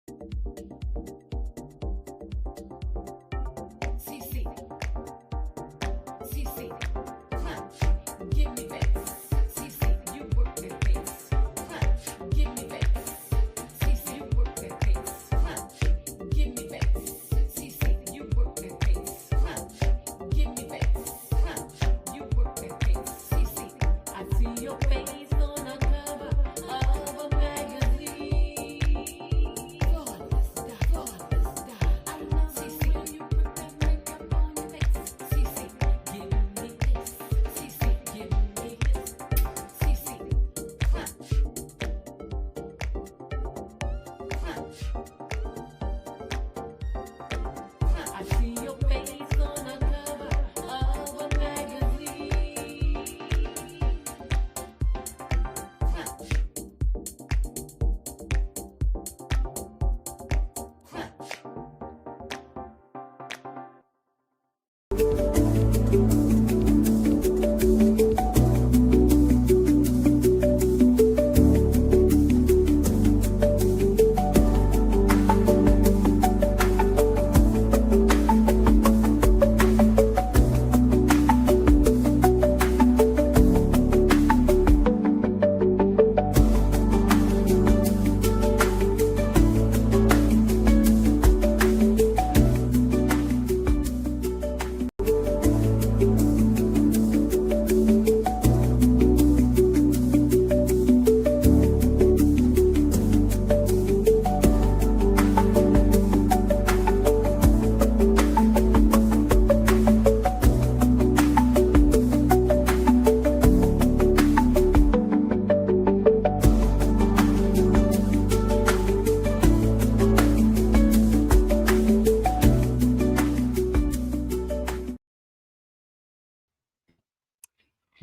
CeeCee, CeeCee, punch, give me bass. CeeCee, you work that bass. Punch, give me bass. CeeCee, you work that bass. Punch, give me bass. CeeCee, you work that bass. Punch, give me bass. Punch, you work that bass. CeeCee, I see your face on a cover of a magazine. Flawless style. I love CeeCee when you put that makeup on your face. CeeCee, give me this. CeeCee, give me this. CeeCee, punch, punch. I see your face on a cover of a magazine. Punch, punch.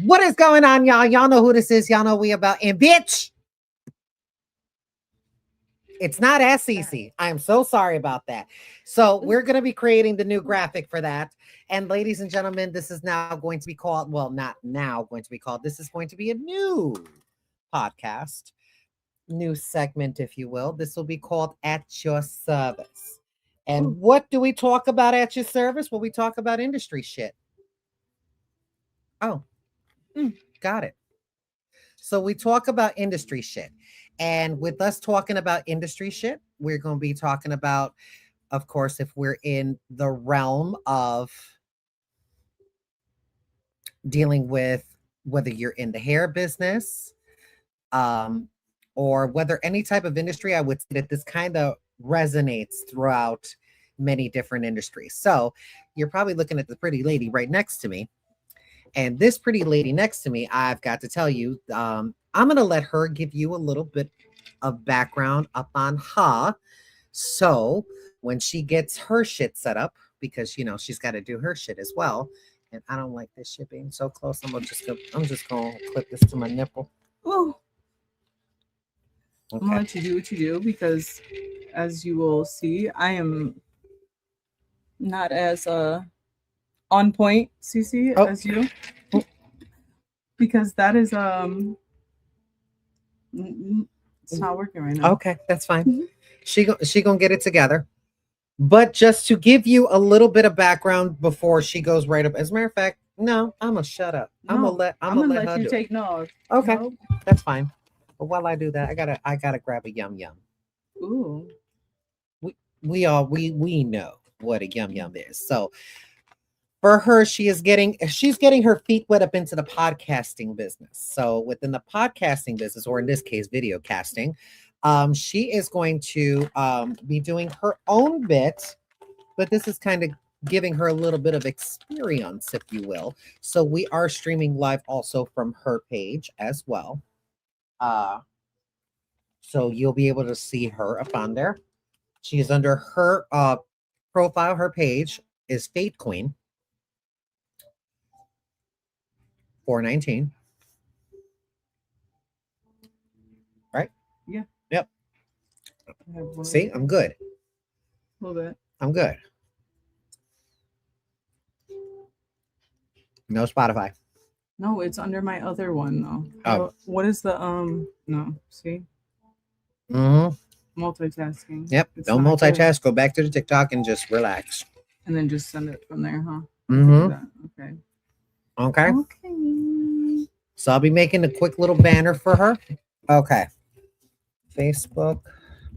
What is going on, y'all? Y'all know who this is. Y'all know we about. And bitch, it's not as CeeCee. I am so sorry about that. So we're going to be creating the new graphic for that. And ladies and gentlemen, this is now going to be called, well, not now going to be called, this is going to be a new podcast, new segment, if you will. This will be called At Your Service. And what do we talk about at your service? Well, we talk about industry shit. Oh, got it. So we talk about industry shit. And with us talking about industry shit, we're going to be talking about, of course, if we're in the realm of dealing with whether you're in the hair business, or whether any type of industry, I would say that this kind of resonates throughout many different industries. So you're probably looking at the pretty lady right next to me. And this pretty lady next to me, I've got to tell you, I'm going to let her give you a little bit of background up on her. So when she gets her shit set up, because, you know, she's got to do her shit as well. And I don't like this shit being so close. I'm just going to clip this to my nipple. Oh, Okay. I'm gonna let you do what you do, because as you will see, I am not as on point, CeeCee, Oh. as you, because that is it's not working right now. Okay, that's fine. She gonna get it together. But just to give you a little bit of background before she goes right up. As a matter of fact, no, I'm gonna shut up. I'm gonna let her you do take it. notes. Okay, Nope. that's fine. But while I do that, I gotta grab a yum yum. Ooh. We know what a yum yum is. So for her, she's getting her feet wet up into the podcasting business. So within the podcasting business, or in this case, video casting, she is going to be doing her own bit, but this is kind of giving her a little bit of experience, if you will. So we are streaming live also from her page as well. So you'll be able to see her up on there. She is under her profile. Her page is Fate Queen 419. Right? Yeah. Yep. I have one. See, I'm good. A little bit. I'm good. No Spotify. No, it's under my other one though. Oh. What is the no? See. Mm-hmm. Multitasking. Yep. It's Don't not good. multitask. Go back to the TikTok and just relax. And then just send it from there, huh? Mm-hmm. Okay. Okay. Okay. So I'll be making a quick little banner for her. Okay. Facebook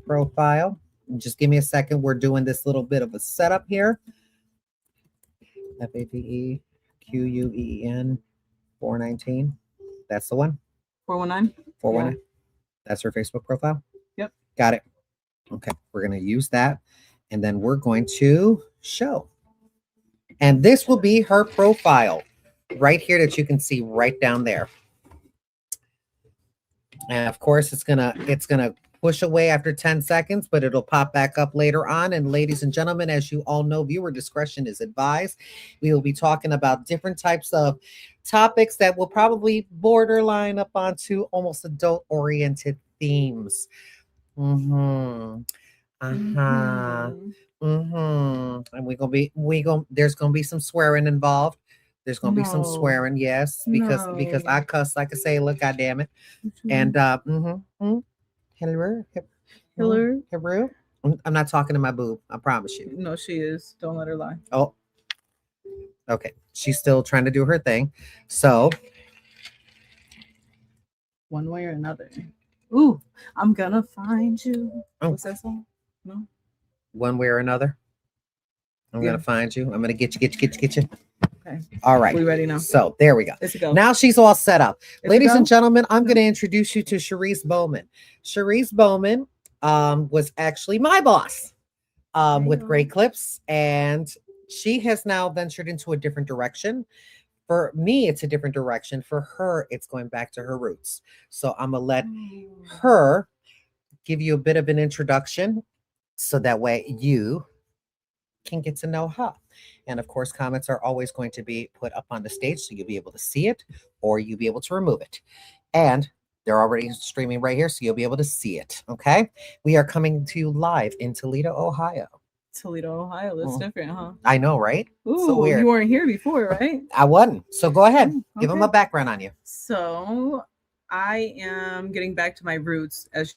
profile. Just give me a second. We're doing this little bit of a setup here. FAVEQUEEN 419. That's the one. 419. 419. That's her Facebook profile. Yep. Got it. Okay. We're going to use that. And then we're going to show. And this will be her profile right here that you can see right down there. And of course, it's gonna push away after 10 seconds, but it'll pop back up later on. And ladies and gentlemen, as you all know, viewer discretion is advised. We will be talking about different types of topics that will probably borderline up onto almost adult-oriented themes. Mm-hmm. Uh-huh. Mm-hmm. And there's gonna be some swearing involved. There's gonna be some swearing, yes, because I cuss like a sailor, god damn it. And hello. Hello. I'm not talking to my boob, I promise you. No, she is. Don't let her lie. Oh, okay. She's still trying to do her thing. So one way or another. Ooh, I'm gonna find you. What's that song? No. One way or another. I'm gonna find you. I'm gonna get you. Okay. All right. We ready now? So there we go. Let's go. Now she's all set up. Let's Ladies go. and gentlemen, I'm going to introduce you to Cherise Bowman. Cherise Bowman was actually my boss with Great Clips, and she has now ventured into a different direction. For me, it's a different direction. For her, it's going back to her roots. So I'm going to let her give you a bit of an introduction so that way you can get to know her. And of course, comments are always going to be put up on the stage, so you'll be able to see it or you'll be able to remove it. And they're already streaming right here, so you'll be able to see it. Okay. We are coming to you live in Toledo, Ohio. Toledo, Ohio. That's different, huh? I know, right? Ooh, so weird. You weren't here before, right? I wasn't. So go ahead. Okay. Give them a background on you. So I am getting back to my roots as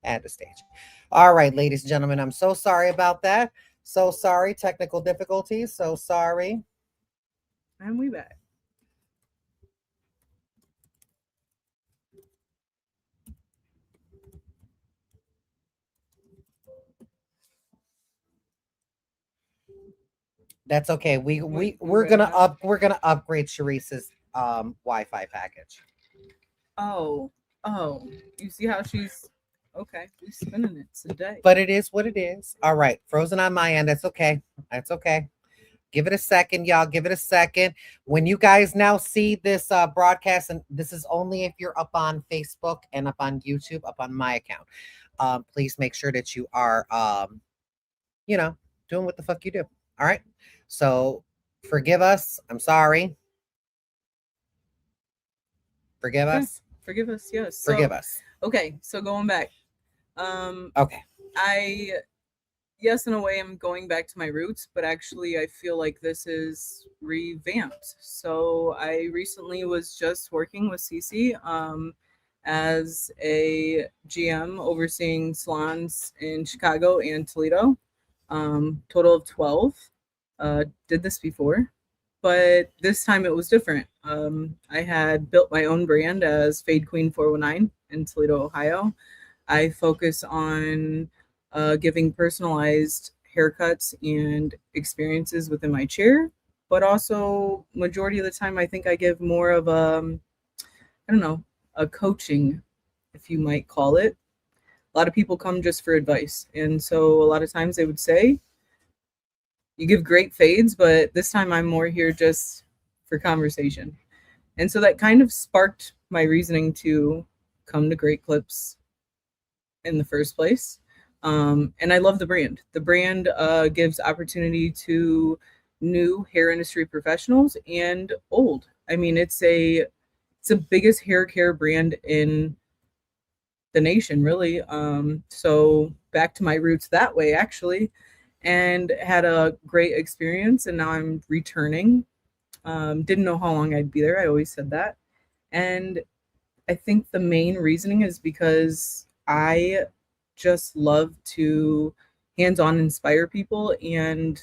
At the stage. All right, ladies and gentlemen, I'm so sorry about that. So sorry, technical difficulties. So sorry. And we back. That's okay. We're gonna upgrade Cherise's Wi-Fi package. Oh, you see how she's okay? We're spinning it today. But it is what it is. All right, frozen on my end. That's okay. That's okay. Give it a second, y'all. Give it a second. When you guys now see this broadcast, and this is only if you're up on Facebook and up on YouTube, up on my account. Please make sure that you are, doing what the fuck you do. All right. So forgive us. I'm sorry. Forgive Okay. us. Forgive us. Yes. Forgive us. Okay. So going back, Okay. I yes, in a way, I'm going back to my roots, but actually, I feel like this is revamped. So I recently was just working with CeeCee as a GM overseeing salons in Chicago and Toledo. Total of 12. Did this before, but this time it was different. I had built my own brand as Fade Queen 419 in Toledo, Ohio. I focus on giving personalized haircuts and experiences within my chair, but also majority of the time I think I give more of I don't know, a coaching, if you might call it. A lot of people come just for advice, and so a lot of times they would say, "You give great fades, but this time I'm more here just for conversation." And so that kind of sparked my reasoning to come to Great Clips in the first place. And I love the brand. The brand gives opportunity to new hair industry professionals and old. I mean, it's the biggest hair care brand in the nation, really. So back to my roots that way, actually, and had a great experience. And now I'm returning. Didn't know how long I'd be there. I always said that, and I think the main reasoning is because I just love to hands-on inspire people, and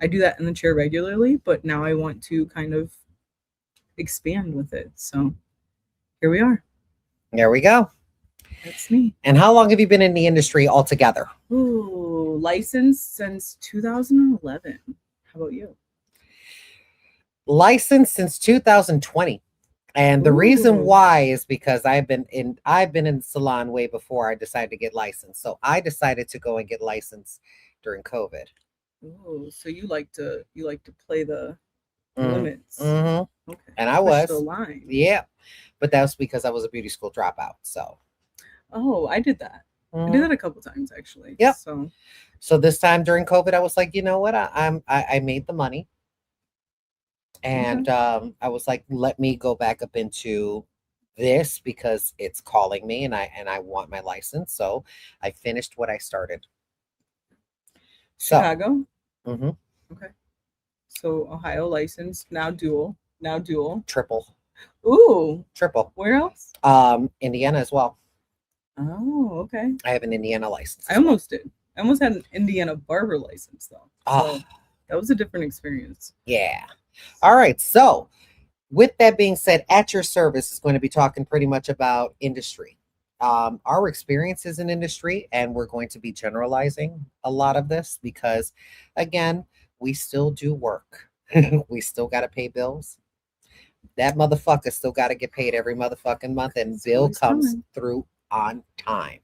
I do that in the chair regularly, but now I want to kind of expand with it. So here we are. There we go. That's me. And how long have you been in the industry altogether? Ooh, licensed since 2011. How about you? Licensed since 2020. And the reason Ooh. why is because I've been in salon way before I decided to get licensed. So I decided to go and get licensed during COVID. Ooh, so you like to play the Mm, limits. mhm. Okay. And I Push the was, line. yeah, but that was because I was a beauty school dropout. So, Oh, I did that. I did mhm. that a couple times actually. Yep. So So this time during COVID, I was like, you know what? I made the money, and I was like, let me go back up into this because it's calling me, and I want my license. So I finished what I started. So, Chicago. mhm, Okay. So Ohio license, now dual. Now dual. triple, Ooh. triple. Where else? Indiana as well. Oh, okay. I have an Indiana license. I as well. almost did. I almost had an Indiana barber license though. So Ah, that was a different experience. yeah. All right. So, with that being said, at your service is going to be talking pretty much about industry, our experiences in industry, and we're going to be generalizing a lot of this because, again, we still do work. We still got to pay bills. That motherfucker still got to get paid every motherfucking month, and It's bill always comes coming. through on time.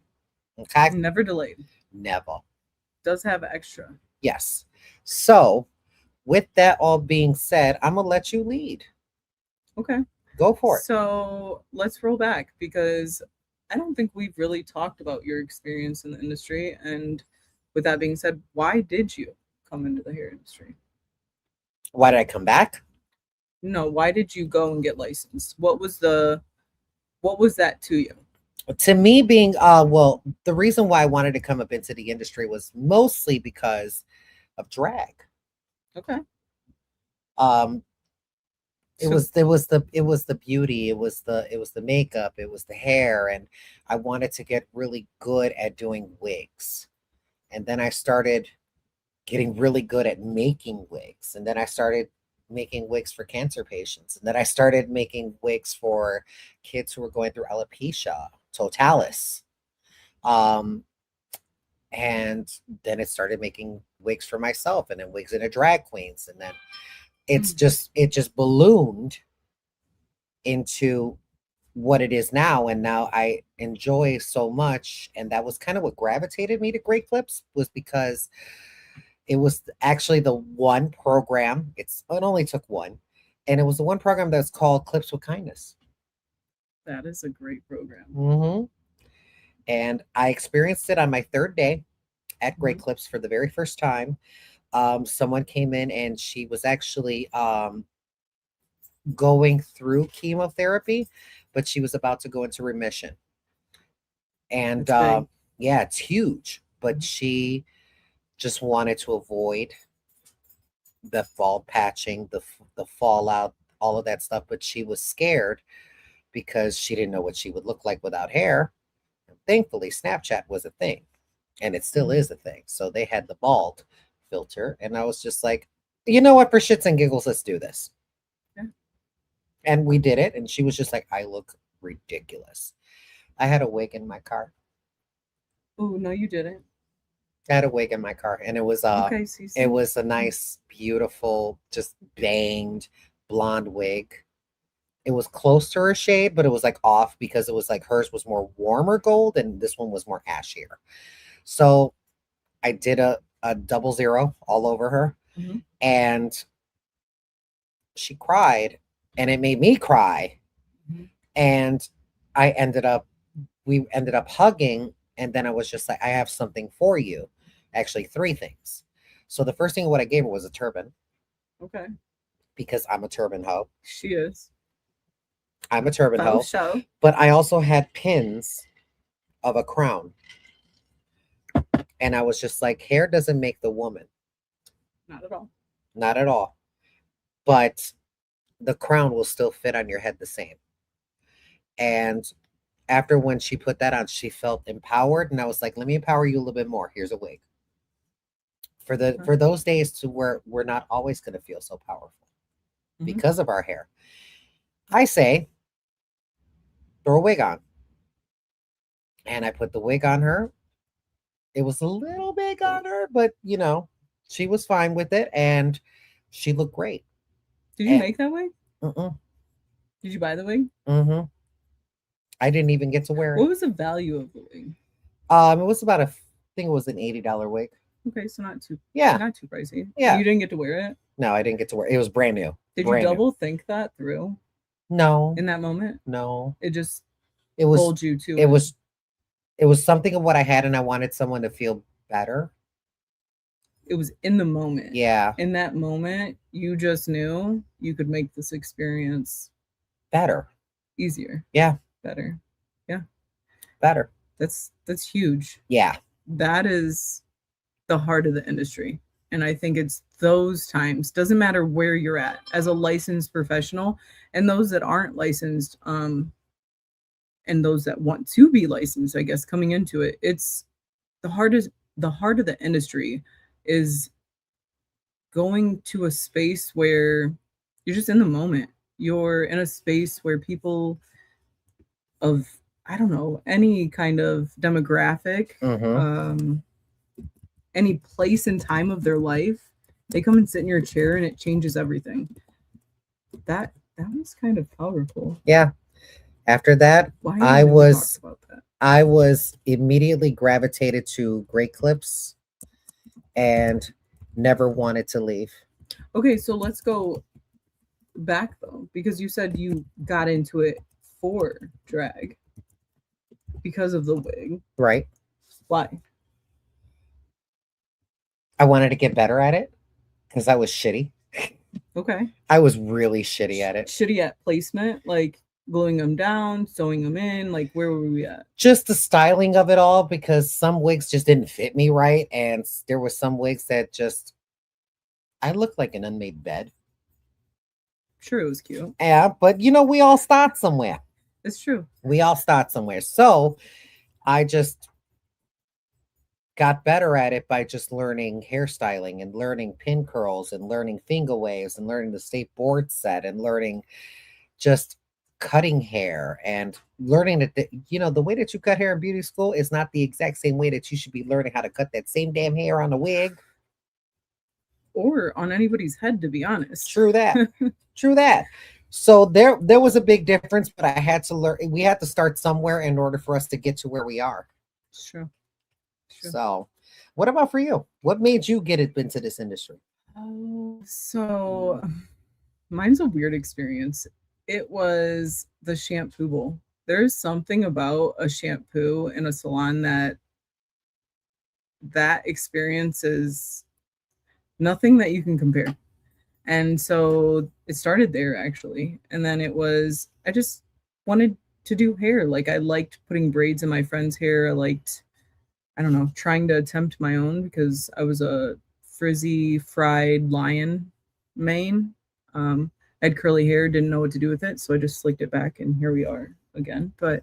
Okay, Never delayed. never. Does have extra. Yes. So, with that all being said, I'm gonna let you lead. Okay. Go for it. So let's roll back because I don't think we've really talked about your experience in the industry. And with that being said, why did you come into the hair industry? Why did I come back? No, why did you go and get licensed? What was that to you? To me, being well, the reason why I wanted to come up into the industry was mostly because of drag. Okay. Um, it So was the beauty, it was the makeup, it was the hair, and I wanted to get really good at doing wigs. And then I started getting really good at making wigs, and then I started making wigs for cancer patients, and then I started making wigs for kids who were going through alopecia totalis. Um, and then it started making wigs for myself, and then wigs into drag queens, and then it just ballooned into what it is now. And now I enjoy so much, and that was kind of what gravitated me to Great Clips, was because it was actually the one program. It only took one, and it was the one program that's called Clips with Kindness. that is a great program. Hmm. And I experienced it on my third day at Great Mhm. Clips for the very first time. Someone came in, and she was actually going through chemotherapy, but she was about to go into remission. And That's big. yeah, it's huge, but Mhm. she just wanted to avoid the fall patching, the fallout, all of that stuff. But she was scared because she didn't know what she would look like without hair. And thankfully, Snapchat was a thing, and it still Mhm. is a thing. So they had the bald filter, and I was just like, you know what, for shits and giggles, let's do this. Yeah. And we did it, and she was just like, I look ridiculous. I had a wig in my car. Oh no, you didn't. I had a wig in my car, and Okay, it CeeCee. was a nice, beautiful, just banged blonde wig. It was close to her shade, but it was like off because it was like hers was more warmer gold and this one was more ashier. So I did a 00 all over her, Mhm. and she cried, and it made me cry. Mhm. And we ended up hugging, and then I was just like, I have something for you. Actually, three things. So the first thing what I gave her was a turban Okay, because I'm a turban hoe. she is. I'm a turban Faux hoe, show. but I also had pins of a crown. And I was just like, hair doesn't make the woman, Not at all. not at all. But the crown will still fit on your head the same. And after when she put that on, she felt empowered. And I was like, let me empower you a little bit more. Here's a wig. Huh. For those days to where we're not always going to feel so powerful Mhm. because of our hair. I say, throw a wig on. And I put the wig on her. It was a little big on her, but she was fine with it and she looked great. Did you And make that wig? mm-mm, Did you buy the wig? mm-hmm, I didn't even get to wear What it. was the value of the wig? It was about I think it was an $80 wig. Okay, so Yeah, not too pricey. yeah. You didn't get to wear it. No, I didn't get to wear it. It was brand new. Did you Brand new. double think that through No, in that moment? no. It just It was pulled you to it it. was it was something of what I had and I wanted someone to feel better. It was in the moment. Yeah, In that moment, you just knew you could make this experience better. easier, Yeah, better. Yeah, better. that's huge. Yeah. That is the heart of the industry. And I think it's those times, doesn't matter where you're at as a licensed professional and those that aren't licensed, and those that want to be licensed, I guess, coming into it. It's the heart of the industry is going to a space where you're just in the moment. You're in a space where people of, I don't know, any kind of demographic, Mm-hmm. any place and time of their life, they come and sit in your chair and it changes everything. That was kind of powerful. Yeah. After that, Why I haven't we talked was about that? I was immediately gravitated to Great Clips and never wanted to leave. Okay, so let's go back though, because you said you got into it for drag because of the wig. Right. Why? I wanted to get better at it because I was shitty. Okay. I was really shitty at it. Shitty at placement, like gluing them down, sewing them in. Like, where were we at? Just the styling of it all because some wigs just didn't fit me right. And there were some wigs that just, I looked like an unmade bed. Sure, it was cute. Yeah, but we all start somewhere. It's true. We all start somewhere. So I just got better at it by just learning hairstyling and learning pin curls and learning finger waves and learning the state board set and learning just cutting hair and learning that the way that you cut hair in beauty school is not the exact same way that you should be learning how to cut that same damn hair on a wig or on anybody's head, to be honest. True that. True that. So there was a big difference, but I had to learn. We had to start somewhere in order for us to get to where we are. It's true. So what about for you? What made you get into this industry? So mine's a weird experience. It was the shampoo bowl. There's something about a shampoo in a salon that experience is nothing that you can compare. And so it started there actually. And then it was, I just wanted to do hair. Like I liked putting braids in my friend's hair. I liked, I don't know, trying to attempt my own because I was a frizzy fried lion mane. I had curly hair, didn't know what to do with it. So I just slicked it back and here we are again. But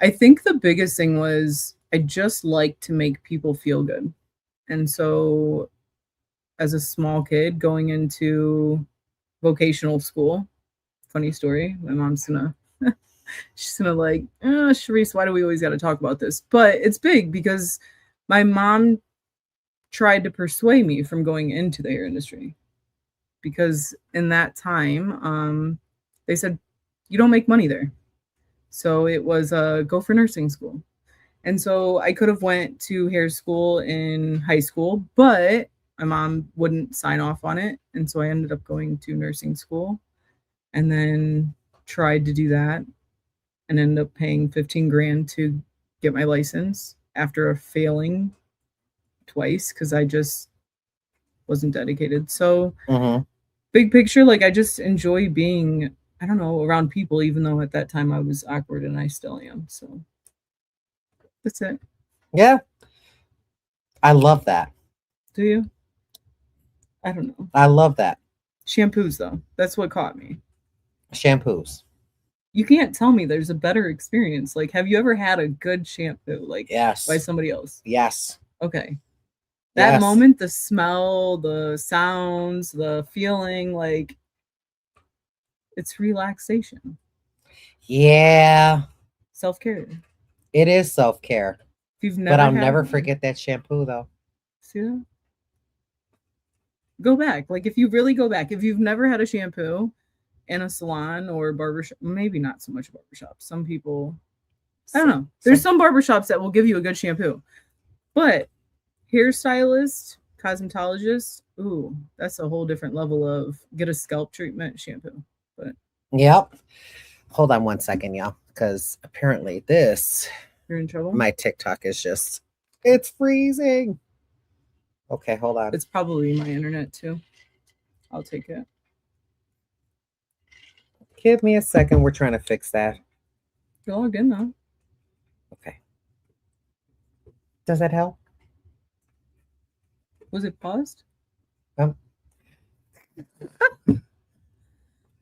I think the biggest thing was I just like to make people feel good. And so as a small kid going into vocational school, funny story, my mom's gonna she's gonna like, Cherise, why do we always gotta talk about this? But it's big because my mom tried to persuade me from going into the hair industry. Because in that time, they said, you don't make money there. So it was go for nursing school. And so I could have went to hair school in high school, but my mom wouldn't sign off on it. And so I ended up going to nursing school and then tried to do that and ended up paying 15 grand to get my license after failing twice because I just wasn't dedicated. So big picture, like I just enjoy being, I don't know, around people, even though at that time I was awkward and I still am. So that's it. Yeah. I love that. Do you? I don't know. I love that. Shampoos, though. That's what caught me. Shampoos. You can't tell me there's a better experience. Like, have you ever had a good shampoo, like Yes. by somebody else? Yes. Okay. That Yes. moment, the smell, the sounds, the feeling, like it's relaxation. Yeah. Self-care. It is self-care. If you've never But I'll had never one, forget that shampoo though. see that? Go back. Like if you really go back, if you've never had a shampoo in a salon or barbershop, maybe not so much barbershop. Some people, I don't know. There's some barbershops that will give you a good shampoo. But hairstylist, cosmetologist, ooh, that's a whole different level of get a scalp treatment shampoo. But Yep. Hold on one second, y'all, because apparently this, you're in trouble. my TikTok is just, it's freezing. Okay, hold on. It's probably my internet too. I'll take it. Give me a second. We're trying to fix that. You're logged in though. Okay. Does that help? Was it paused?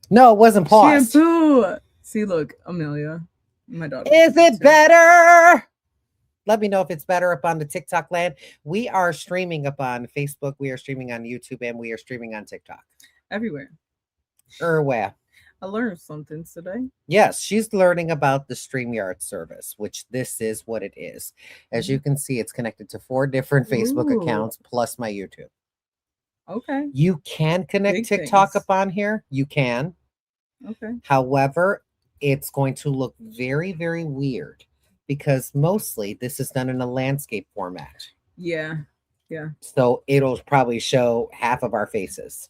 No, it wasn't paused. Shampoo. See, look, Amelia, my daughter. Is it better? Let me know if it's better up on the TikTok land. We are streaming up on Facebook. We are streaming on YouTube, and we are streaming on TikTok. Everywhere. Where? I learned something today. Yes, she's learning about the StreamYard service, which this is what it is. As you can see, it's connected to 4 different Facebook Ooh. accounts plus my YouTube. Okay. You can connect Big TikTok things. up on here. You can. Okay. However, it's going to look very, very weird because mostly this is done in a landscape format. Yeah. Yeah. So it'll probably show half of our faces.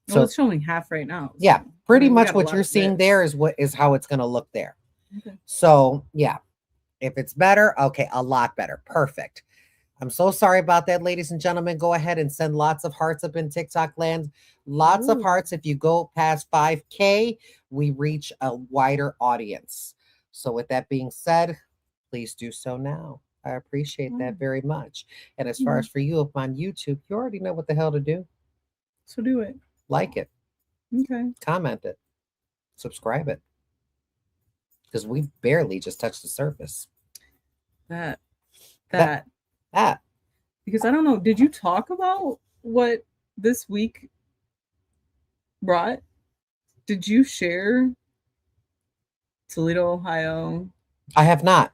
Well, So it's showing half right now. yeah, so, pretty I mean, we much got a what lot you're of seeing bits. there is how it's going to look there. Okay. So yeah, if it's better, okay, a lot better. Perfect. I'm so sorry about that, ladies and gentlemen. Go ahead and send lots of hearts up in TikTok land. Lots of Ooh. hearts. If you go past 5K, we reach a wider audience. So with that being said, please do so now. I appreciate that very much. And as far as for you up on YouTube, you already know what the hell to do. So do it. Like it, Okay. comment it, subscribe it. Because we barely just touched the surface. That. Because I don't know. Did you talk about what this week brought? Did you share Toledo, Ohio? I have not.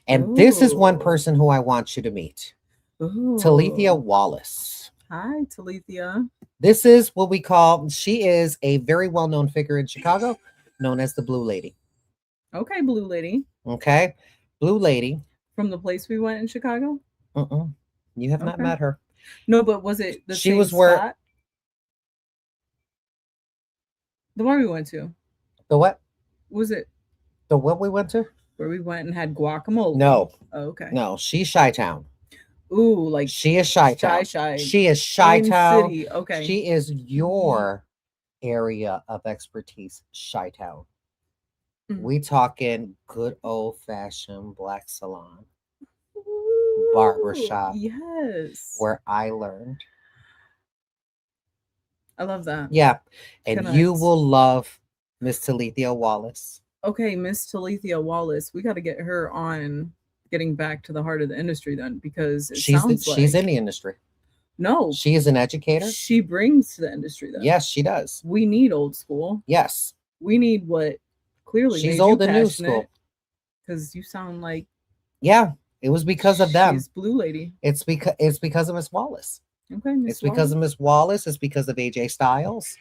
And this is one Ooh. person who I want you to meet. Ooh. Talithia Wallace. Hi, Talithia. This is what we call, she is a very well-known figure in Chicago, known as the Blue Lady. Okay, Blue Lady. Okay. Blue Lady. From the place we went in Chicago? You have not Okay. met her. No, but was it the She same was where- spot? The one we went to. The what? Was it The what we went to? where we went and had guacamole? No. Oh, okay. No, she's Chi-Town. Ooh, like She is Chi-Town. shy. She is In Chi-Town. city. Okay. She is your area of expertise, Chi-Town. Mhm. We talking good old fashioned black salon barbershop Yes. where I learned. I love that. Yeah. And you Connect. will love Miss Talithia Wallace. Okay, Miss Talithia Wallace. We got to get her on getting back to the heart of the industry then, because it sounds She's like in the industry. no, She is an educator. she brings to the industry then. Yes, she does. We need old school. Yes. We need what clearly She's made old you and new passionate, school. because you sound like Yeah. It was because of them. she's Blue Lady. It's because of Miss Wallace. Okay, Miss It's because Wallace. of Miss Wallace. It's because of AJ Styles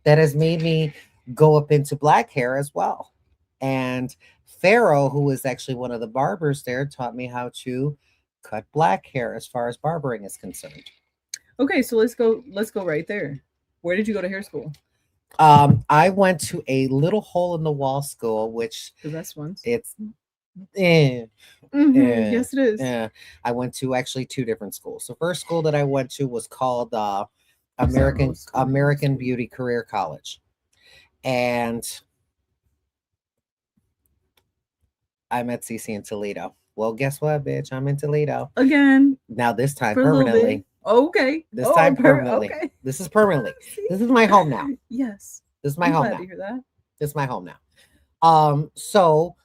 that has made me go up into black hair as well. And Pharaoh, who is actually one of the barbers there, taught me how to cut black hair as far as barbering is concerned. Okay, so let's go right there. Where did you go to hair school? I went to a little hole in the wall school, which The best ones. it's eh, Mhm, eh, yes, it is. eh. I went to actually two different schools. The first school that I went to was called American old school. American Beauty Career College, and I met CeeCee in Toledo. Well, guess what, bitch? I'm in Toledo Again, now. This time for a little permanently. bit. Okay. This time permanently. Okay. This is permanently. See? This is my home now. Yes. This is my I'm home glad now. to hear that. This is my home now. So,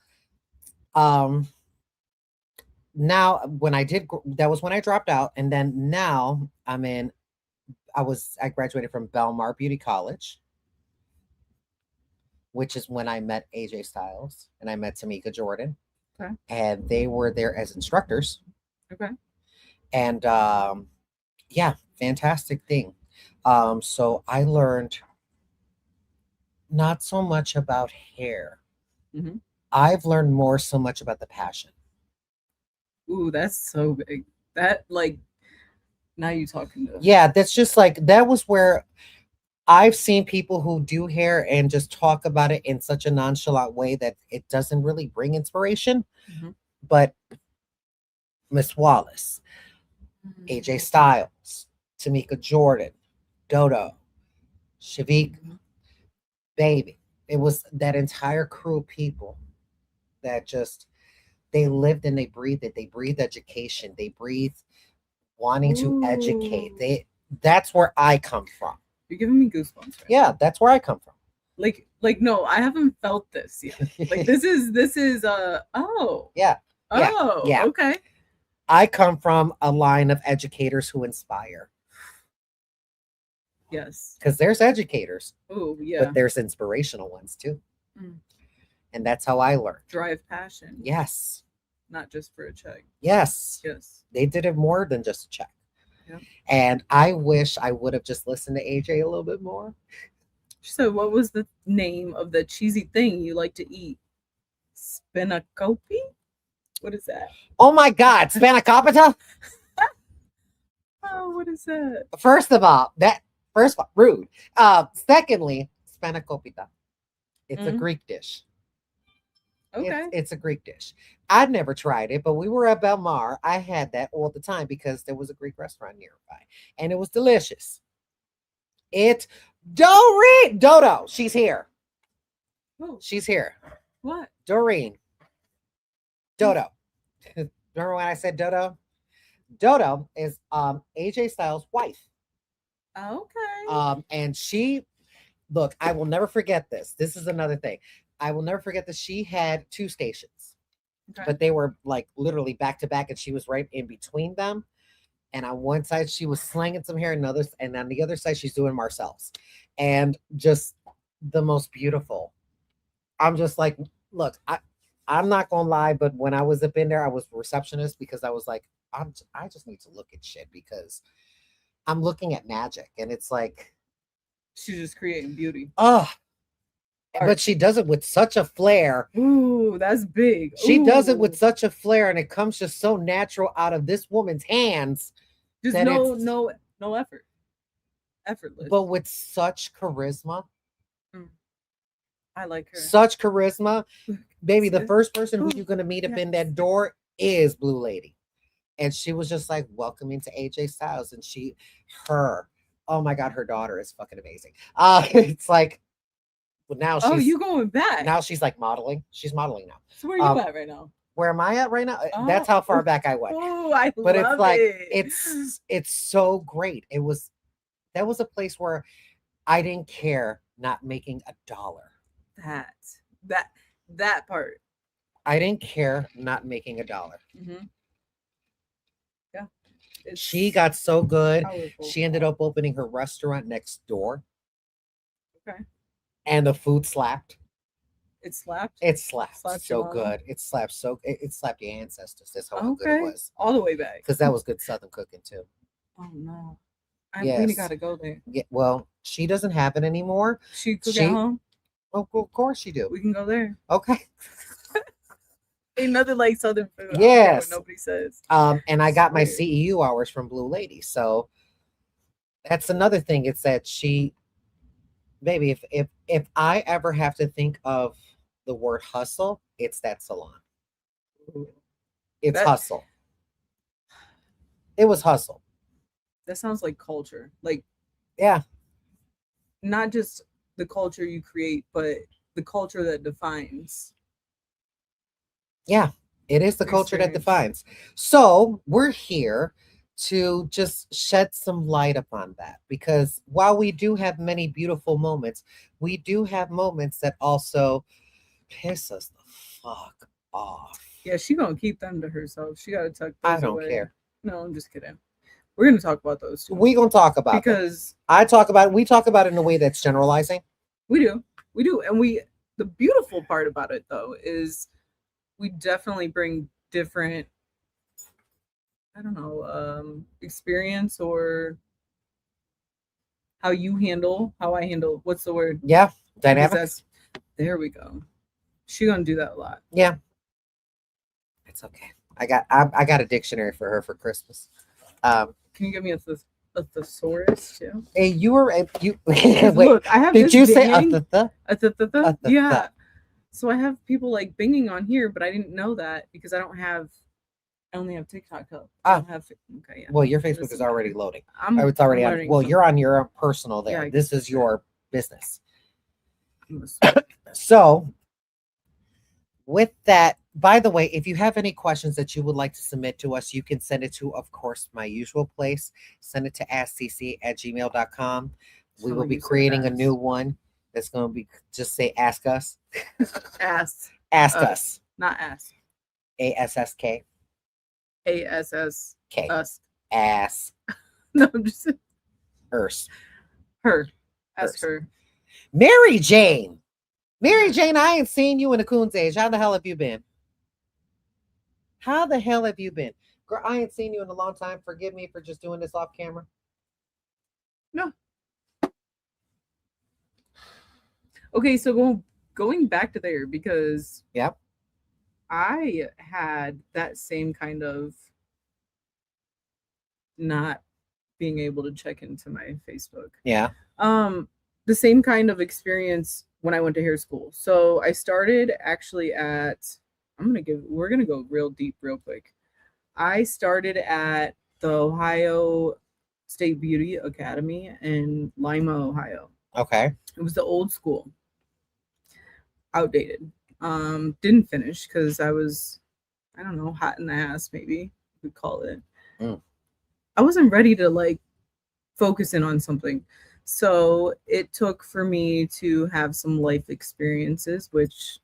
now when I did, that was when I dropped out, and then now I graduated from Belmar Beauty College, which is when I met AJ Styles and I met Tamika Jordan. Okay. And they were there as instructors. Okay. And yeah, fantastic thing. So I learned not so much about hair. Mhm. I've learned more so much about the passion. Ooh, that's so big. That like now you talking to Yeah, that's just like that was where I've seen people who do hair and just talk about it in such a nonchalant way that it doesn't really bring inspiration. Mhm. But Miss Wallace, AJ Styles, Tamika Jordan, Dodo, Shavik, baby. It was that entire crew of people that just they lived and they breathed it. They breathed education. They breathed wanting to educate. Ooh. That's where I come from. You're giving me goosebumps. Right Yeah, that's where I come from. Like no, I haven't felt this yet. Like this is oh. Yeah. Oh, yeah. okay. I come from a line of educators who inspire. Yes. Because there's educators, Oh, yeah. but there's inspirational ones too. Mm. And that's how I learned. Drive passion. Yes. Not just for a check. Yes. Yes. They did it more than just a check. Yeah. And I wish I would have just listened to AJ a little bit more. So what was the name of the cheesy thing you like to eat? Spinacopi? What is that? Oh my God, spanakopita. Oh, what is that? First of all, rude. Secondly, spanakopita. It's a Mhm. Greek dish. Okay. It's a Greek dish. I'd never tried it, but we were at Belmar. I had that all the time because there was a Greek restaurant nearby, and it was delicious. Dodo, she's here. Oh, She's here. what? Doreen. Dodo. Remember when I said Dodo? Dodo is AJ Styles' wife. Okay. And she look, I will never forget this. This is another thing. I will never forget that she had two stations, Okay. but they were like literally back to back, and she was right in between them. And on one side, she was slanging some hair, and on the other side, she's doing Marcel's, and just the most beautiful. I'm just like, look, I'm not gonna lie, but when I was up in there, I was receptionist because I was like, I just need to look at shit because I'm looking at magic, and it's like, She's just creating beauty. oh, but she does it with such a flair. Ooh, that's big. She does it Ooh. with such a flair, and it comes just so natural out of this woman's hands. Just that no effort. Effortless. But with such charisma. I like her. Such charisma. Baby, the Sis. first person who you're going to meet up in that door is Blue Lady. and she was just like welcoming to AJ Styles, and her, oh my god, her daughter is fucking amazing. It's like, well, Oh, you going back? now she's like modeling. She's modeling now. So where are you at right now? Where am I at right now? That's how far back I went. Oh, I But love it's like it. it's so great. That was a place where I didn't care not making a dollar. That part. I didn't care not making a dollar. Mm-hmm. Yeah. She got so good. Powerful. She ended up opening her restaurant next door. Okay. And the food slapped. It slapped. It slapped Slapped so your mama? good. It slapped it slapped your ancestors. That's how good it was. All the way back. Because that was good Southern cooking too. Oh no. I really Yes. gotta go there. Yeah, well, she doesn't have it anymore. She cook at home? Oh, of course you do. We can go there. Okay. Ain't nothing like Southern food. I don't care Yes. what nobody says. And I got my Swear. CEU hours from Blue Lady. So that's another thing. It's that baby, if I ever have to think of the word hustle, it's that salon. It's hustle. It was hustle. That sounds like culture. Like, Yeah. not just the culture you create, but the culture that defines. Yeah. It is the culture that Experience. defines. So we're here to just shed some light upon that, because while we do have many beautiful moments, we do have moments that also piss us the fuck off. Yeah, she gonna keep them to herself. She gotta tuck those I don't away. care. No, I'm just kidding. We're gonna talk about those too. We gonna talk about them. because we talk about it in a way that's generalizing. we do, and the beautiful part about it though is we definitely bring different, I don't know, experience or how you handle, how I handle. What's the word? Yeah, Because dynamic. there we go. She gonna do that a lot. Yeah, it's okay. I got a dictionary for her for Christmas. Can you give me a thesaurus too? Hey, you were you. Wait, Wait, look, I have. did this you say dinging- a th- Yeah. So I have people like binging on here, but I didn't know that because I only have TikTok up. I don't have. Okay, yeah. Well, your Facebook is Listen, already loading. It's I'm already on. learning Well, something. you're on your own personal there. Yeah, I This guess is your business. I'm a- So, with that, by the way, if you have any questions that you would like to submit to us, you can send it to, of course, my usual place. Send it to askcc@gmail.com. We will be Somebody said creating a ask. new one that's going to be just say ask us. Ask, Ask Us. us. not ask. ASSK. ASS K. us. Ass. No, I'm just Ers. her. Ask Us. her. Mary Jane. Mary Jane, I ain't seen you in a coon's age. How the hell have you been? How the hell have you been? Girl, I ain't seen you in a long time. Forgive me for just doing this off camera. No. Okay, so going back to there because Yep. I had that same kind of not being able to check into my Facebook. Yeah. The same kind of experience when I went to hair school. So I started actually at we're gonna go real deep real quick. I started at the Ohio State Beauty Academy in Lima, Ohio. Okay. It was the old school. Outdated. Didn't finish because I was, I don't know, hot in the ass, maybe you could call it. I wasn't ready to like focus in on something. So it took for me to have some life experiences, which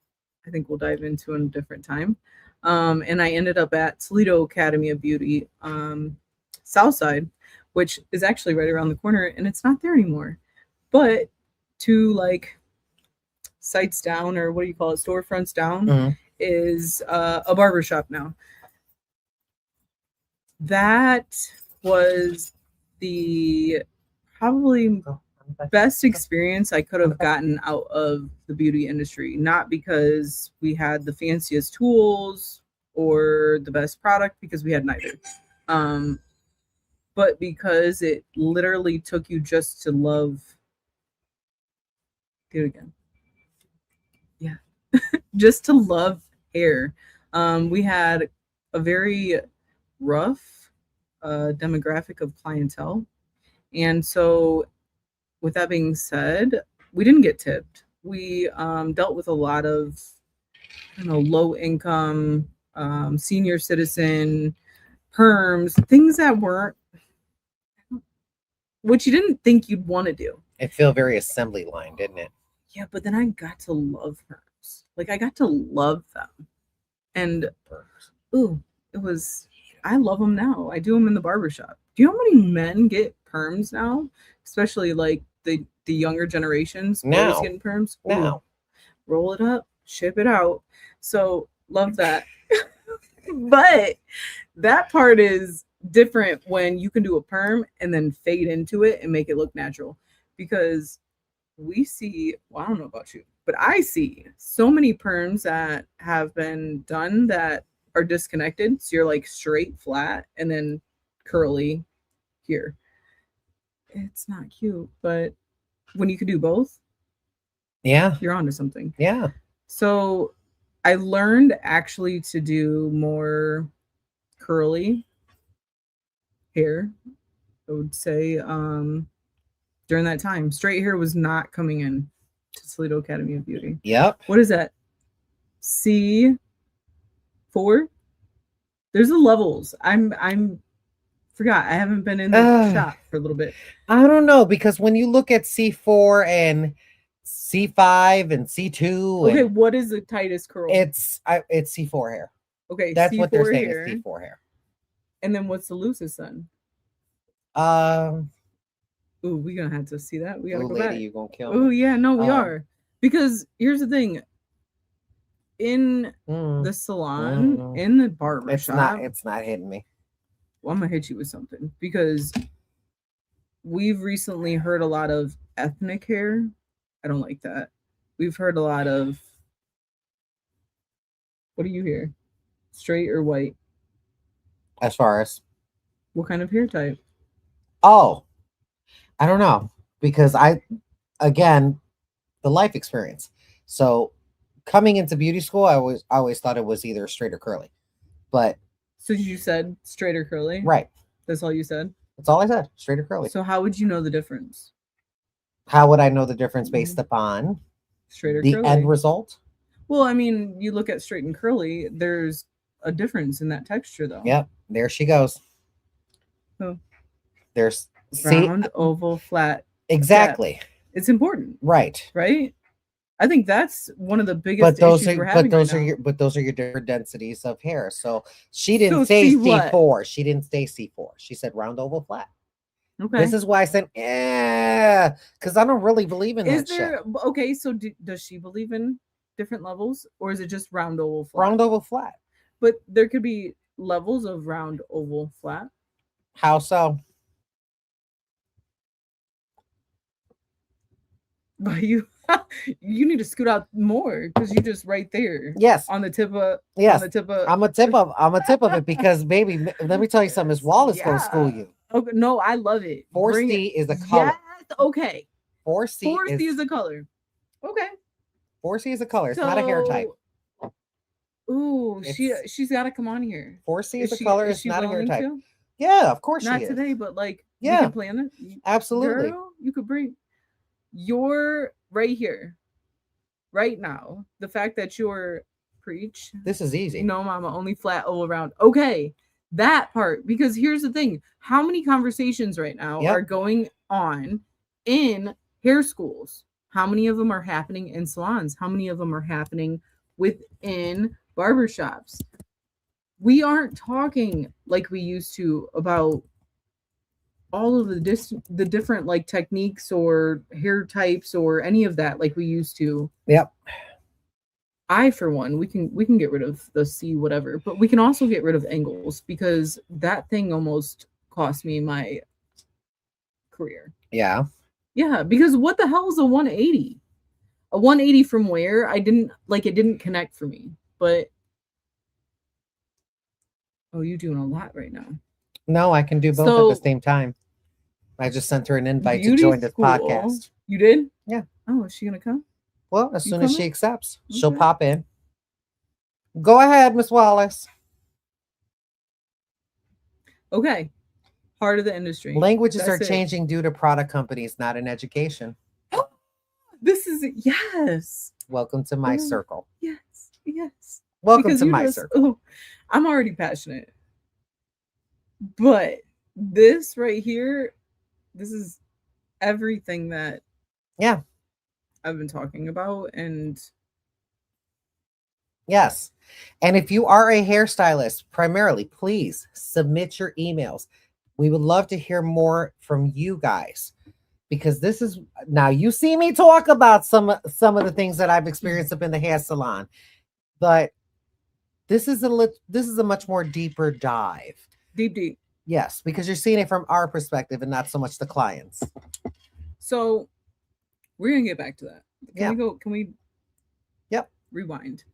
I think we'll dive into in a different time. And I ended up at Toledo Academy of Beauty, Southside, which is actually right around the corner, and it's not there anymore. But two like sites down, or what do you call it, storefronts down, Mhm. is a barbershop now. That was the probably best experience I could have gotten out of the beauty industry. Not because we had the fanciest tools or the best product, because we had neither. But because it literally took you just to love. Do it again. Yeah. Just to love hair. We had a very rough demographic of clientele. And so, with that being said, we didn't get tipped. We dealt with a lot of, I don't know, low income, senior citizen, perms, things that weren't what you didn't think you'd want to do. It felt very assembly line, didn't it? Yeah, but then I got to love perms. Like I got to love them. And ooh, it was I love them now. I do them in the barbershop. Do you know how many men get perms now? Especially like the younger generations Now. boys getting perms. Ooh, Now. roll it up, ship it out. So love that. But that part is different when you can do a perm and then fade into it and make it look natural. Because we see, well, I don't know about you, but I see so many perms that have been done that are disconnected. So you're like straight flat and then curly here. It's not cute, but when you could do both, Yeah. you're onto something. Yeah. So I learned actually to do more curly hair, I would say, during that time. Straight hair was not coming in to Toledo Academy of Beauty. Yep. What is that? C4? There's the levels. I'm forgot. I haven't been in the shop for a little bit. I don't know, because when you look at C4 and C5 and C2, Okay, and what is the tightest curl? it's C4 hair. Okay, That's what they're C4 saying hair. is C4 hair. And then what's the loosest then? Ooh, we're gonna have to see that. We gotta go lady, back. you gonna kill Oh me. yeah, no, we are. Because here's the thing. In the salon, in the barber shop, it's not hitting me. well, I'm gonna hit you with something because we've recently heard a lot of ethnic hair. I don't like that. We've heard a lot of, what do you hear? Straight or white? As far as, What kind of hair type? oh, I don't know, because again, the life experience. So coming into beauty school, I always thought it was either straight or curly, but So you said straight or curly? right. That's all you said? That's all I said. Straight or curly. So how would you know the difference? How would I know the difference based upon Straight or the curly? end result? Well, I mean, you look at straight and curly, there's a difference in that texture though. Yep. There she goes. Oh. There's Round, oval, flat. Exactly. Depth. It's important. Right. Right? I think that's one of the biggest issues we're having those right are now. your different densities of hair. So she didn't So say C what? C4. She didn't say C4. She said round, oval, flat. Okay. This is why I said, yeah, because I don't really believe in Is that there shit. okay? So does she believe in different levels, or is it just round, oval, flat? Round, oval, flat. But there could be levels of round, oval, flat. How so? But you need to scoot out more because you just right there. Yes. On the tip of Yes. On the tip of I'm a tip of it because, baby, let me tell you something. Miss Wallace gonna school you. Okay, no, I love it. 4C is a color. Yes, okay. 4C 4C is a color. Okay. 4C is a color. It's not a hair type. Ooh, she's got to come on here. 4C is a color. It's not a hair type. To? Yeah, of course not she is. Not today, but like, yeah, we can plan it. Absolutely. Girl, you could bring your right here, right now. The fact that you're preach. This is easy. No, mama, only flat all around. Okay, that part. Because here's the thing: how many conversations right now are going on in hair schools? How many of them are happening in salons? How many of them are happening within barbershops? We aren't talking like we used to about all of the different like techniques or hair types or any of that like we used to. Yep. I, for one, we can get rid of the C whatever, but we can also get rid of angles because that thing almost cost me my career. Yeah. Yeah, because what the hell is a 180? A 180 from where? It didn't connect for me. But oh, you're doing a lot right now. No, I can do both at the same time. I just sent her an invite to join this podcast. You did? Yeah. Oh, is she gonna come? Well, as soon as she accepts, she'll pop in. Go ahead, Miss Wallace. Okay. Heart of the industry. Languages are That's it. changing due to product companies, not in education. This is yes. Welcome to my Oh, circle. Yes. Yes. Welcome Because to you my just circle. oh, I'm already passionate. But this right here, this is everything that Yeah. I've been talking about. And Yes. And if you are a hairstylist, primarily, please submit your emails. We would love to hear more from you guys because this is now you see me talk about some of the things that I've experienced up in the hair salon, but this is a much more deeper dive. deep. Yes, because you're seeing it from our perspective and not so much the clients. So we're gonna get back to that. Yeah. Can we Yep. rewind?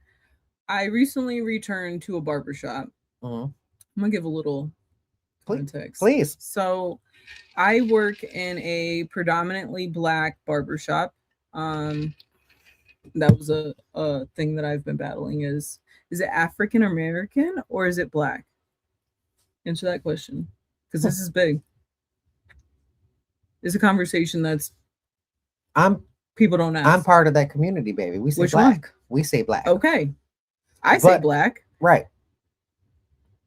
I recently returned to a barbershop. Mhm. I'm gonna give a little Please, context. please. So I work in a predominantly black barbershop. That was a thing that I've been battling is it African American or is it black? Answer that question. Because this is big. It's a conversation that's I'm people don't ask. I'm part of that community, baby. We say Which black. one? We say black. Okay. I say But- black. Right.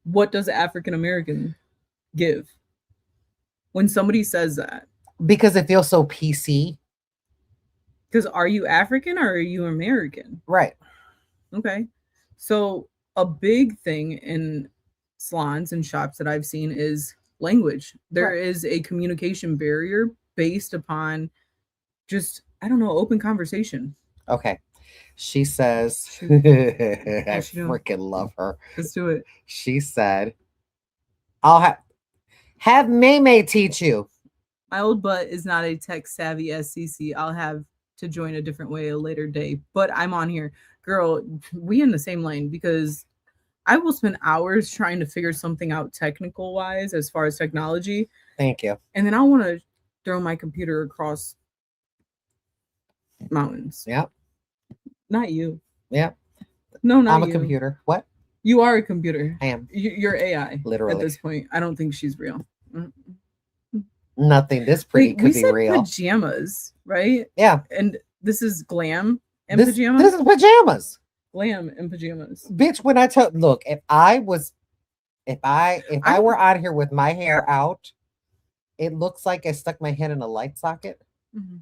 What does African American give? When somebody says that. Because it feels so PC. Because are you African or are you American? Right. Okay. So a big thing in salons and shops that I've seen is language. There Right. is a communication barrier based upon just, I don't know, open conversation. Okay. She says, Shoot. I What's she doing? freaking love her. Let's do it. She said, I'll have May teach you. My old butt is not a tech savvy as CeeCee. I'll have to join a different way a later day, but I'm on here. Girl, we in the same lane because I will spend hours trying to figure something out technical wise as far as technology. Thank you. And then I want to throw my computer across mountains. Yep. Not you. Yep. No, not I'm a you. computer. What? You are a computer. I am. You're AI. Literally. At this point, I don't think she's real. Nothing this pretty Wait, could we be said real. pajamas, right? Yeah. And this is glam and This pajamas. is pajamas. Glam and pajamas. Bitch, when I tell look, if I were out here with my hair out, it looks like I stuck my head in a light socket. Mm-hmm.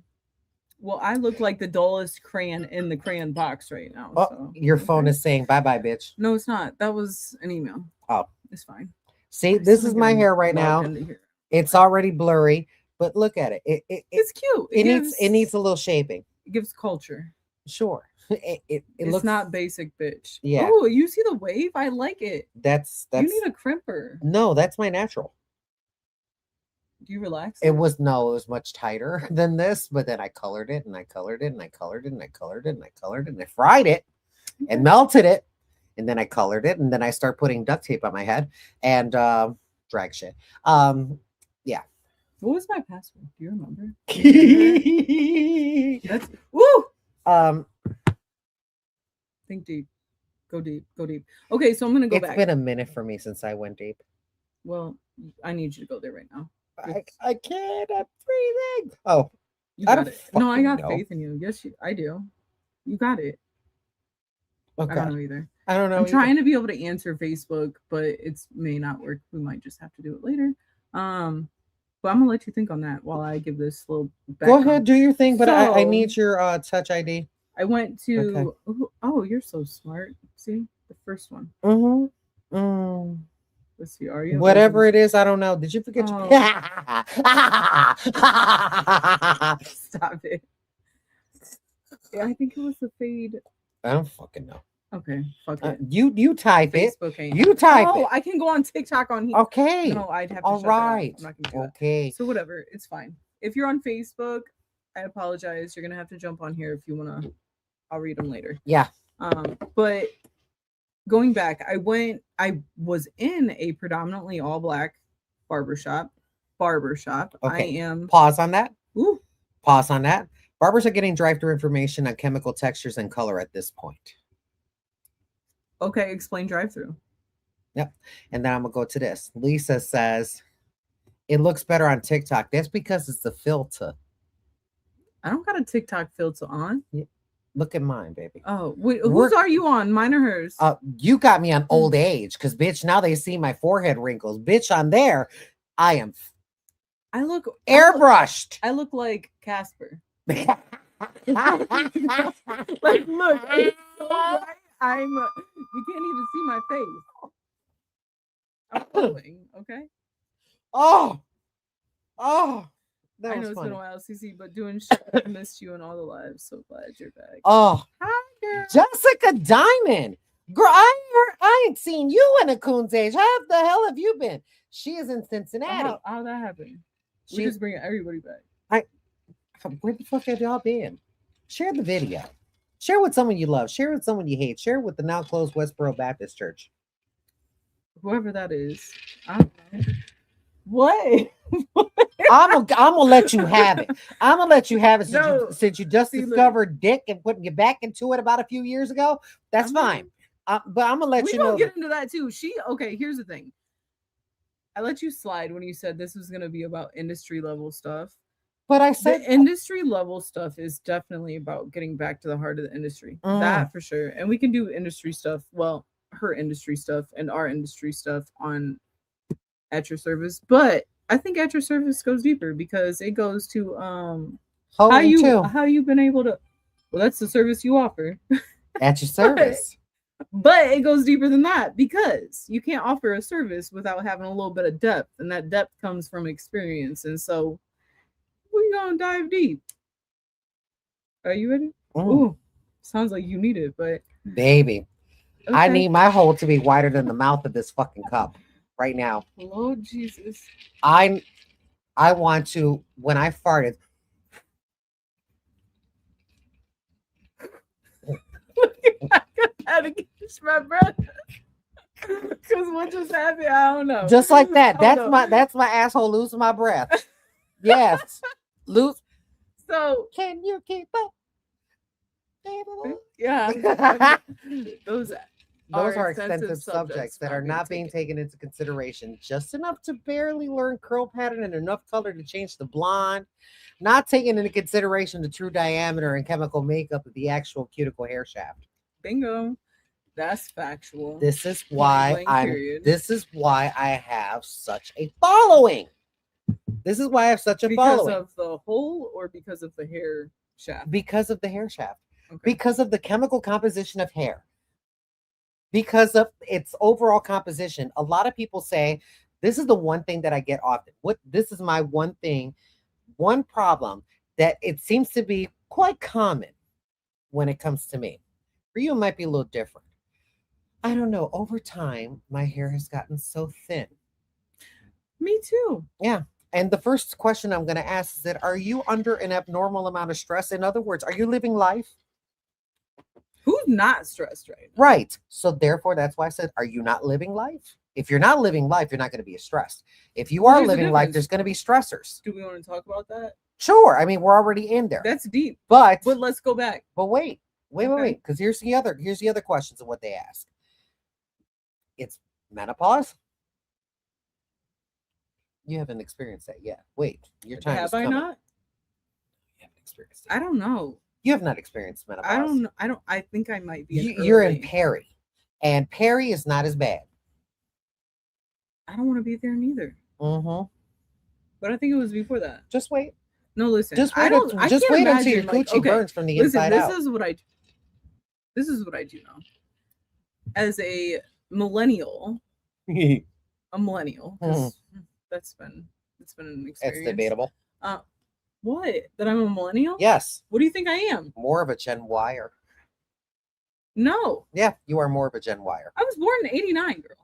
Well, I look like the dullest crayon in the crayon box right now. Oh, so. your phone Okay. is saying bye-bye, bitch. No, it's not. That was an email. Oh. It's fine. See, I this still is gotta my hair right log now. into here. It's already blurry, but look at it. It's cute. It needs a little shaping. It gives culture. Sure. It It's looks not basic, bitch. Yeah. Oh, you see the wave? I like it. that's You need a crimper. no, that's my natural. Do you relax? It was much tighter than this, but then I colored it and I colored it and I colored it and I colored it and I colored it and I fried it and melted it. And then I colored it and then I start putting duct tape on my head and drag shit. Yeah. What was my password? Do you remember? It's That's woo. Think deep. Go deep. Go deep. Okay, so I'm gonna go back. been a minute for me since I went deep. Well, I need you to go there right now. I can't. I'm breathing. Oh, You I got don't it. No, I fucking got know. faith in you. Yes, I do. You got it. okay. I don't know either. I don't know. I'm either. trying to be able to answer Facebook, but it may not work. We might just have to do it later. But I'm gonna let you think on that while I give this little Go background. ahead, do your thing, but I So- need your touch ID. I went to Okay. oh, you're so smart. See the first one. Mm-hmm. Let's see, are you Whatever it is, I don't know. Did you forget? Oh. Stop it. Yeah, I think it was the fade. I don't fucking know. Okay, fuck it. You type it. Facebook ain't. You type Oh, it. I can go on TikTok on here. Okay. No, I'd have to. All shut that out. right. I'm not gonna do that. Okay. So whatever, it's fine. If you're on Facebook, I apologize. You're gonna have to jump on here if you wanna. I'll read them later. Yeah. But going back, I was in a predominantly all black barbershop. Okay. I am. Pause on that. Ooh, Pause on that. Barbers are getting drive-through information on chemical textures and color at this point. okay, explain drive-through. Yep. And then I'm gonna go to this. Lisa says it looks better on TikTok. That's because it's the filter. I don't got a TikTok filter on. Look at mine, baby. Oh, wait, We're- whose are you on? Mine or hers? You got me on old age because bitch, now they see my forehead wrinkles. Bitch, on there, I am I look airbrushed. I look like Casper. Like, look, it's so bright. You can't even see my face. I'm glowing, okay? Oh, that I know was it's funny. been a while, CeeCee, but doing shit, I missed you and all the lives. So glad you're back. Oh, Hi, girl. Jessica Diamond. Girl, I ain't seen you in a coon's age. How the hell have you been? She is in Cincinnati. How that happened? We She, just bringing everybody back. where the fuck have y'all been? Share the video. Share with someone you love. Share with someone you hate. Share with the now closed Westboro Baptist Church. Whoever that is. I don't know. What? I'm gonna let you have it. I'm gonna let you have it No. since you just See, look. discovered dick and putting you back into it about a few years ago. That's fine. But I'm gonna let We you gonna know. get into that too. Okay, here's the thing. I let you slide when you said this was gonna be about industry level stuff. But I said The industry level stuff is definitely about getting back to the heart of the industry. That for sure. And we can do industry stuff. Well, her industry stuff and our industry stuff on At Your Service. But I think At Your Service goes deeper because it goes to how you've been able to, well, that's the service you offer. At your service. But it goes deeper than that because you can't offer a service without having a little bit of depth, and that depth comes from experience. And so we're gonna dive deep. Are you ready? Ooh, sounds like you need it, but Baby, I okay. need my hole to be wider than the mouth of this fucking cup right now. Lord Jesus. I want to, when I farted. I had to catch my breath. Because what just happened? I don't know. Just like that. Hold on. That's my asshole losing my breath. Yes. Lose. So Can you keep up? yeah. Those Those are extensive extensive subjects that are not being taken into consideration. Just enough to barely learn curl pattern and enough color to change the blonde. Not taking into consideration the true diameter and chemical makeup of the actual cuticle hair shaft. Bingo. That's factual. This is why period. This is why I have such a following. This is why I have such a because following. of the hole or because of the hair shaft? Because of the hair shaft. Okay. Because of the chemical composition of hair. Because of its overall composition. A lot of people say, this is the one thing that I get often. This is my one thing, one problem that it seems to be quite common when it comes to me. For you, it might be a little different. I don't know. Over time, my hair has gotten so thin. Me too. Yeah. And the first question I'm going to ask is that, are you under an abnormal amount of stress? In other words, are you living life? Who's not stressed right now? Right. So therefore, that's why I said, are you not living life? If you're not living life, you're not going to be stressed. If you are Here's the living life, difference. there's going to be stressors. Do we want to talk about that? Sure. I mean, we're already in there. That's deep. But let's go back. wait. Okay. Because here's the other questions of what they ask. It's menopause. You haven't experienced that yet. Wait, your time is Have I coming. not? You haven't experienced it. I don't know. You have not experienced menopause. I think I might be. You're in Perry, and Perry is not as bad. I don't want to be there neither. Mm-hmm. But I think it was before that. Just wait. No, listen. Just wait. I can't until your imagine, coochie burns from the listen, inside this out. is what I do. This is what I do now. As a millennial, 'cause that's been an experience. It's debatable. What? That I'm a millennial? Yes. What do you think I am? More of a Gen Yer. No. Yeah, you are more of a Gen Yer. I was born in '89, girl.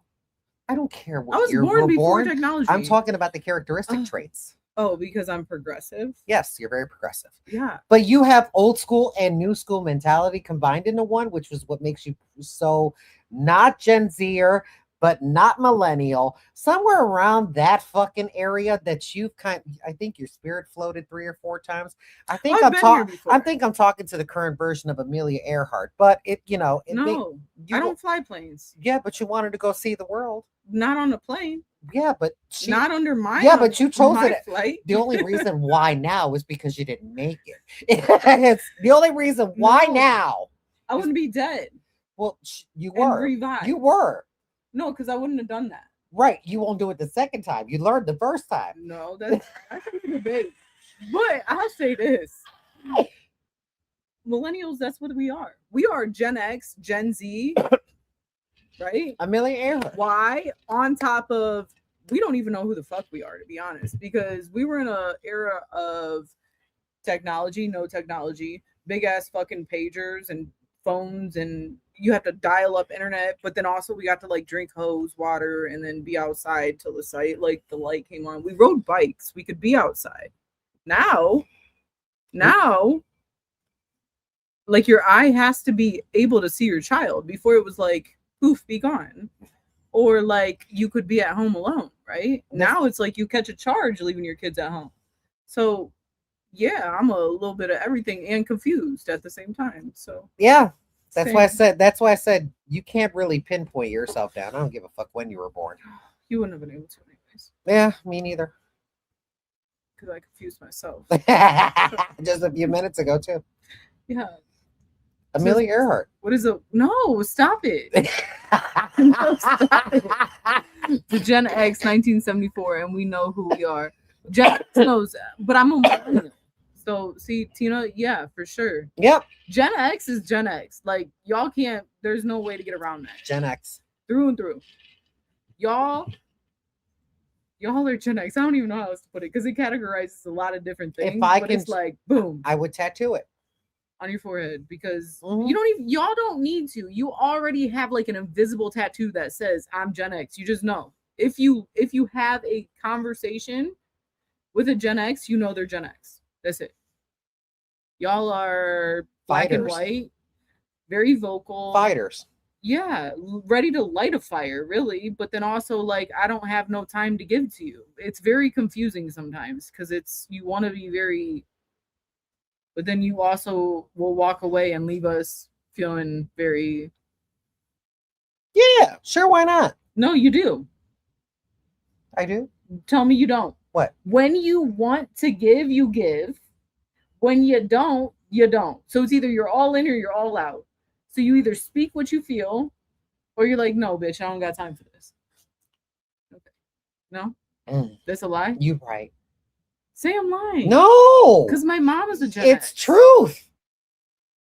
I don't care what I was year born we're before born. technology. I'm talking about the characteristic traits. Oh, because I'm progressive? Yes, you're very progressive. Yeah. But you have old school and new school mentality combined into one, which was what makes you so not Gen Zer, but not millennial. Somewhere around that fucking area that you've I think your spirit floated 3 or 4 times. I think I've I'm been here talking. before. I think I'm talking to the current version of Amelia Earhart, but it, No, you I wa- don't fly planes. Yeah, but you wanted to go see the world. Not on a plane. Yeah, but Not under my yeah, but you chose my it. flight. The only reason why now is because you didn't make it. It's the only reason why No. now. I wouldn't be dead Well, you and were. revived. You were. No, because I wouldn't have done that. Right. You won't do it the second time. You learned the first time. No, that's a debate. But I'll say this. Millennials, that's what we are. We are Gen X, Gen Z, right? Amelia Earhart. Y on top of, we don't even know who the fuck we are, to be honest, because we were in an era of technology, no technology, big ass fucking pagers and phones, and you have to dial up internet, but then also we got to like drink hose water and then be outside till the light came on. We rode bikes, we could be outside. Now like your eye has to be able to see your child. Before it was like, poof, be gone. Or like you could be at home alone, right? Now it's like you catch a charge leaving your kids at home. So yeah, I'm a little bit of everything and confused at the same time. So Yeah. That's same. why I said you can't really pinpoint yourself down. I don't give a fuck when you were born. You wouldn't have been able to anyways. Yeah, me neither. Because I confused myself. Just a few minutes ago too. Yeah. Amelia Earhart. What is it? No, stop it. No, stop it. The Gen X 1974, and we know who we are. Gen X knows that, but I'm a millennial. So see, Tina, yeah, for sure. Yep. Gen X is Gen X. Like y'all can't, there's no way to get around that. Gen X. Through and through. Y'all are Gen X. I don't even know how else to put it because it categorizes a lot of different things. It's like boom. I would tattoo it on your forehead because Mhm. y'all don't need to. You already have like an invisible tattoo that says I'm Gen X. You just know. If you have a conversation with a Gen X, you know they're Gen X. That's it. Y'all are black and Fighters. white, very vocal. Fighters. Yeah, ready to light a fire, really. But then also like, I don't have no time to give to you. It's very confusing sometimes because you want to be very, but then you also will walk away and leave us feeling very. Yeah, sure. Why not? No, you do. I do. Tell me you don't. What? When you want to give, you give. When you don't, you don't. So it's either you're all in or you're all out. So you either speak what you feel, or you're like, no, bitch, I don't got time for this. Okay. No? That's a lie? You right. Say I'm lying. No. Because my mom is a Gen It's X. truth.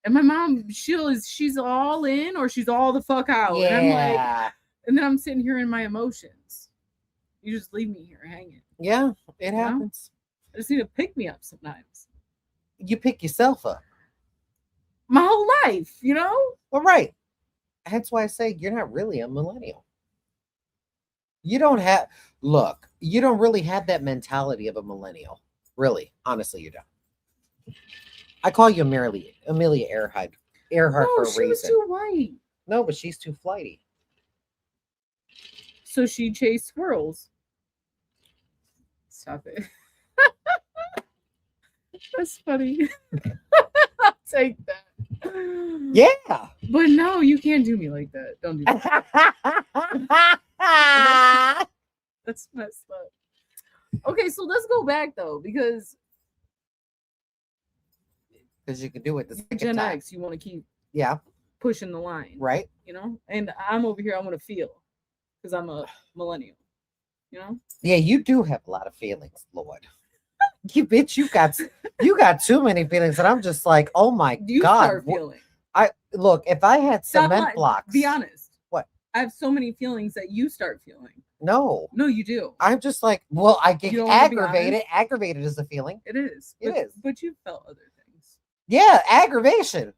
And my mom, she's all in or she's all the fuck out. Yeah. And I'm like, and then I'm sitting here in my emotions. You just leave me here hanging. Yeah, it happens. I just need to pick me up sometimes. You pick yourself up. My whole life, Well, right. That's why I say you're not really a millennial. You don't really have that mentality of a millennial. Really, honestly, you don't. I call you Amelia Earhart No, for a she was reason. too white. No, but she's too flighty. So she chased squirrels. Stop it. That's funny. I'll take that. Yeah. But no, you can't do me like that. Don't do that. That's messed up. Okay, so let's go back though, because you can do it the second Gen time. X, you want to keep pushing the line, right? And I'm over here, I want to feel, because I'm a millennial, Yeah, you do have a lot of feelings, Lord. You bitch, you got too many feelings, and I'm just like, oh my You god. start feeling. Look, if I had Stop cement lying. blocks. Be honest. What? I have so many feelings that you start feeling. No, you do. I'm just like, well, I get You don't wanna be aggravated. honest? Aggravated is a feeling. It is. It is. But you felt other things. Yeah, aggravation.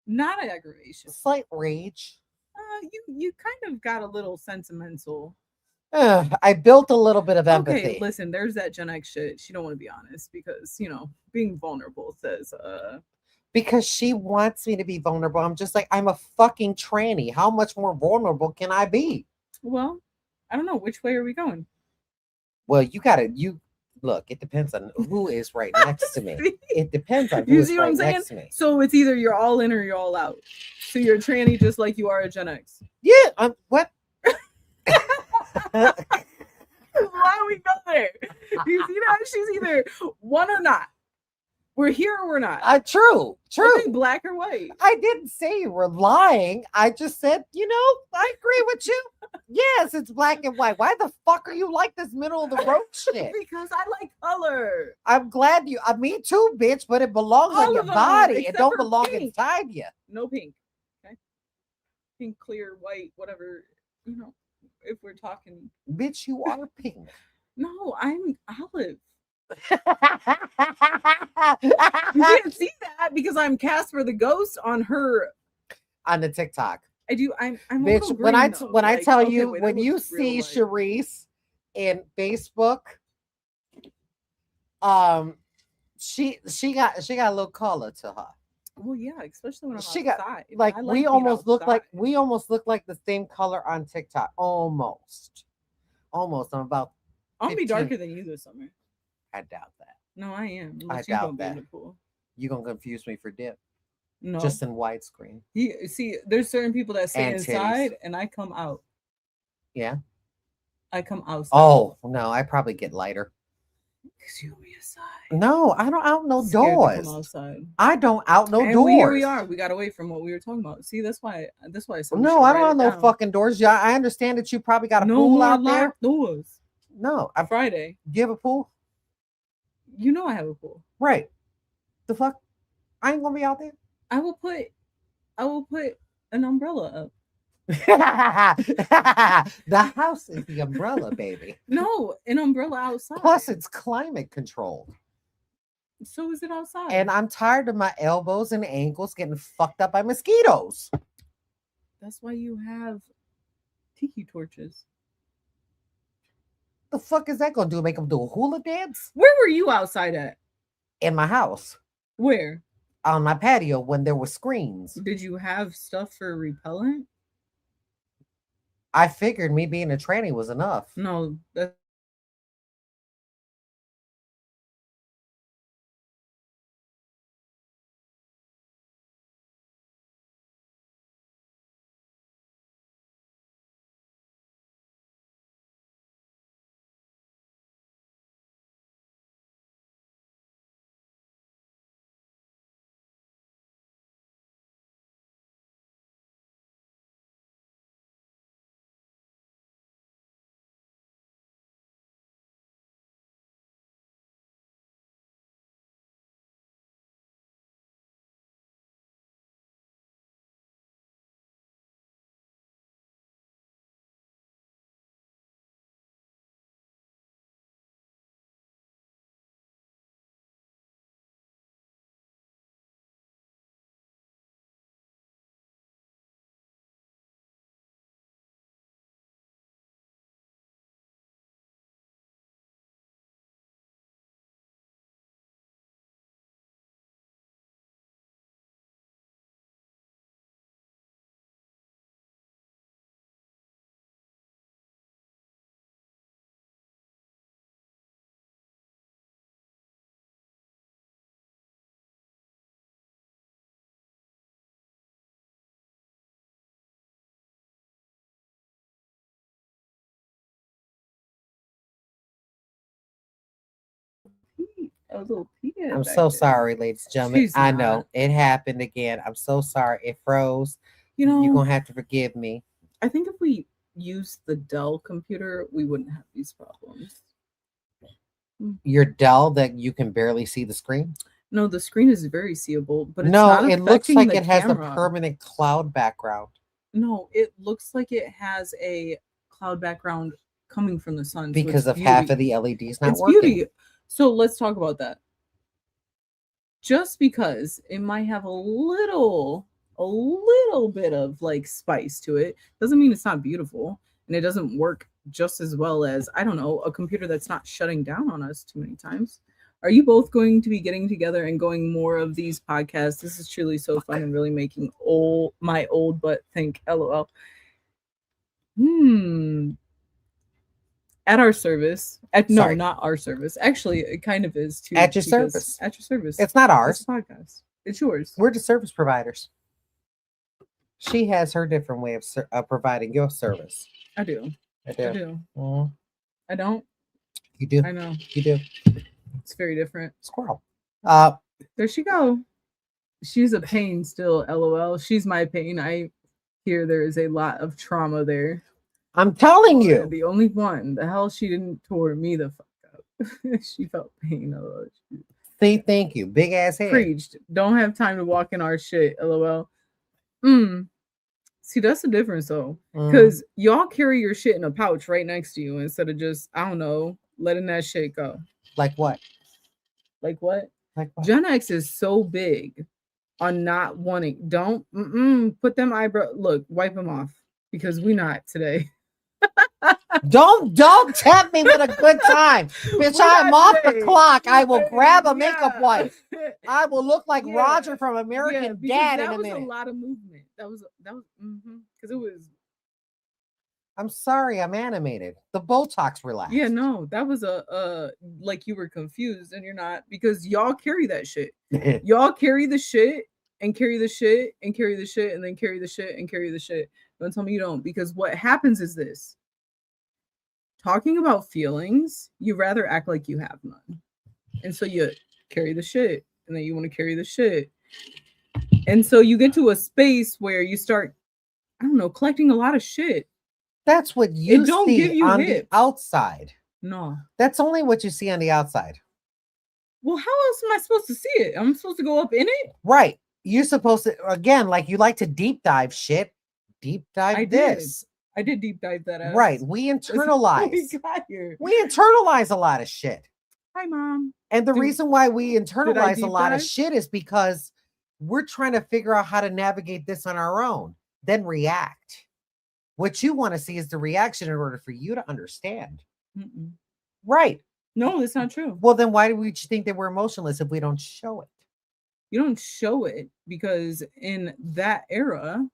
Not aggravation. Slight rage. You kind of got a little sentimental. I built a little bit of empathy. Okay, listen, there's that Gen X shit. She don't want to be honest because, being vulnerable says, because she wants me to be vulnerable. I'm just like, I'm a fucking tranny. How much more vulnerable can I be? Well, I don't know. Which way are we going? Well, you look, it depends on who is right next to me. See? It depends on who You is see what right I'm saying? next to me. So it's either you're all in or you're all out. So you're a tranny just like you are a Gen X. Yeah, what? Why we go there? You see that? She's either one or not. We're here or we're not. True. Okay, black or white. I didn't say you were lying. I just said, I agree with you. Yes, it's black and white. Why the fuck are you like this middle of the road shit? Because I like color. I'm glad you. Me too, bitch. But it belongs All on your of them, body. It except don't for belong pink. inside you. No pink. Okay. Pink, clear, white, whatever. If we're talking. Bitch, you are pink. No, I'm olive. You You can't see that because I'm Casper the Ghost on her. on the TikTok. I do. I'm a Bitch, little when green, I though. when I Like, tell okay, you wait, that when you looks real see light. Cherise in Facebook, she got a little color to her. Well, yeah, especially when I'm She got outside. like I we being almost look like outside. the same color on TikTok. Almost. I'm about I'll be 15. darker than you this summer. I doubt that. No, I am. I Unless you doubt don't be in that. the pool. You're gonna confuse me for dip. No. Just in widescreen. See, there's certain people that stay And inside titties. and I come out. Yeah. I come outside. Oh no, I probably get lighter. Because you'll be inside. No, I don't out no Scared to doors. come outside. I don't out no And doors. here we are. We got away from what we were talking about. See, that's why I said we No, should I write don't it have no down. fucking doors. Yeah, I understand that you probably got a No pool more out there. locked doors. No, Friday. Do you have a pool? You know I have a pool. Right. The fuck? I ain't gonna be out there. I will put an umbrella up. The house is the umbrella, baby. No, an umbrella outside. Plus, it's climate controlled. So is it outside? And I'm tired of my elbows and ankles getting fucked up by mosquitoes. That's why you have tiki torches. The fuck is that gonna do? Make them do a hula dance? Where were you outside at? In my house. Where? On my patio when there were screens. Did you have stuff for repellent? I figured me being a tranny was enough. No, that's a little pea. I'm so sorry, ladies and gentlemen. She's I know not. it happened again. I'm so sorry. It froze. You know, You're gonna have to forgive me. I think if we used the Dell computer, we wouldn't have these problems. Your Dell that you can barely see the screen. No, the screen is very seeable, but it's No, not it looks affecting like the it has a camera. permanent cloud background. No, it looks like it has a cloud background coming from the sun. so Because it's of half beauty. of the LEDs not It's working. beauty. So let's talk about that. Just because it might have a little bit of like spice to it doesn't mean it's not beautiful, and it doesn't work just as well as, I don't know, a computer that's not shutting down on us too many times. Are you both going to be getting together and going more of these podcasts? This is truly so fun and really making my old butt think. LOL. At our service. No, Sorry. not our service. Actually, it kind of is too. At your because- service. At your service. It's not It's ours. a podcast. It's yours. We're the service providers. She has her different way of providing your service. I do. I do. I do. Mhm. I don't. You do. I know. You do. It's very different. Squirrel. There she go. She's a pain still, LOL. She's my pain. I hear there is a lot of trauma there. I'm telling you. The only one. The hell she didn't tore me the fuck up. She felt pain. LOL. Say thank you. Big ass head. Preached. Don't have time to walk in our shit. LOL. See, that's the difference though. Because y'all carry your shit in a pouch right next to you instead of just, I don't know, letting that shit go. Like what? Like what? Like what? Gen X is so big on not wanting. Don't put them eyebrow. Look, wipe them off because we not today. Don't tempt me with a good time. Bitch, I'm off the clock. I will grab a makeup wipe. I will look like Roger from American Dad in a minute. That was a lot of movement. That was because it was. I'm sorry, I'm animated. The Botox relaxed. Yeah, no, that was a like you were confused and you're not because y'all carry that shit. Y'all carry the shit and carry the shit and carry the shit and then carry the shit and carry the shit. Don't tell me you don't, because what happens is this. Talking about feelings, you rather act like you have none. And so you carry the shit and then you want to carry the shit. And so you get to a space where you start, I don't know, collecting a lot of shit. That's what you see on the outside. No. That's only what you see on the outside. Well, how else am I supposed to see it? I'm supposed to go up in it? Right. You're supposed to, again, like you like to deep dive shit. Deep dive this. I did deep dive that out. Right. We internalize. We internalize a lot of shit. Hi, Mom. And the reason why we internalize a lot of shit is because we're trying to figure out how to navigate this on our own, then react. What you want to see is the reaction in order for you to understand. Right. No, that's not true. Well, then why do we think that we're emotionless if we don't show it? You don't show it because in that era,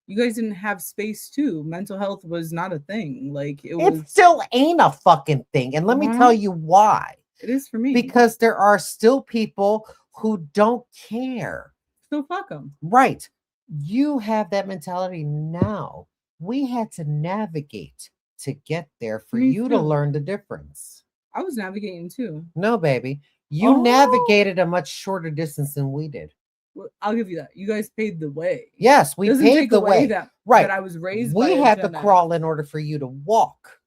you guys didn't have space too. Mental health was not a thing. Like it still ain't a fucking thing. And let me tell you why. It is for me. Because there are still people who don't care. So fuck them. Right. You have that mentality now. We had to navigate to get there for you to learn the difference. I was navigating too. No, baby. You navigated a much shorter distance than we did. Well, I'll give you that. You guys paved the way. Yes, we paved the way. That I was raised. We had to crawl in order for you to walk.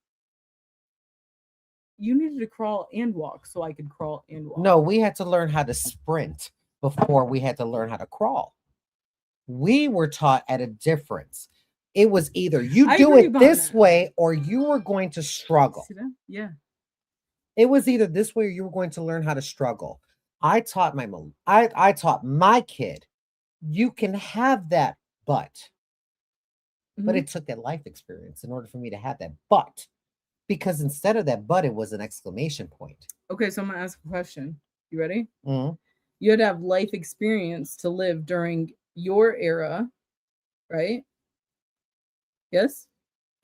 You needed to crawl and walk so I could crawl and walk. No, we had to learn how to sprint before we had to learn how to crawl. We were taught at a difference. It was either you do it this way or you were going to struggle. See that? Yeah. It was either this way or you were going to learn how to struggle. I taught my kid, you can have that but it took that life experience in order for me to have that but, because instead of that but, it was an exclamation point. Okay, so I'm gonna ask a question. You ready? Mm-hmm. You had to have life experience to live during your era, right? Yes?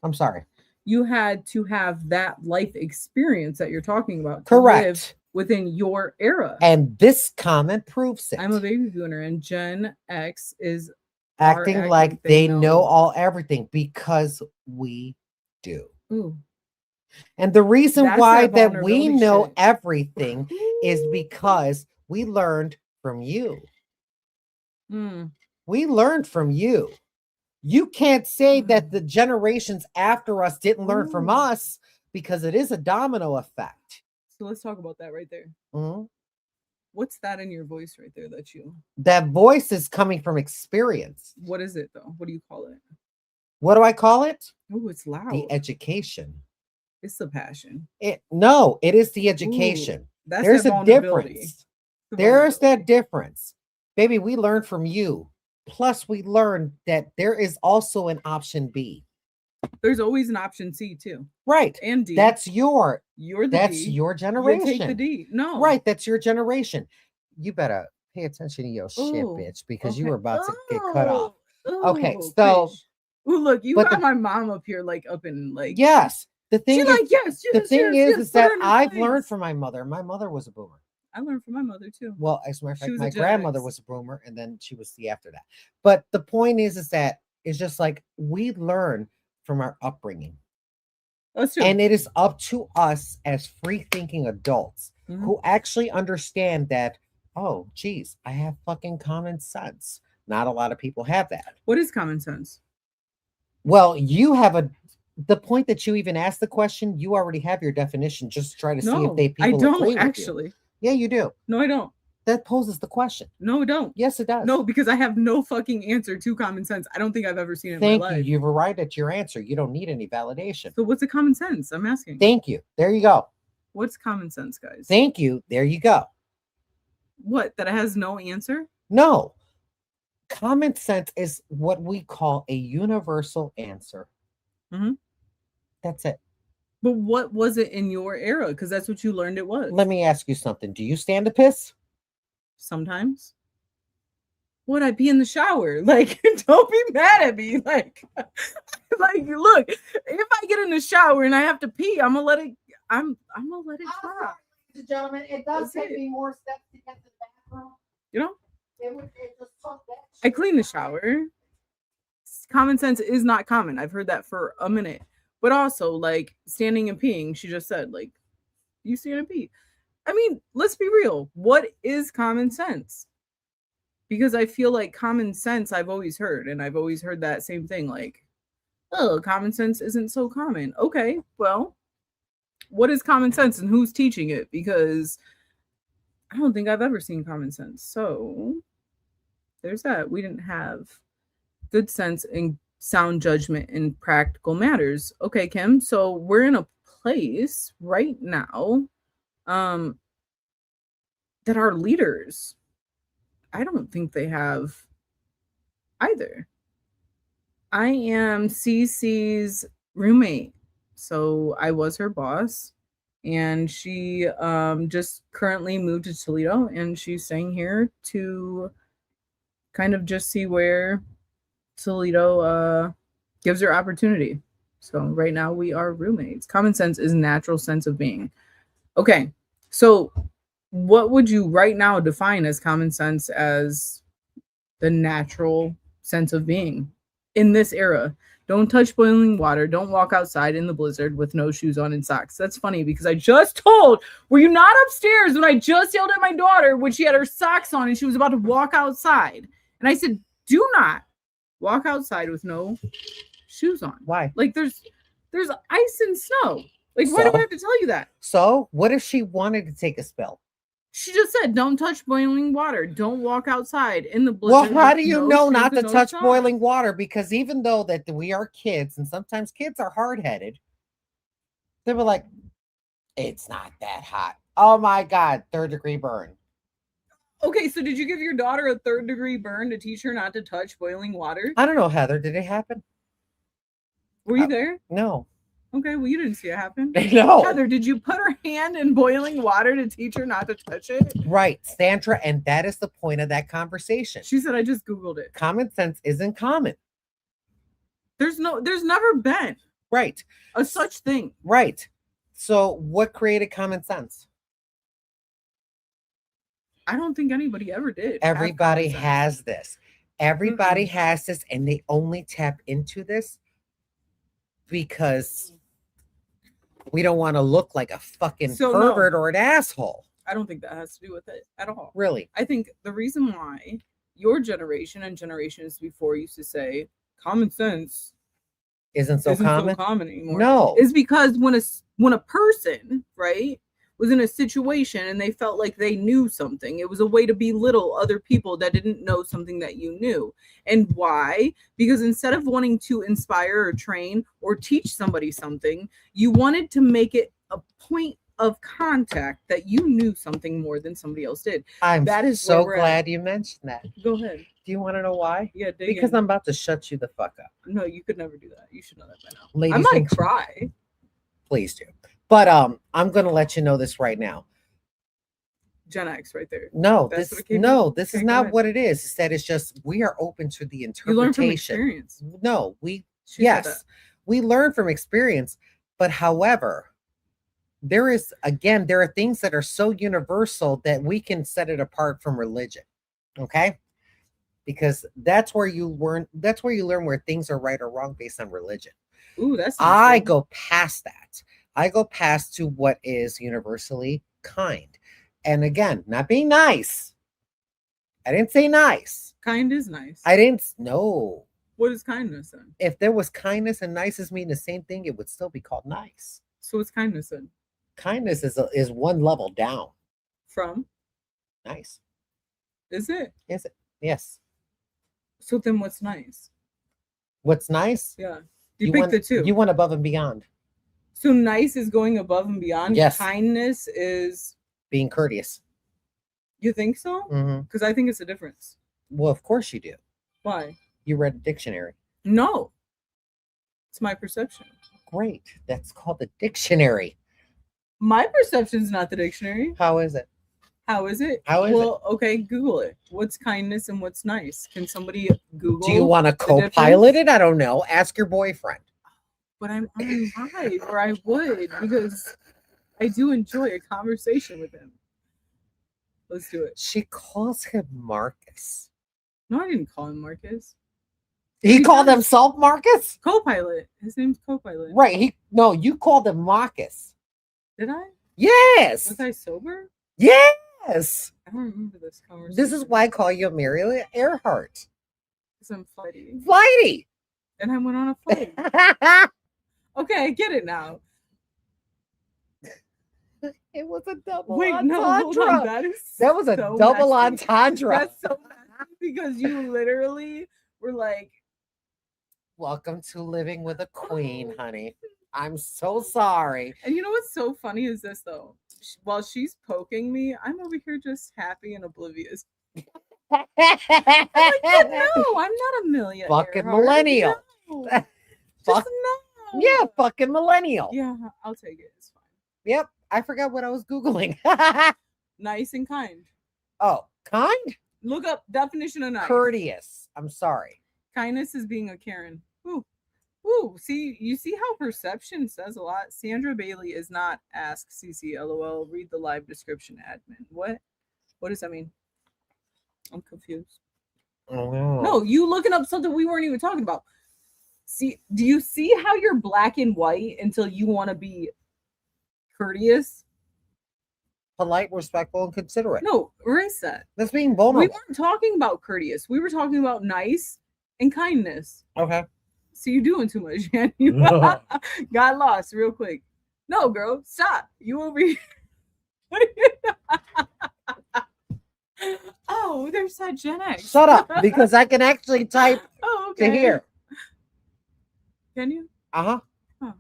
I'm sorry. You had to have that life experience that you're talking about. Correct. Live within your era. And this comment proves it. I'm a baby boomer and Gen X is acting like they know everything because we do. Ooh. And the reason why that we know everything is because we learned from you. We learned from you. You can't say that the generations after us didn't learn from us, because it is a domino effect. So let's talk about that right there. What's that in your voice right there that voice is coming from experience. What is it though? What do you call it? What do I call it? Oh, it's loud. The education. It's the passion. No, it is the education. There's a difference. There's that difference. Baby, we learned from you. Plus, we learned that there is also an option B. There's always an option C too. Right. And D. That's your generation. You take the D. No. Right. That's your generation. You better pay attention to your shit, bitch, because you were about to get cut off. Okay. So Well, look, you But got the- my mom up here, like up in like. Yes. The thing She's is, like, yes. the yes, thing yes, is yes, put that her in her I've learned place. from my mother. My mother was a boomer. I learned from my mother too. Well, as a matter of She fact, was a my Gen grandmother X. was a boomer, and then she was the after that. But the point is that it's just like we learn from our upbringing. That's true. And it is up to us as free thinking adults Mhm. who actually understand that, oh, geez, I have fucking common sense. Not a lot of people have that. What is common sense? Well, you have the point that you even asked the question, you already have your definition. Just try to see if No, they I people agree don't with you. actually. Yeah, you do. No, I don't. That poses the question. No, I don't. Yes, it does. No, because I have no fucking answer to common sense. I don't think I've ever seen it in Thank my you. life. You've arrived at your answer. You don't need any validation. So what's a common sense? I'm asking. Thank you. There you go. What's common sense, guys? Thank you. There you go. What? That it has no answer? No. Common sense is what we call a universal answer. Mhm. That's it. But what was it in your era? Because that's what you learned it was. Let me ask you something. Do you stand to piss? Sometimes. Would I be in the shower? Like, don't be mad at me. Like, look, if I get in the shower and I have to pee, I'm gonna let it. I'm gonna let it drop. Ladies and gentlemen, it That's does take it. me more steps to get to the bathroom. You know, It just took that I clean the shower. Common sense is not common. I've heard that for a minute. But also, like, standing and peeing, she just said, like, you stand and pee. I mean, let's be real. What is common sense? Because I feel like common sense I've always heard, and I've always heard that same thing, like, oh, common sense isn't so common. Okay, well, what is common sense and who's teaching it? Because I don't think I've ever seen common sense. So there's that. We didn't have good sense and sound judgment in practical matters. Okay, Kim. So we're in a place right now that our leaders, I don't think they have either. I am CeeCee's roommate. So I was her boss. And she just currently moved to Toledo, and she's staying here to kind of just see where Toledo gives her opportunity. So right now we are roommates. Common sense is natural sense of being. Okay, so what would you right now define as common sense as the natural sense of being in this era? Don't touch boiling water. Don't walk outside in the blizzard with no shoes on and socks. That's funny because I just told, were you not upstairs when I just yelled at my daughter when she had her socks on and she was about to walk outside? And I said, do not walk outside with no shoes on. Why? Like there's ice and snow. Like, why do So? I have to tell you that? So, what if she wanted to take a spill? She just said, don't touch boiling water. Don't walk outside in the Well, blizzard. how with do you no know shoes not to and no touch socks. boiling water? Because even though that we are kids, and sometimes kids are hard-headed, they were like, it's not that hot. Oh my God, 3rd-degree burn. Okay, so did you give your daughter a 3rd-degree burn to teach her not to touch boiling water? I don't know, Heather. Did it happen? Were you there? No. Okay, well, you didn't see it happen. No. Heather, did you put her hand in boiling water to teach her not to touch it? Right, Sandra, and that is the point of that conversation. She said, I just Googled it. Common sense isn't common. There's never been Right. a such thing. Right. So what created common sense? I don't think anybody ever did. have Everybody common sense. has this. Everybody has this, and they only tap into this because we don't want to look like a fucking So, no. pervert or an asshole. I don't think that has to do with it at all. Really. I think the reason why your generation and generations before used to say common sense Isn't so isn't common? so common anymore. No. Is because when a person, right, was in a situation and they felt like they knew something, it was a way to belittle other people that didn't know something that you knew. And why? Because instead of wanting to inspire or train or teach somebody something, you wanted to make it a point of contact that you knew something more than somebody else did. I'm that is so where we're at. glad you mentioned that. Go ahead. Do you want to know why? Yeah, dig Because in. I'm about to shut you the fuck up. No, you could never do that. You should know that by now. Ladies I might and cry. please do. But I'm going to let you know this right now. Gen X right there. No, That's this what it came no, from? this Okay, is go not ahead. what it is. It's that it's just we are open to the You learn from interpretation. experience. No, we She said that. Yes, we learn from experience, but however, there are things that are so universal that we can set it apart from religion. Okay? Because that's where you learn where things are right or wrong based on religion. Ooh, that's I good. go past that. I go past to what is universally kind. And again, not being nice. I didn't say nice. Kind is nice. I didn't no. What is kindness then? If there was kindness and niceness mean the same thing, it would still be called nice. So what's kindness then? Kindness is one level down. From? Nice. Is it? Is it? Yes. So then what's nice? What's nice? Yeah. You pick went, the two. You went above and beyond. So nice is going above and beyond. Yes. Kindness is Being courteous. You think so? Mm-hmm. Because I think it's a difference. Well, of course you do. Why? You read a dictionary. No. It's my perception. Great. That's called the dictionary. My perception's not the dictionary. How is it? How is it? Well, okay, Google it. What's kindness and what's nice? Can somebody Google? Do you want to co-pilot it? I don't know. Ask your boyfriend. But I'm on live, or I would, because I do enjoy a conversation with him. Let's do it. She calls him Marcus. No, I didn't call him Marcus. He called himself Marcus? Co-pilot. His name's Co-pilot. Right. You called him Marcus. Did I? Yes. Was I sober? Yes. I don't remember this conversation. This is why I call you Amelia Earhart. Because I'm flighty. Flighty. And I went on a flight. Okay, I get it now. It was a double Wait, entendre. no, hold on. That was a so double messy. entendre. That's so messy because you literally were like, welcome to living with a queen, honey. I'm so sorry. And you know what's so funny is this, though? While she's poking me, I'm over here just happy and oblivious. I'm like, no, I'm not a millionaire. Fucking millennial. No. Fuck. Just no. Yeah, fucking millennial. Yeah, I'll take it. It's fine. Yep. I forgot what I was Googling. Nice and kind. Oh, kind? Look up definition of nice. Courteous. I'm sorry. Kindness is being a Karen. Ooh. Ooh. See, you see how perception says a lot? Sandra Bailey is not ask CeeCee LOL. Read the live description, admin. What? What does that mean? I'm confused. Oh, no. No, you looking up something we weren't even talking about. See, do you see how you're black and white until you want to be courteous? Polite, respectful, and considerate. No, erase that. That's being vulnerable. We weren't talking about courteous. We were talking about nice and kindness. Okay. So you're doing too much, Jan. You got lost real quick. No, girl, stop. You over here. Oh, there's that Gen X. Shut up, because I can actually type okay. to here. Can you? Uh-huh. Huh.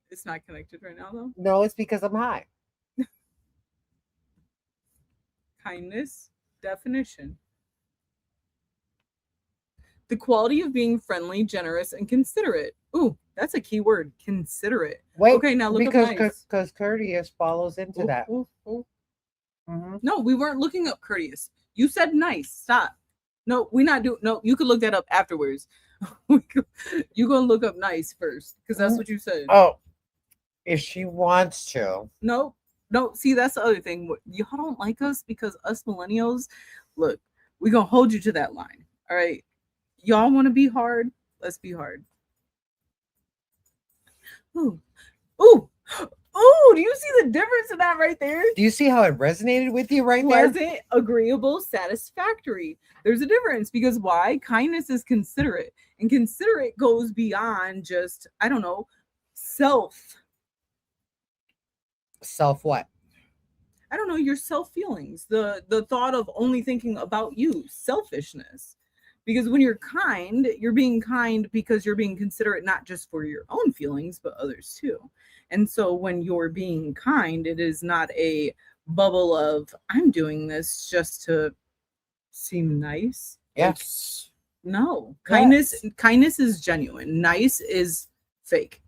It's not connected right now, though. No, it's because I'm high. Kindness definition. The quality of being friendly, generous, and considerate. Ooh, that's a key word. Considerate. Wait, okay, now look up nice. Because courteous follows into that. Ooh. Mm-hmm. No, we weren't looking up courteous. You said nice. Stop. No, we not do. No, you could look that up afterwards. You gonna look up nice first because that's what you said. Oh, if she wants to. No. See, that's the other thing. Y'all don't like us because us millennials. Look, we gonna hold you to that line. All right. Y'all want to be hard? Let's be hard. Ooh. Do you see the difference in that right there? Do you see how it resonated with you right there? Pleasant, agreeable, satisfactory. There's a difference because why? Kindness is considerate, and considerate goes beyond just, I don't know, self. Self what? I don't know, your self feelings. The thought of only thinking about you, selfishness. Because when you're kind, you're being kind because you're being considerate not just for your own feelings, but others too. And so when you're being kind, it is not a bubble of, I'm doing this just to seem nice. Yes. No. Yes. Kindness is genuine. Nice is fake.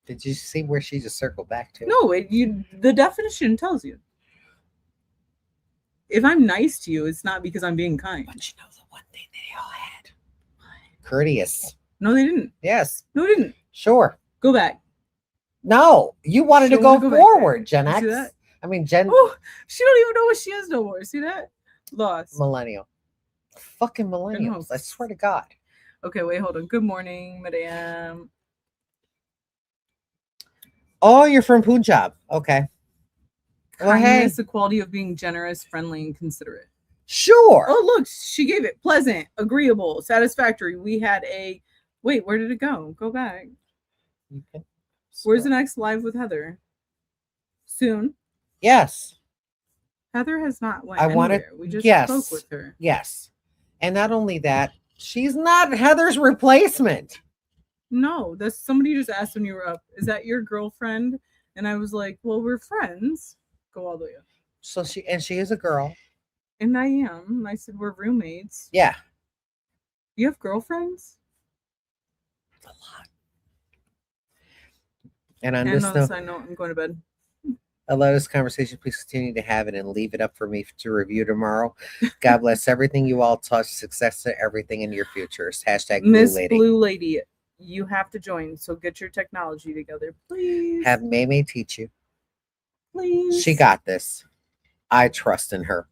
Did you see where she just circled back to? No, the definition tells you. If I'm nice to you, it's not because I'm being kind. But you know the one thing they all had? Courteous. No, they didn't. Yes. No, they didn't. Sure. Go back. No, you wanted to She go wanted to go back forward, there. Gen You X. see that? I mean, Gen Oh, she don't even know what she is no more. See that? Lost. Millennial. Fucking millennials. I swear to God. Okay, wait, hold on. Good morning, madam. Oh, you're from Punjab. Okay. Well, hey. Kindness, the quality of being generous, friendly, and considerate. Sure. Oh, look, she gave it pleasant, agreeable, satisfactory. We had a wait. Where did it go? Go back. Where's the next live with Heather? Soon. Yes. Heather has not went I anywhere. wanted. We just Yes. spoke with her. Yes. And not only that, she's not Heather's replacement. No, that's somebody just asked when you were up. Is that your girlfriend? And I was like, well, we're friends. Go all the way up. So she is a girl. And I am. I said we're roommates. Yeah. You have girlfriends? A lot. And on And this on the note, side note, I'm going to bed. I love this conversation. Please continue to have it and leave it up for me to review tomorrow. God bless everything you all touch. Success to everything in your futures. Hashtag Miss Blue Lady. Blue Lady, you have to join. So get your technology together, please. Have May teach you. Please. She got this. I trust in her.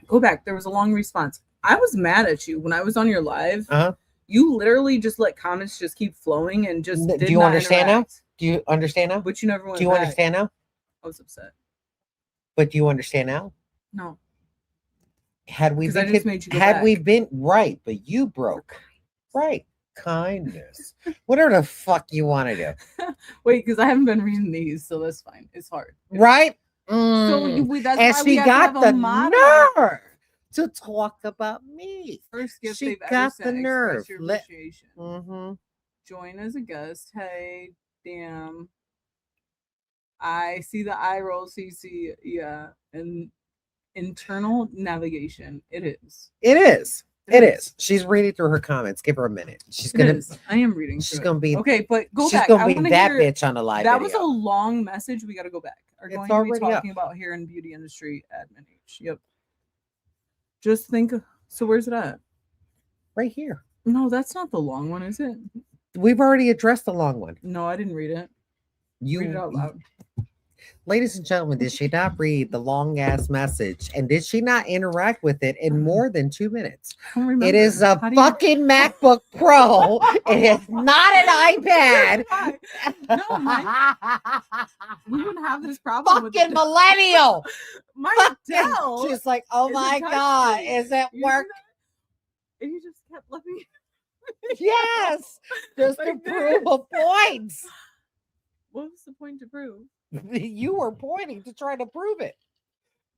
Go back. There was a long response. I was mad at you when I was on your live. Uh-huh. You literally just let comments just keep flowing and just Do did you not understand now? interact. Do you understand now? But you never went Do you back. understand now? I was upset. But do you understand now? No. Had we 'Cause I been, just made you go had back. we been right, but you broke. Right. Kindness. Whatever the fuck you want to do. Wait, because I haven't been reading these, so that's fine. It's hard. Right? So Mm. that's And why she we have to got have the a moderator. nerve to talk about me. First gift She they've ever got sent. the nerve. Express your Let- appreciation. Mm-hmm. Join as a guest. Hey, damn. I see the eye roll, CeeCee. Yeah. And internal navigation. It is. It is. It is. She's reading through her comments. Give her a minute. She's It gonna. is. I am reading. She's through gonna it. be. Okay, but go she's back. gonna I be wanna that hear- bitch on a live That video. was a long message. We got to go back. Are It's going to be already up. talking about hair and beauty industry admin age. Yep. Just think. So where's it at? Right here. No, that's not the long one, is it? We've already addressed the long one. No, I didn't read it. You, Read it out loud. ladies and gentlemen, did she not read the long ass message? And did she not interact with it in more than 2 minutes? I don't remember. It is a How do you- fucking MacBook Pro. It is not an iPad. No, we wouldn't have this problem. with Fucking it. millennial. My Fucking. Dell. She's like, oh is a my touch God, screen. is it You work? know that? And you just kept letting me. Yes, just to Like prove a point. What was the point to prove? You were pointing to try to prove it.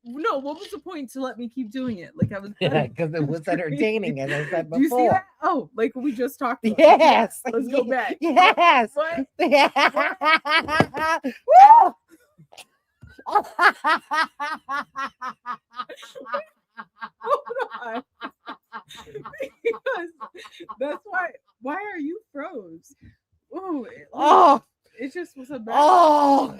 No, what was the point to let me keep doing it? Like I was. Yeah, because it was entertaining, as I said Do you see before. that? Oh, like we just talked about. Yes. Let's go back. Yes. What? Yeah. Woo! Hold on. Because that's why. Why are you froze? Ooh, Oh, it just was a bad. oh.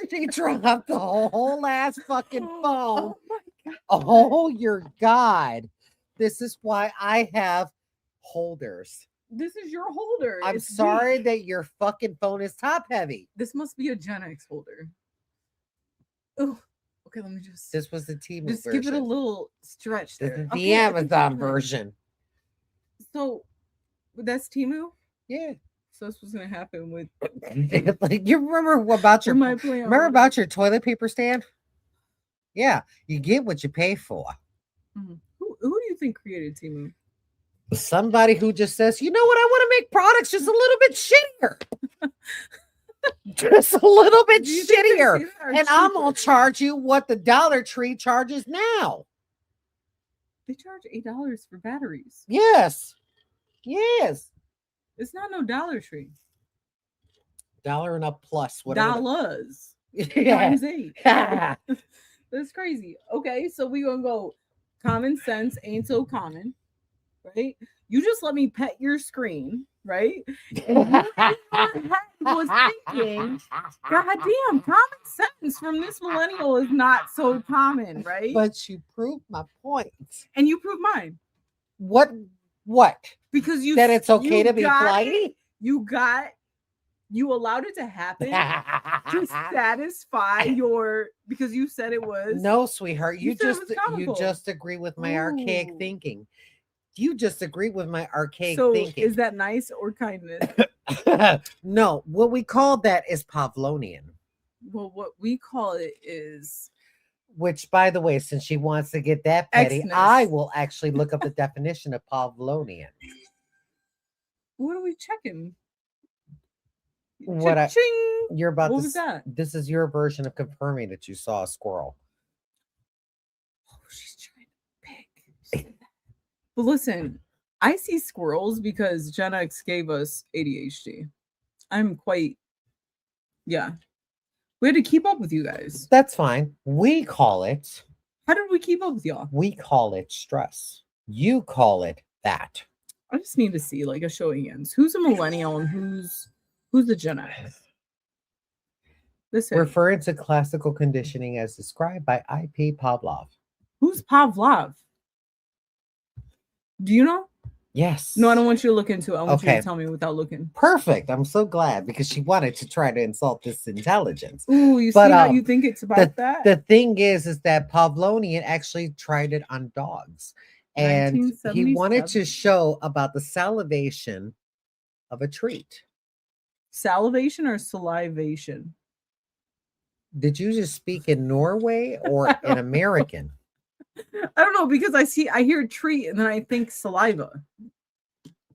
She dropped the whole ass fucking phone. Oh my God. Oh, your God. This is why I have holders. This is your holder. I'm It's sorry weak. that your fucking phone is top heavy. This must be a Gen X holder. Oh, okay. Let me just This was the T just version. give it a little stretch This there. is the Okay, I can Amazon keep it. version. So that's Timu. Yeah. So this was gonna happen with. Like, you remember about your my plan. remember about your toilet paper stand? Yeah, you get what you pay for. Who do you think created Timu? Somebody who just says, you know what, I want to make products just a little bit shittier. Just a little bit Do you think they shittier. say that or And I'm gonna cheaper? charge you what the Dollar Tree charges now. They charge $8 for batteries. Yes. Yes. It's not no Dollar Tree. Dollar and up plus. Whatever. Dollars Yeah. times 8. That's crazy. Okay, so we gonna go. Common sense ain't so common, right? You just let me pet your screen, right? And you in your head was thinking, God damn, common sense from this millennial is not so common, right? But you proved my point. And you prove mine. What? What? Because That it's okay you to be got flighty? you allowed it to happen to satisfy your, because you said it was. No, sweetheart. You You said it just was comical. agree with my archaic Ooh. thinking. You just agree with my archaic So thinking. is that nice or kindness? No, what we call that is Pavlonian. Well, what we call it is Which, by the way, since she wants to get that petty, I Xness. will actually look up the definition of Pavlonian. What are we checking? What I, Cha-ching! you're about What to was that? This is your version of confirming that you saw a squirrel. Oh, she's trying to pick. But listen, I see squirrels because Gen X gave us ADHD. I'm quite, yeah. We had to keep up with you guys. That's fine. We call it How did we keep up with y'all? stress. You call it that. I just need to see like a show of hands. Who's a millennial and who's the Gen X? Listen, Referring to classical conditioning as described by I.P. Pavlov. who's Pavlov? Do you know? Yes. No, I don't want you to look into it. I want you Okay. to tell me without looking. Perfect. I'm so glad because she wanted to try to insult this intelligence. Ooh, you But, see how you think it's about that? The thing is that Pavlonian actually tried it on dogs. And he wanted to 1977. show about the salivation of a treat. Salivation or salivation? Did you just speak in Norway or in American? I don't know because I hear treat and then I think saliva.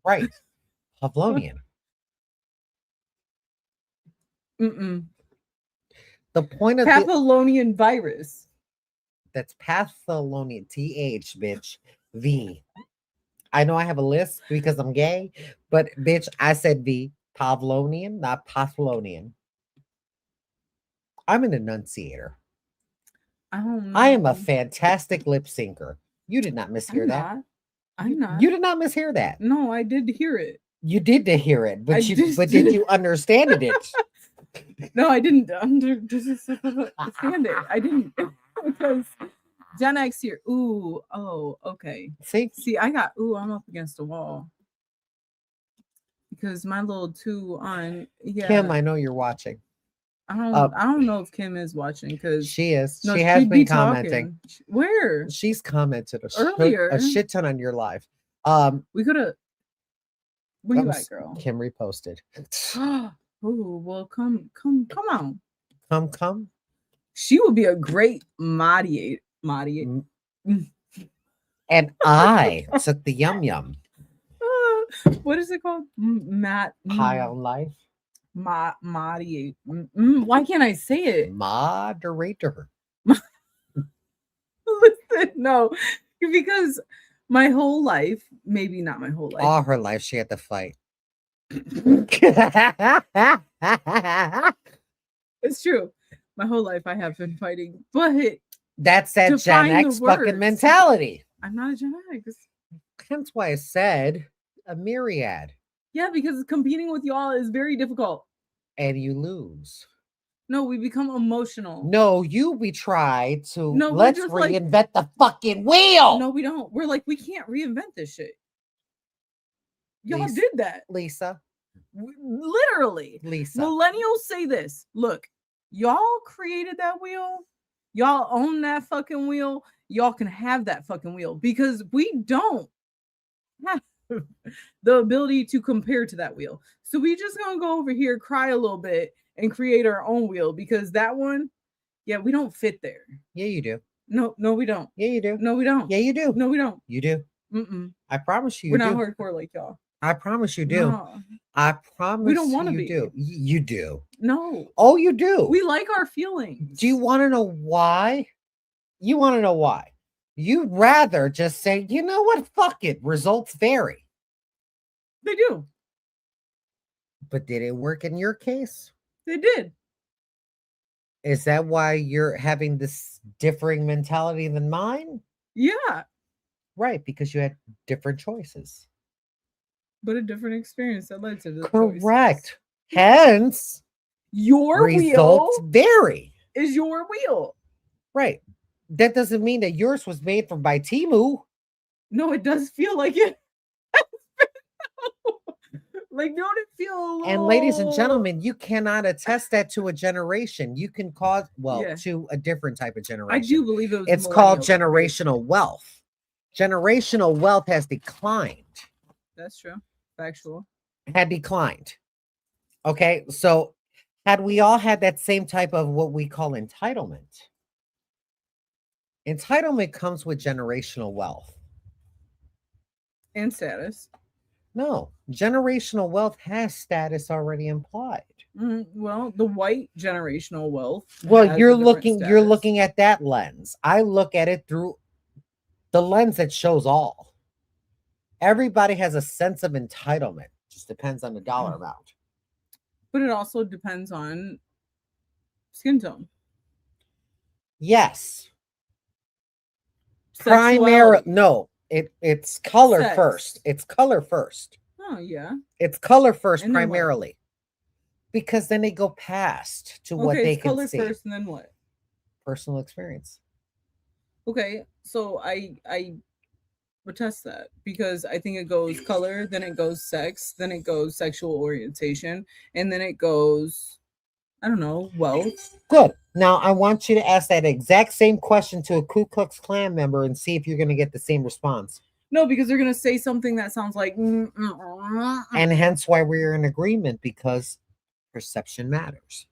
Right. Pavlonian. Mm-mm. The point of Papillonian virus. that's Pathalonian. TH, bitch. V. I know I have a list because I'm gay, but bitch, I said V. Pavlonian, not Pathalonian. I'm an enunciator. I don't know. I am a fantastic lip syncer. You did not mishear I'm that. not. I'm not. You did not mishear that. No, I did hear it. You did to hear it, but I you just did did. you understand it? No, I didn't understand it. I didn't because Gen X here. Ooh, oh, okay. See, See, I'm up against a wall. Because my little two on Kim, I know you're watching. I don't know if Kim is watching because She is. no, she has she'd been be commenting. talking. Where? She's commented Earlier. a shit ton on your live. We could have. Where you I'm at, girl? Kim reposted. Oh, well, come on. Come. She would be a great mediator. And I took the yum. What is it called? High on life. Mediate. Why can't I say it? Moderator. Listen, no, because my whole life, maybe not my whole life. All her life, she had to fight. It's true. My whole life I have been fighting, but That's that Gen define the X fucking words. mentality. I'm not a Gen X. Hence why I said a myriad. Yeah, because competing with y'all is very difficult. And you lose. No, we become emotional. No, we try to No, we're let's just like- reinvent the fucking wheel. No, we don't. We're like, we can't reinvent this shit. Y'all Lisa. did that. Lisa. Literally. Lisa. Millennials say this. Look, y'all created that wheel. Y'all own that fucking wheel. Y'all can have that fucking wheel because we don't have the ability to compare to that wheel. So we just gonna go over here, cry a little bit, and create our own wheel because that one, yeah, we don't fit there. Yeah, you do. No, we don't. Yeah, you do. No, we don't. Yeah, you do. No, we don't. You do. Mm-mm. I promise you. We're You not do. hardcore like y'all. I promise you do. No. I promise don't wanna you be. do. You do. No. Oh, you do. We like our feelings. Do you want to know why? You want to know why? You'd rather just say, you know what? Fuck it. Results vary. They do. But did it work in your case? They did. Is that why you're having this differing mentality than mine? Yeah. Right, because you had different choices. But a different experience that led to the Correct. Hence, your results wheel vary. is your wheel. Right. That doesn't mean that yours was made by Timu. No, it does feel like it. Like, don't it feel a little... And ladies and gentlemen, you cannot attest that to a generation. You can cause, well, Yeah. to a different type of I generation. do believe it was It's called millennials that raised generational wealth. Generational wealth has declined. it. That's true. Factual. Had declined. Okay, so had we all had that same type of what we call entitlement, entitlement comes with generational wealth. And status. No, generational wealth has status already implied. Well, the white generational wealth. Well, has you're a different looking status. at that lens. I look at it through the lens that shows all. Everybody has a sense of entitlement. Just depends on the dollar amount. But it also depends on skin tone. Yes. Primary, Sexuality. no, it's color Sex. first. It's color first. Oh, yeah. It's color first And then what? primarily. Because then they go past to what Okay, they it's can color see. first and then what? Personal experience. Okay, so I attest that because I think it goes color, then it goes sex, then it goes sexual orientation, and then it goes, I don't know, wealth. Good. Now I want you to ask that exact same question to a Ku Klux Klan member and see if you're going to get the same response. No, because they're gonna say something that sounds like And hence why we're in agreement, because perception matters.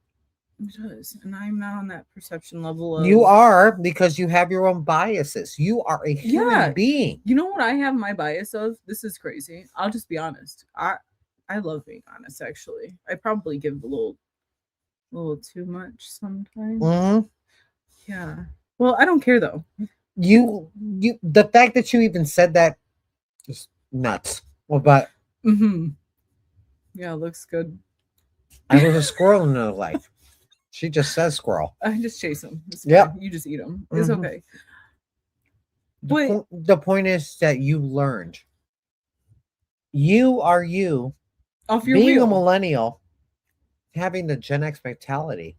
it does, and I'm not on that perception level of... You are, because you have your own biases. You are a human Yeah. being. You know what I have my bias of? This is crazy. I'll just be honest. I love being honest. Actually, I probably give a little too much sometimes. Mhm. Yeah. Well, I don't care though. You, the fact that you even said that is nuts. Well, but Yeah, looks good. I was a squirrel in her life. She just says squirrel. I just chase them. Yep. You just eat them. It's Mhm. okay. The point is that you learned. You are you. Off your Being wheel. a millennial, having the Gen X mentality,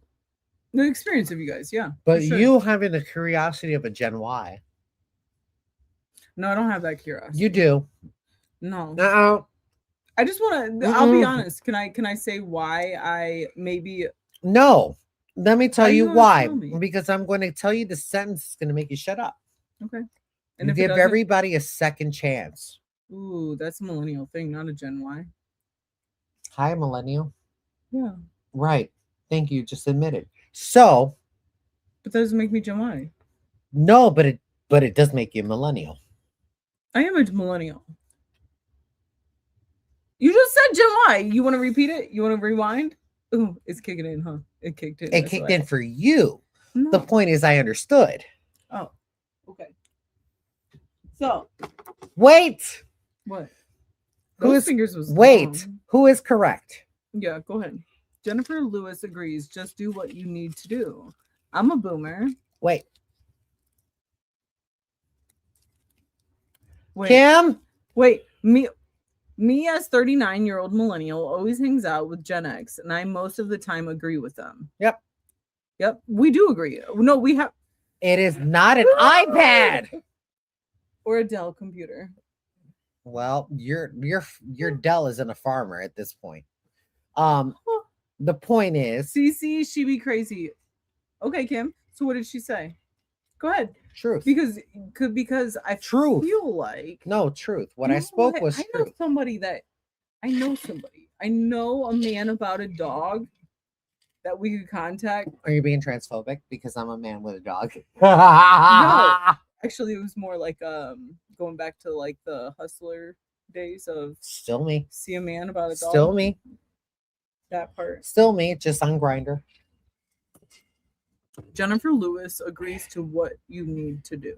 The experience of you guys, yeah. but for sure. you having the curiosity of a Gen Y. No, I don't have that curiosity. You do. No. No. I just want to. I'll be honest. Can I say why I maybe? No. Let me tell How you you gonna why. tell me? Because I'm going to tell you the sentence is going to make you shut up. Okay. And You if it give doesn't, everybody a second chance. ooh, that's a millennial thing, not a Gen Y. Hi, millennial. Yeah, Right. Thank you. Just admitted. So but that doesn't make me Gen Y. no, but it does make you a millennial. I am a millennial. You just said Gen Y. You want to repeat it? You want to rewind? Ooh, it's kicking in, huh? It kicked in. It that's kicked why. in for you. No. The point is, I understood. Oh, okay. So Wait. what? Who Those is- fingers was Wait. long. Who is correct? Yeah, go ahead. Jennifer Lewis agrees. Just do what you need to do. I'm a boomer. Wait. Wait, Kim? wait. Me as 39-year-old millennial always hangs out with Gen X, and I most of the time agree with them. Yep. Yep, we do agree. No, we have It is not an iPad. or a Dell computer. Well, your Dell isn't a farmer at this point. The point is CeeCee, she be crazy. Okay, Kim. So what did she say? Go ahead. truth. Because I Truth. feel like No, truth. What I You know spoke what? was I know truth. somebody. I know a man about a dog that we could contact. Are you being transphobic? Because I'm a man with a dog. Actually, it was more like going back to like the hustler days of Still me. see a man about a dog. Still me. That part. Still me. Just on Grinder. Jennifer Lewis agrees to what you need to do.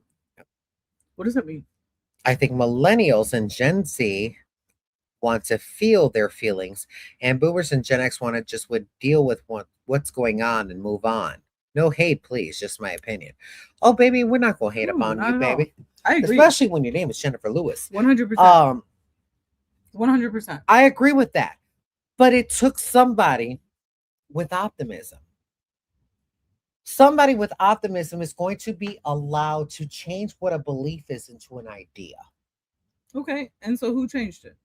What does that mean? I think millennials and Gen Z want to feel their feelings, and boomers and Gen X want to just would deal with what's going on and move on. No hate, please. Just my opinion. Oh, baby, we're not gonna hate No, upon not you, at all. baby. I agree. Especially when your name is Jennifer Lewis. 100%. 100%. I agree with that. But it took somebody with optimism. Somebody with optimism is going to be allowed to change what a belief is into an idea. Okay, and so who changed it?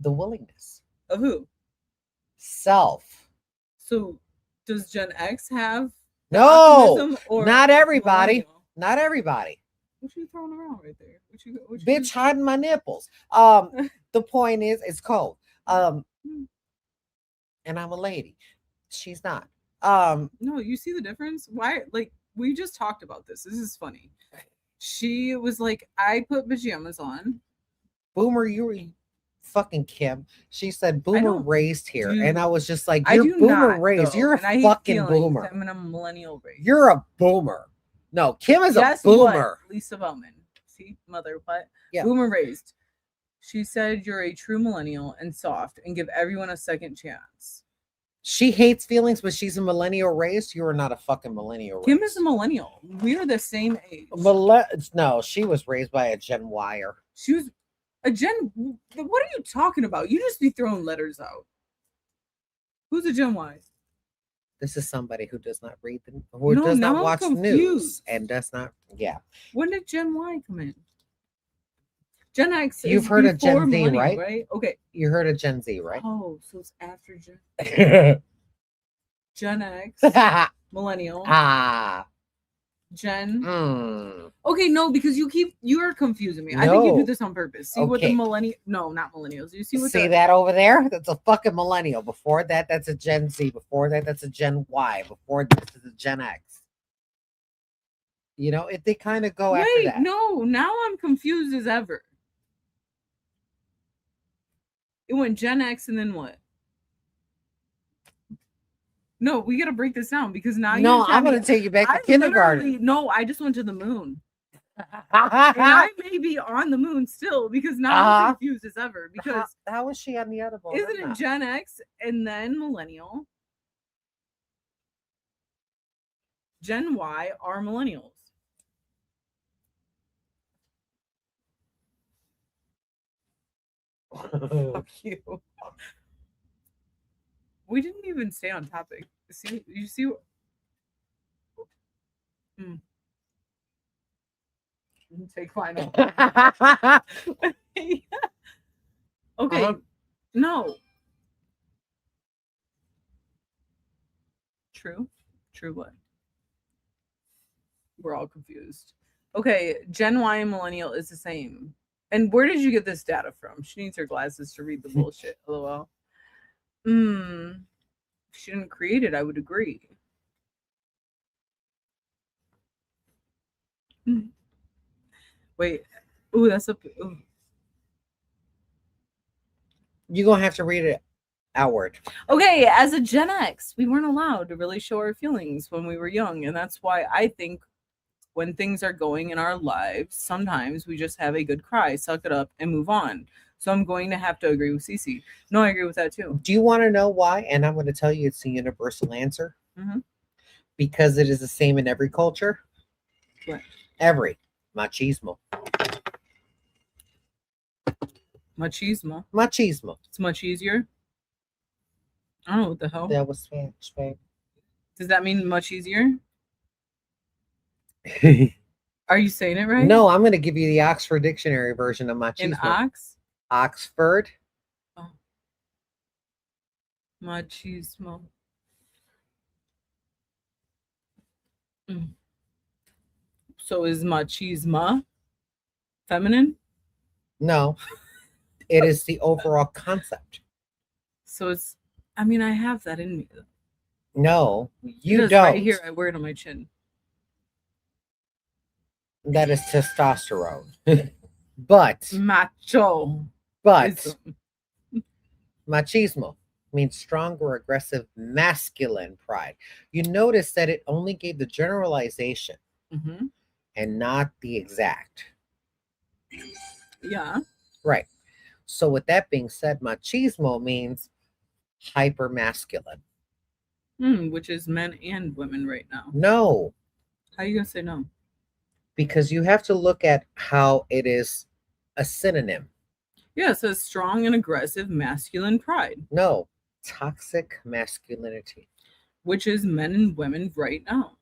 The willingness. Of who? Self. So does Gen X have the No, optimism or not everybody. millennial? Not everybody. What you throwing around right there? What you Bitch hiding my nipples. The point is it's cold. And I'm a lady. She's not. No, you see the difference? Why? Like, we just talked about this. This is funny. She was like, I put pajamas on. Boomer, you were fucking Kim. She said Boomer don't raised here. do- And I was just like, I you're do Boomer not, raised. though, You're a and I hate fucking feelings. boomer. I'm in a millennial race. You're a boomer. No, Kim is Guess a boomer. What? Lisa Bowman. See, mother, what? Yeah. Boomer raised. She said you're a true millennial and soft and give everyone a second chance. She hates feelings, but she's a millennial raised. You are not a fucking millennial Kim raised. is a millennial. We are the same age. No, she was raised by a Gen Yer. She was a Gen. What are you talking about? You just be throwing letters out. Who's a Gen Y? This is somebody who does not read them, who does not watch news and does not. Yeah. When did Gen Y come in? Gen X. You've heard of Gen Z, right? Right. Okay. You heard of Gen Z, right? Oh, so it's after Gen. Gen X, millennial, Gen. Okay, no, because you are confusing me. I think you do this on purpose. See what the not millennials. You see what that over there? That's a fucking millennial. Before that, that's a Gen Z. Before that, that's a Gen Y. Before this is a Gen X. You know, they kind of go after that. No, now I'm confused as ever. It went Gen X and then what? No, we gotta break this down because now I'm gonna take you back to kindergarten. No, I just went to the moon. And I may be on the moon still because now I'm confused as ever. Because how is she on the other one? Isn't it Gen X and then millennial? Gen Y are millennials. Fuck you. We didn't even stay on topic. See, you see. Take final. Okay. No. True. True what? We're all confused. Okay, Gen Y and millennial is the same. And where did you get this data from? She needs her glasses to read the bullshit. LOL. If she didn't create it, I would agree. Wait. Ooh, that's a. Ooh. You're gonna have to read it outward. Okay, as a Gen X, we weren't allowed to really show our feelings when we were young, and that's why I think when things are going in our lives, sometimes we just have a good cry, suck it up, and move on. So I'm going to have to agree with CeeCee. No, I agree with that too. Do you want to know why? And I'm going to tell you it's a universal answer. Because it is the same in every culture. What? Every. Machismo. Machismo. Machismo. It's much easier. I don't know what the hell. That was Spanish, babe. Does that mean much easier? Are you saying it right? No, I'm going to give you the Oxford Dictionary version of machismo. In Ox? Oxford. Oh. Machismo. So is machismo feminine? No. It is the overall concept. So it's, I mean, I have that in me. No, you don't. Right here, I wear it on my chin. That is testosterone. But macho. But machismo means strong or aggressive masculine pride. You notice that it only gave the generalization and not the exact. Yeah. Right. So with that being said, machismo means hyper masculine. Which is men and women right now. No. How are you going to say no? Because you have to look at how it is a synonym. Yeah, it says strong and aggressive masculine pride. No, toxic masculinity. Which is men and women right now.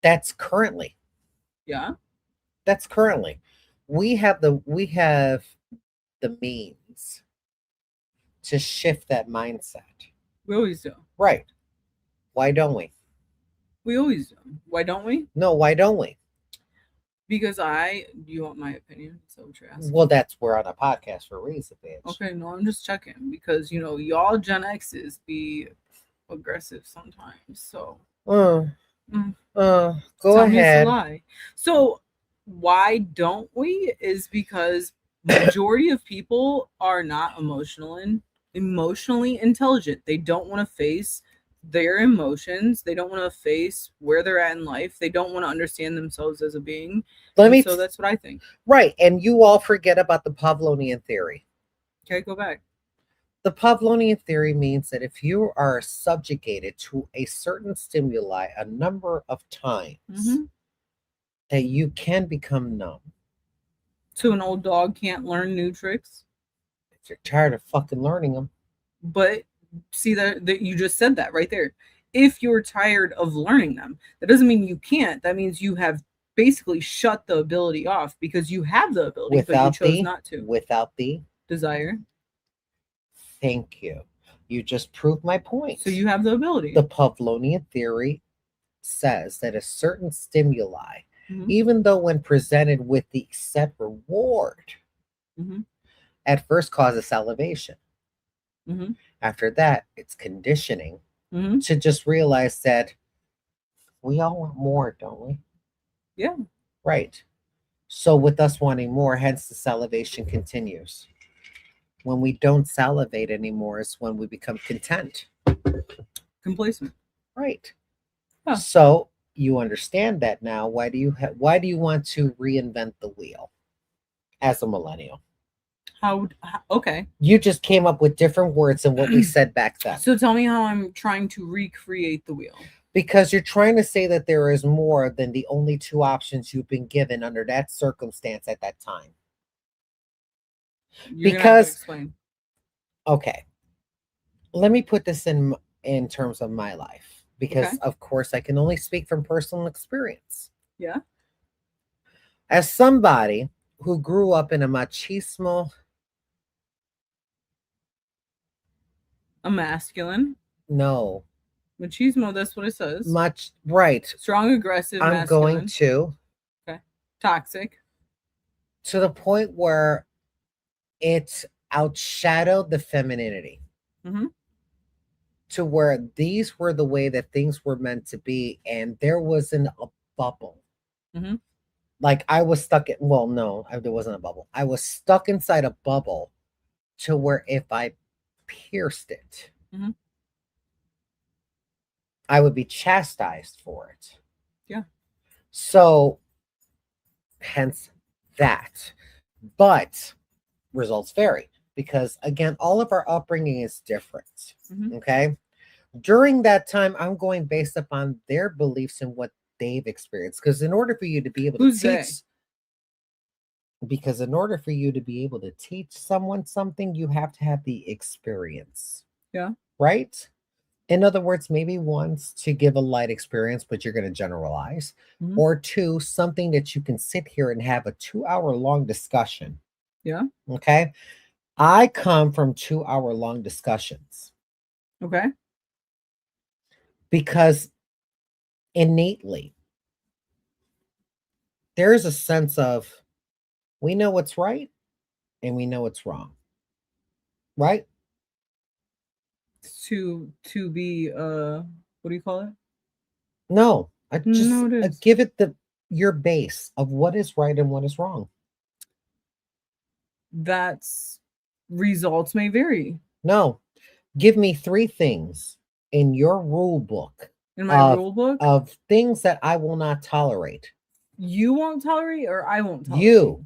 That's currently. Yeah. That's currently. We have the means to shift that mindset. We always do. Right. Why don't we? We always do. Why don't we? No, why don't we? Because you want my opinion? So what you're asking? Well, we're on a podcast for a reason, bitch. Okay, no, I'm just checking because y'all Gen X's be aggressive sometimes. So Uh, mm, go tell me it's a ahead. lie. So why don't we? Is because majority of people are not emotionally intelligent. They don't want to face their emotions. They don't want to face where they're at in life. They don't want to understand themselves as a being. So that's what I think. Right, and you all forget about the Pavlovian theory. Okay, go back. The Pavlovian theory means that if you are subjugated to a certain stimuli a number of times, that you can become numb. So an old dog can't learn new tricks? If you're tired of fucking learning them. But see that you just said that right there. If you're tired of learning them, that doesn't mean you can't. That means you have basically shut the ability off because you have the ability, but you chose not to. Without the desire. Thank you. You just proved my point. So you have the ability. The Pavlovian theory says that a certain stimuli, even though when presented with the set reward, at first causes salivation. After that, it's conditioning to just realize that we all want more, don't we? Yeah. Right. So with us wanting more, hence the salivation continues. When we don't salivate anymore is when we become content. Complacent. Right. Huh. So you understand that now. Why do you want to reinvent the wheel as a millennial? How okay. You just came up with different words than what we said back then. So tell me how I'm trying to recreate the wheel. Because you're trying to say that there is more than the only two options you've been given under that circumstance at that time. You're gonna have to explain. Okay. Let me put this in terms of my life. Because of course I can only speak from personal experience. Yeah. As somebody who grew up in a machismo. A masculine? No. Machismo, that's what it says. Right. Strong, aggressive, I'm masculine. going to. Okay. Toxic. To the point where it outshadowed the femininity. To where these were the way that things were meant to be, and there wasn't a bubble. Like I was stuck in, well, no, there wasn't a bubble. I was stuck inside a bubble to where if I pierced it, I would be chastised for it. Yeah. So, hence that. But results vary because, again, all of our upbringing is different. Okay. During that time, I'm going based upon their beliefs and what they've experienced. Because in order for you to be able to teach, because in order for you to be able to teach someone something, you have to have the experience. Yeah. Right? In other words, maybe once to give a light experience, but you're going to generalize. Or two, something that you can sit here and have a 2-hour-long discussion. Yeah. Okay. I come from 2-hour-long discussions. Okay. Because innately, there's a sense of we know what's right and we know what's wrong. Right? To be what do you call it? No, I just give it your base of what is right and what is wrong. That's results may vary. No, give me 3 things in your rule book. In my rule book of things that I will not tolerate. You won't tolerate, or I won't tolerate. You.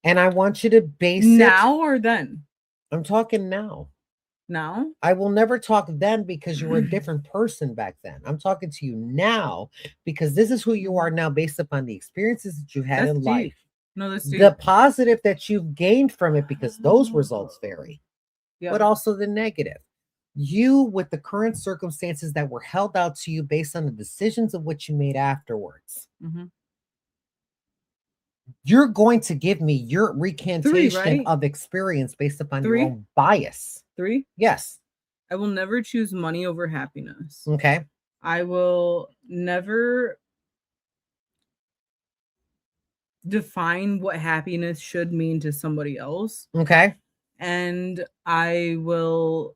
And I want you to base now or then. I'm talking now. Now? I will never talk then because you were a different person back then. I'm talking to you now because this is who you are now based upon the experiences that you had in life. No, that's deep. The positive that you've gained from it because those results vary. Yeah. But also the negative. You, with the current circumstances that were held out to you based on the decisions of what you made afterwards. You're going to give me your recantation right? of experience based upon your 3? own bias. 3. Yes. I will never choose money over happiness. Okay. I will never define what happiness should mean to somebody else. Okay. And I will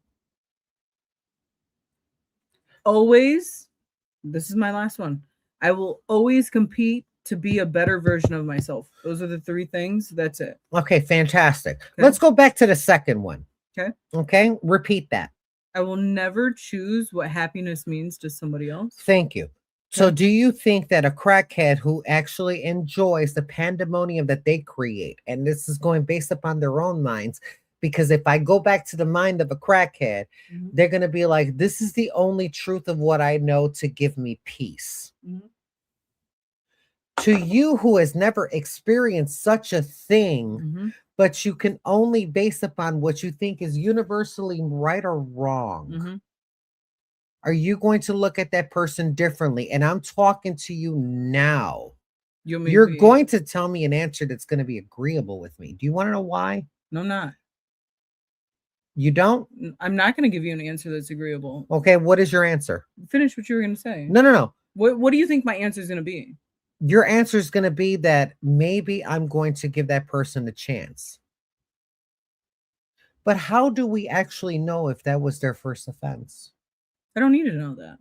always, this is my last one, I will always compete to be a better version of myself. Those are the 3 things. That's it. Okay. Fantastic. Okay. Let's go back to the second one. Okay. Okay. Repeat that. I will never choose what happiness means to somebody else. Thank you. So, Okay. do you think that a crackhead who actually enjoys the pandemonium that they create, and this is going based upon their own minds, because if I go back to the mind of a crackhead, Mhm. they're going to be like, this is the only truth of what I know to give me peace. Mhm. To you who has never experienced such a thing, Mhm. but you can only base upon what you think is universally right or wrong. Mhm. Are you going to look at that person differently? And I'm talking to you now. You want me to You're be- going to tell me an answer that's going to be agreeable with me. Do you want to know why? No, I'm not. You don't? I'm not going to give you an answer that's agreeable. Okay, what is your answer? Finish what you were going to say. No. What do you think my answer is going to be? Your answer is going to be that maybe I'm going to give that person a chance. But how do we actually know if that was their first offense? I don't need to know that.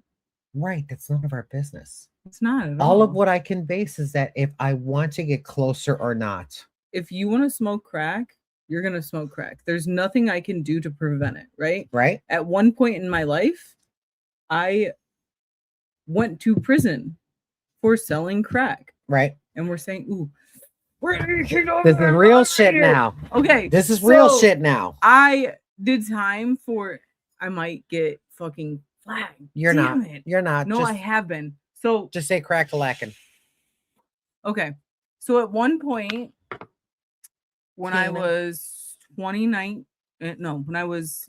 Right, that's none of our business. It's not at All of what I can base is that if I want to get closer or not. If you want to smoke crack, you're going to smoke crack. There's nothing I can do to prevent it, right? Right? At one point in my life, I went to prison for selling crack. Right. And we're saying, ooh, this is real shit now. Okay. This is real so shit now. I did time for, I might get fucking flagged. You're Damn not. It. You're not. No, just, I have been. So just say crack-a-lackin'. okay. So at one point, when I Tina. was 29, no, when I was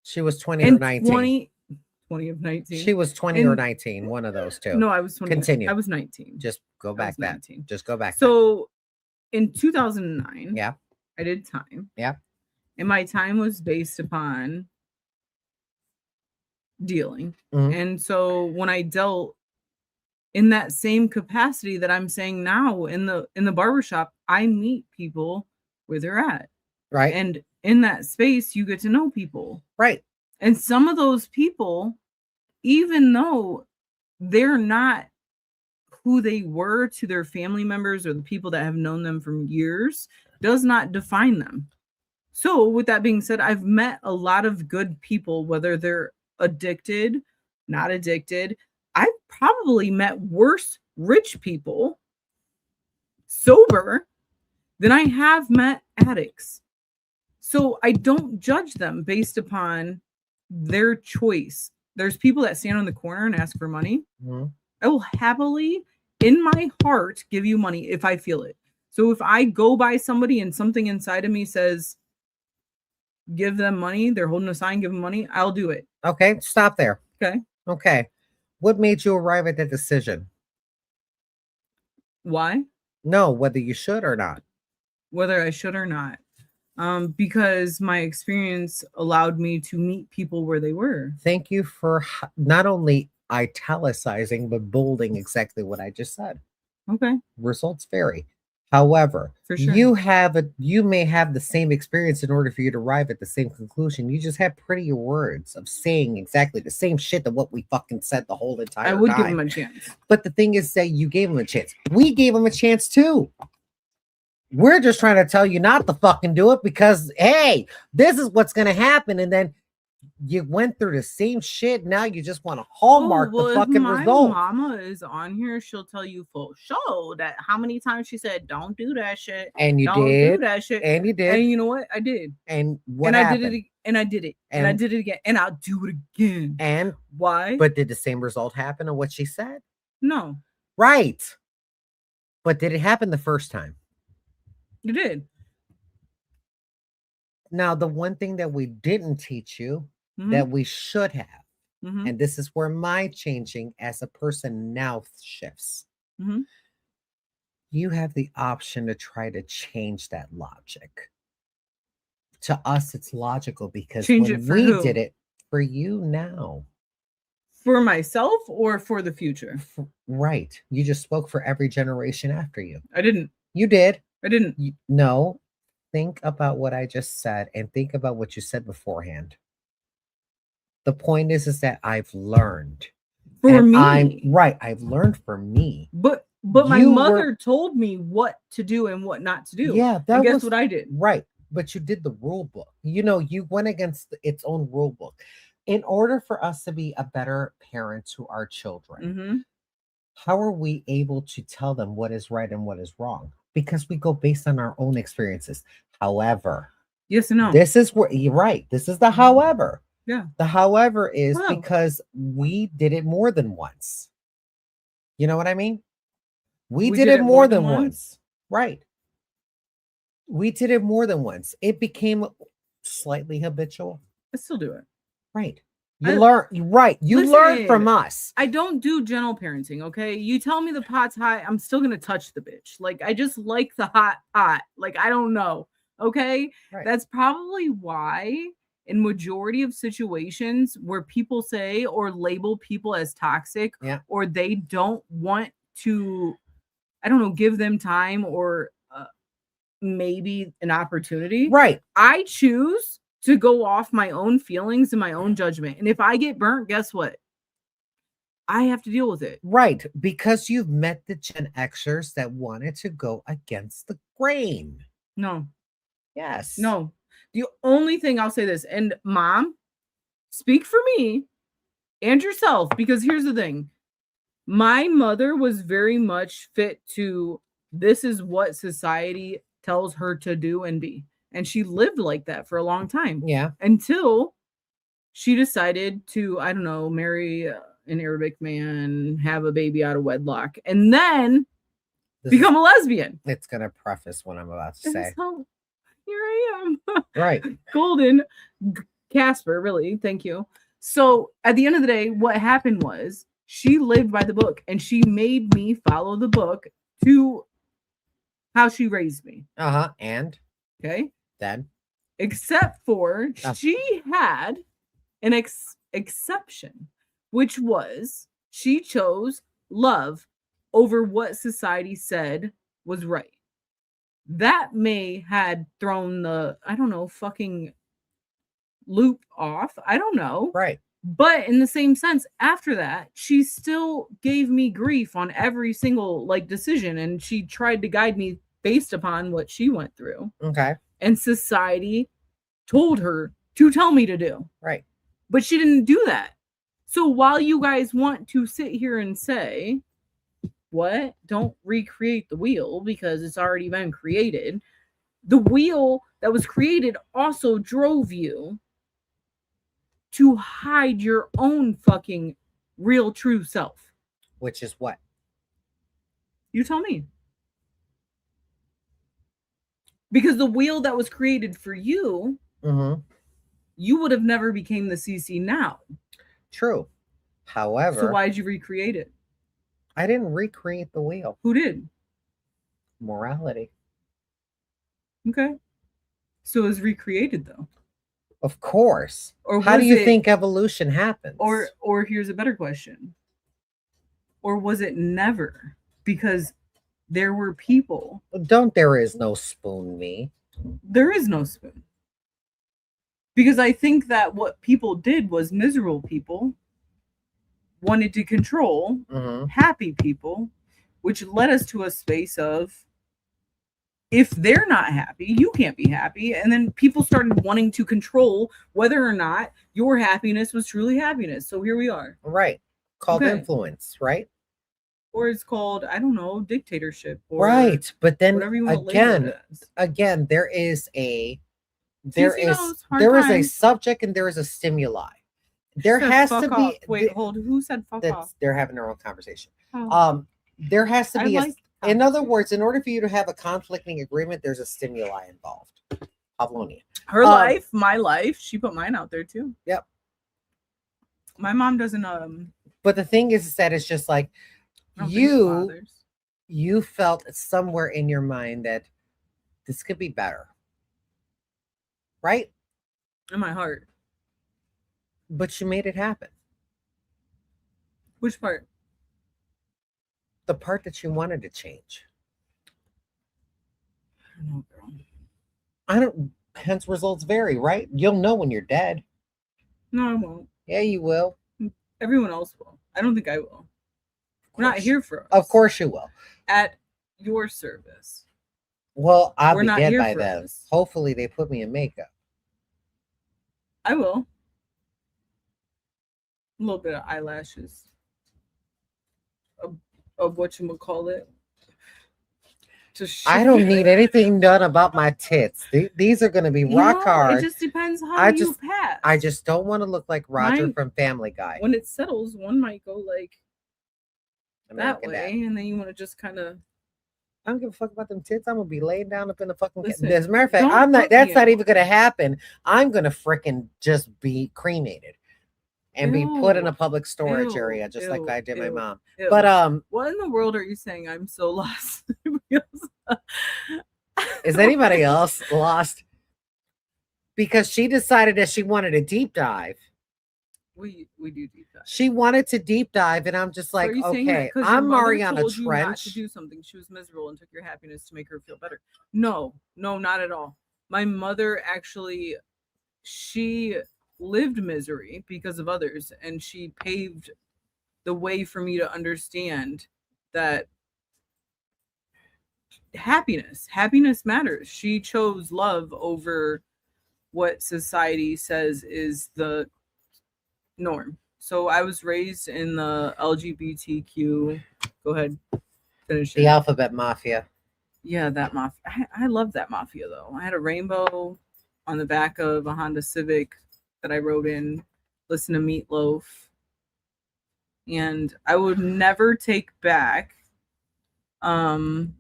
She was 20 or in 19. 20 of 19. She was 20 or 19, one of those two. No, I was 20. Continue. I was 19. Just go back that. 19. Just go back. So in 2009, yeah, I did time. Yeah. And my time was based upon dealing. Mhm. And so when I dealt in that same capacity that I'm saying now in the barbershop, I meet people where they're at. Right. And in that space, you get to know people. Right. And some of those people, even though they're not who they were to their family members or the people that have known them for years, does not define them. So with that being said, I've met a lot of good people, whether they're addicted, not addicted. I've probably met worse rich people sober than I have met addicts. So I don't judge them based upon their choice. There's people that stand on the corner and ask for money. Mhm. I will happily, in my heart, give you money if I feel it. So if I go by somebody and something inside of me says, give them money, they're holding a sign, give them money, I'll do it. Okay, stop there. Okay. Okay. What made you arrive at that decision? Why? No, whether you should or not. Whether I should or not. Because my experience allowed me to meet people where they were. Thank you for not only italicizing, but bolding exactly what I just said. Okay. Results vary. However, For sure. you may have the same experience in order for you to arrive at the same conclusion. You just have prettier words of saying exactly the same shit that what we fucking said the whole entire time. I would give him a chance. But the thing is that you gave him a chance. We gave him a chance too. We're just trying to tell you not to fucking do it because, hey, this is what's going to happen. And then you went through the same shit. Now you just want to hallmark the fucking result. My mama is on here. She'll tell you for sure that how many times she said, don't do that shit. And you don't did. do that shit. And you did. And you know what? I did. And what and happened? I did it. And I did it. And I did it again. And I'll do it again. And why? But did the same result happen on what she said? No. Right. But did it happen the first time? You did. Now, the one thing that we didn't teach you Mhm. that we should have, Mhm. and this is where my changing as a person now shifts. Mhm. you have the option to try to change that logic. To us, it's logical because Change when it for we who? did it for you now, For myself or for the future? right? You just spoke for every generation after you. I didn't. You did. I didn't. No, think about what I just said and think about what you said beforehand. The point is that I've learned. For And me. I've learned for me. But my You mother were- told me what to do and what not to do. Yeah, that and guess was what I did? right. But you did the rule book. You went against its own rule book. In order for us to be a better parent to our children, Mm-hmm. how are we able to tell them what is right and what is wrong? Because we go based on our own experiences. However, Yes and no. this is where you're right. This is the however. Yeah. The however is Wow. because we did it more than once. You know what I mean? We did did it more than once. Right. We did it more than once. It became slightly habitual. I still do it. Right. You I- learn. Right. You learn Listen, from us. I don't do gentle parenting, okay? You tell me the pot's hot, I'm still gonna touch the bitch. Like, I just like the hot. Like, I don't know, okay? Right. That's probably why in majority of situations where people say or label people as toxic, Yeah. or they don't want to, I don't know, give them time or maybe an opportunity. Right. I choose to go off my own feelings and my own judgment. And if I get burnt, guess what? I have to deal with it. Right. Because you've met the Gen Xers that wanted to go against the grain. No, Yes. no. The only thing I'll say this, and mom, speak for me and yourself, because here's the thing. My mother was very much fit to, this is what society tells her to do and be. And she lived like that for a long time. Yeah. Until she decided to, I don't know, marry an Arabic man, have a baby out of wedlock, and then become a lesbian. It's going to preface what I'm about to And say. so here I am. Right. Golden Casper, really. Thank you. So at the end of the day, what happened was she lived by the book and she made me follow the book to how she raised me. Uh-huh. And Okay. then? Except for Oh. she had an exception, which was she chose love over what society said was right. That may had thrown the, I don't know, fucking loop off. I don't know. Right. But in the same sense, after that, she still gave me grief on every single like decision, and she tried to guide me based upon what she went through. Okay. And society told her to tell me to do. Right. But she didn't do that. So while you guys want to sit here and say, what? Don't recreate the wheel because it's already been created. The wheel that was created also drove you to hide your own fucking real true self. Which is what? You tell me. Because the wheel that was created for you, Mm-hmm. you would have never became the CeeCee now. True. However, So why'd you recreate it? I didn't recreate the wheel. Who did? Morality. Okay. So it was recreated though. Of course. Or How do was you it- think evolution happens? Or here's a better question. Or was it never? Because there were people. Don't there is no spoon me. There is no spoon. Because I think that what people did was miserable people wanted to control Mm-hmm. happy people, which led us to a space of, if they're not happy, you can't be happy. And then people started wanting to control whether or not your happiness was truly happiness. So here we are. Right. Called Okay. influence, right? Or it's called, I don't know, dictatorship. Or Right. But then whatever you want to label it again, as. there is a CeeCee knows, hard there is a times. subject and there is a stimuli. There Said has fuck to off. be Wait, hold. Who said fuck that's off? they're having their own conversation. Oh, There has to I be like in other conversation. words, in order for you to have a conflicting agreement, there's a stimuli involved. Pavlonia. Her life, my life. She put mine out there too. Yep. My mom doesn't But the thing is that it's just like I don't think it you bothers. you felt somewhere in your mind that this could be better, right? In my heart. But you made it happen. Which part? The part that you wanted to change. I don't know, girl. I don't, hence results vary, right? You'll know when you're dead. No, I won't. Yeah, you will. Everyone else will. I don't think I will. We're not here for us. Of course you will. At your service. Well, I'll We're be not dead here by for then. us. Hopefully they put me in makeup. I will. A little bit of eyelashes. Of whatchamacallit. I don't need anything done about my tits. These are going to be rock hard. It just depends how I you just- pass. I just don't want to look like Roger Mine- from Family Guy. When it settles, one might go like American that Dad. way, and then you want to just kind of. I don't give a fuck about them tits. I'm gonna be laying down up in the fucking. Listen, As a matter of fact, don't I'm not. put That's me not in even gonna one. happen. I'm gonna fricking just be cremated and be put in a Ew. public storage Ew. area, just like Ew. I did my Ew. mom. Ew. But what in the world are you saying? I'm so lost. is anybody else lost? Because she decided that she wanted a deep dive. We do deep dive. She wanted to deep dive, and I'm just So like, are you saying that okay, 'cause your I'm mother Mariana told you not to Trench. do something, she was miserable and took your happiness to make her feel better? No, not at all. My mother actually, she lived misery because of others, and she paved the way for me to understand that happiness matters. She chose love over what society says is the norm. So I was raised in the LGBTQ. Go ahead, finish it. The Alphabet Mafia. Yeah, that mafia. I love that mafia though. I had a rainbow on the back of a Honda Civic that I rode in, listen to Meatloaf, and I would never take back. Kim,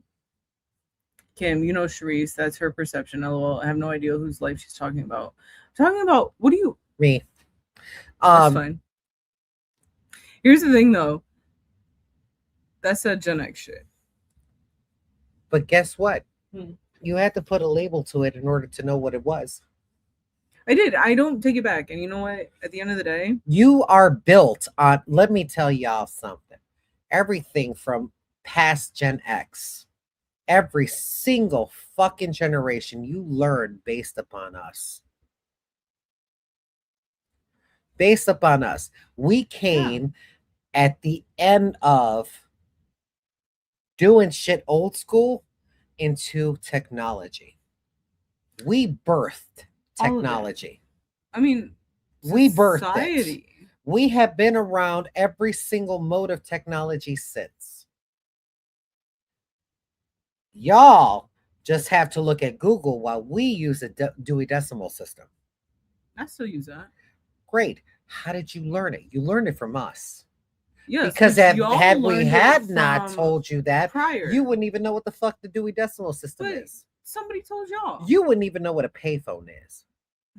you know Cherise, that's her perception. LOL. I have no idea whose life she's talking about. Talking about what do you? Me. That's fine. Here's the thing though. That's that Gen X shit. But guess what? Hmm. You had to put a label to it in order to know what it was. I did. I don't take it back. And you know what? At the end of the day, You are built on, let me tell y'all something. Everything from past Gen X, every single fucking generation, you learn based upon us. Based upon us. We came at the end of doing shit old school into technology. We birthed All of it. technology. I mean, We birthed it. society. We have been around every single mode of technology since. Y'all just have to look at Google while we use a Dewey Decimal System. I still use that. Great. How did you learn it? You learned it from us. Yes, Because but had y'all we learned had it not from told you that, prior, you wouldn't even know what the fuck the Dewey Decimal System But is. somebody told y'all. You wouldn't even know what a payphone is.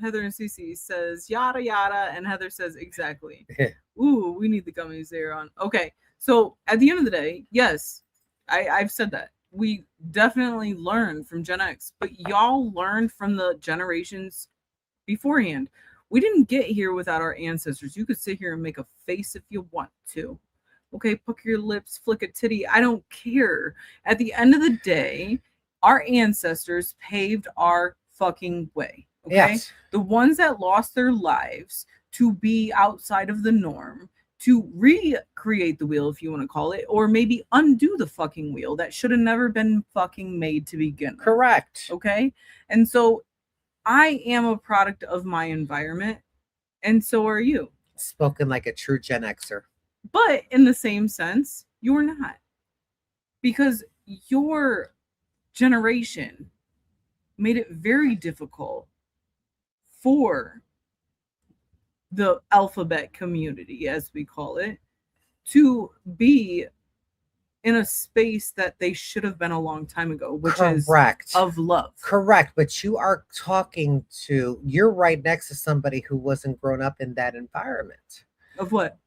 Heather and CeeCee says yada yada, and Heather says exactly. Ooh, we need the gummies there on. Okay, so at the end of the day, yes, I've said that. We definitely learned from Gen X, but y'all learned from the generations beforehand. We didn't get here without our ancestors. You could sit here and make a face if you want to. Okay, pucker your lips, flick a titty. I don't care. At the end of the day, our ancestors paved our fucking way. Okay. Yes. The ones that lost their lives to be outside of the norm, to recreate the wheel, if you want to call it, or maybe undo the fucking wheel that should have never been fucking made to begin with. Correct. Okay. And so I am a product of my environment, and so are you. Spoken like a true Gen Xer. But in the same sense, you're not. Because your generation made it very difficult for the alphabet community, as we call it, to be in a space that they should have been a long time ago, which Correct. is of love. Correct. But you are talking to, you're right next to somebody who wasn't grown up in that environment. Of what?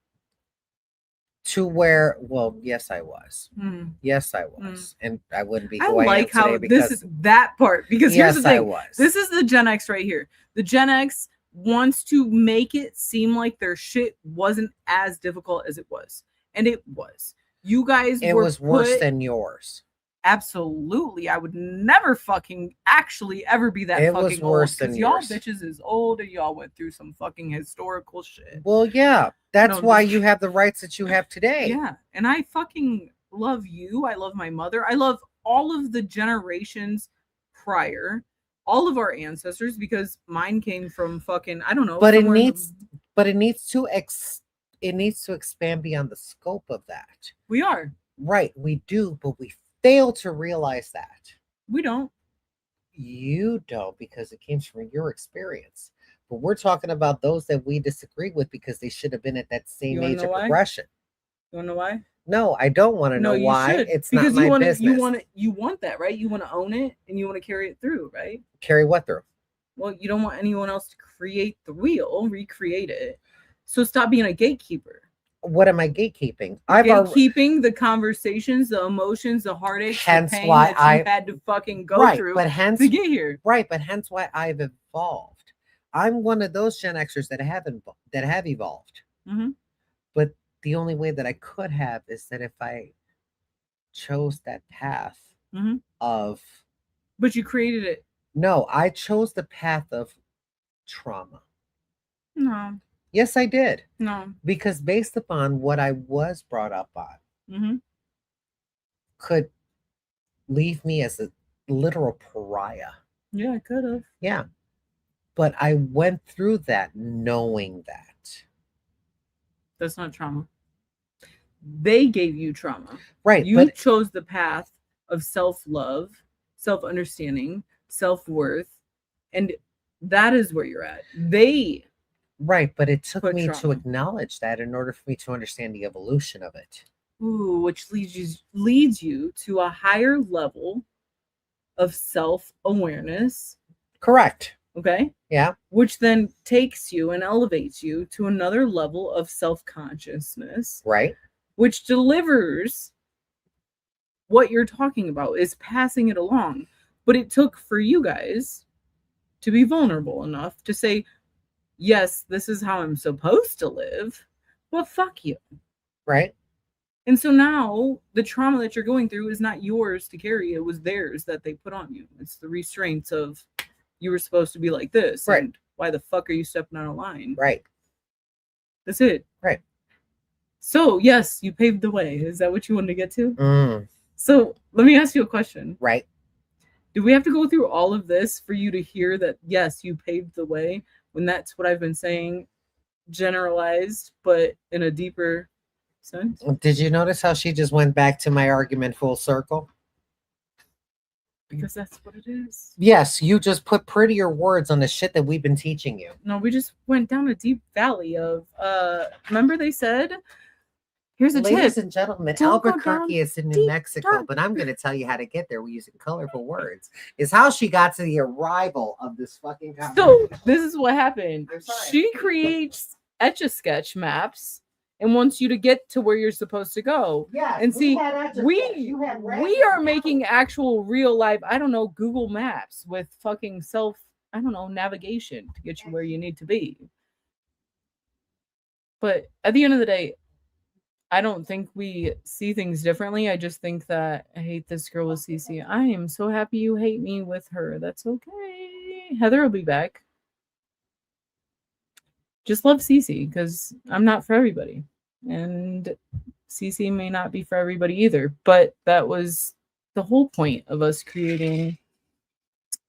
to where, well, yes, I was. Hmm. Yes, I was. And I wouldn't be I who I am like how today this is that part, because here's yes, the I thing. was. This is the Gen X right here. The Gen X wants to make it seem like their shit wasn't as difficult as it was. And it was. You guys it were was worse put- than yours. Absolutely. I would never fucking actually ever be that It was fucking worse old. than Because y'all yours. bitches is old and y'all went through some fucking historical shit. Well, yeah, that's No, why just- you have the rights that you have today. Yeah. And I fucking love you. I love my mother. I love all of the generations prior, all of our ancestors, because mine came from fucking, I don't know. But it somewhere in the- needs, but it needs to it needs to expand beyond the scope of that. We are. Right, we do, but we fail to realize that. We don't. You don't, because it came from your experience. But we're talking about those that we disagree with because they should have been at that same You wanna age know of why? progression. You wanna know why? No, I don't want to No, know you why. should. It's because not you my want business. you want that, right? You want to own it and you want to carry it through, right? Carry what through? Well, you don't want anyone else to create the wheel, recreate it. So stop being a gatekeeper. What am I gatekeeping? I've already, Gatekeeping the conversations, the emotions, the heartaches, the Hence pain why that you had to fucking go right, through but hence to get here. right, but hence why I've evolved. I'm one of those Gen Xers that have evolved. Mhm. But the only way that I could have is that if I chose that path Mhm. of But you created it. no, I chose the path of trauma. No, Yes, I did. no. Because based upon what I was brought up on, Mm-hmm. could leave me as a literal pariah. Yeah, I could have. Yeah. But I went through that knowing that. That's not trauma. They gave you trauma. Right. You but chose the path of self-love, self-understanding, self-worth, and that is where you're at. They right, but it took Put me to trauma. acknowledge that in order for me to understand the evolution of it. which leads you to a higher level of self-awareness, Correct. okay? Yeah. Which then takes you and elevates you to another level of self-consciousness, Right. which delivers what you're talking about, is passing it along. But it took for you guys to be vulnerable enough to say, yes, this is how I'm supposed to live, but fuck you. Right. And so now the trauma that you're going through is not yours to carry. It was theirs that they put on you. It's the restraints of, you were supposed to be like this. Right. And why the fuck are you stepping out of line? Right. That's it. Right. So, yes, you paved the way. Is that what you wanted to get to? Mm, So, let me ask you a question. right. Do we have to go through all of this for you to hear that, yes, you paved the way, when that's what I've been saying, generalized, but in a deeper sense? Did you notice how she just went back to my argument full circle? Because that's what it is. Yes, you just put prettier words on the shit that we've been teaching you. No, we just went down a deep valley of, remember they said, here's a Ladies tip. and gentlemen, Don't go Albuquerque down is in New deep Mexico, dark. but I'm going to tell you how to get there using colorful words. Is how she got to the arrival of this fucking So conversation. this is what happened. I'm sorry. She creates Etch-a-Sketch maps and wants you to get to where you're supposed to go. Yes, And see, had Etch-a-Sketch. we You had we are Raspberry. making actual real life, I don't know, Google Maps with fucking navigation to get you where you need to be. But at the end of the day, I don't think we see things differently. I just think that I hate this girl with CeeCee. I am so happy you hate me with her. That's okay. Heather will be back. Just love CeeCee because I'm not for everybody. And CeeCee may not be for everybody either. But that was the whole point of us creating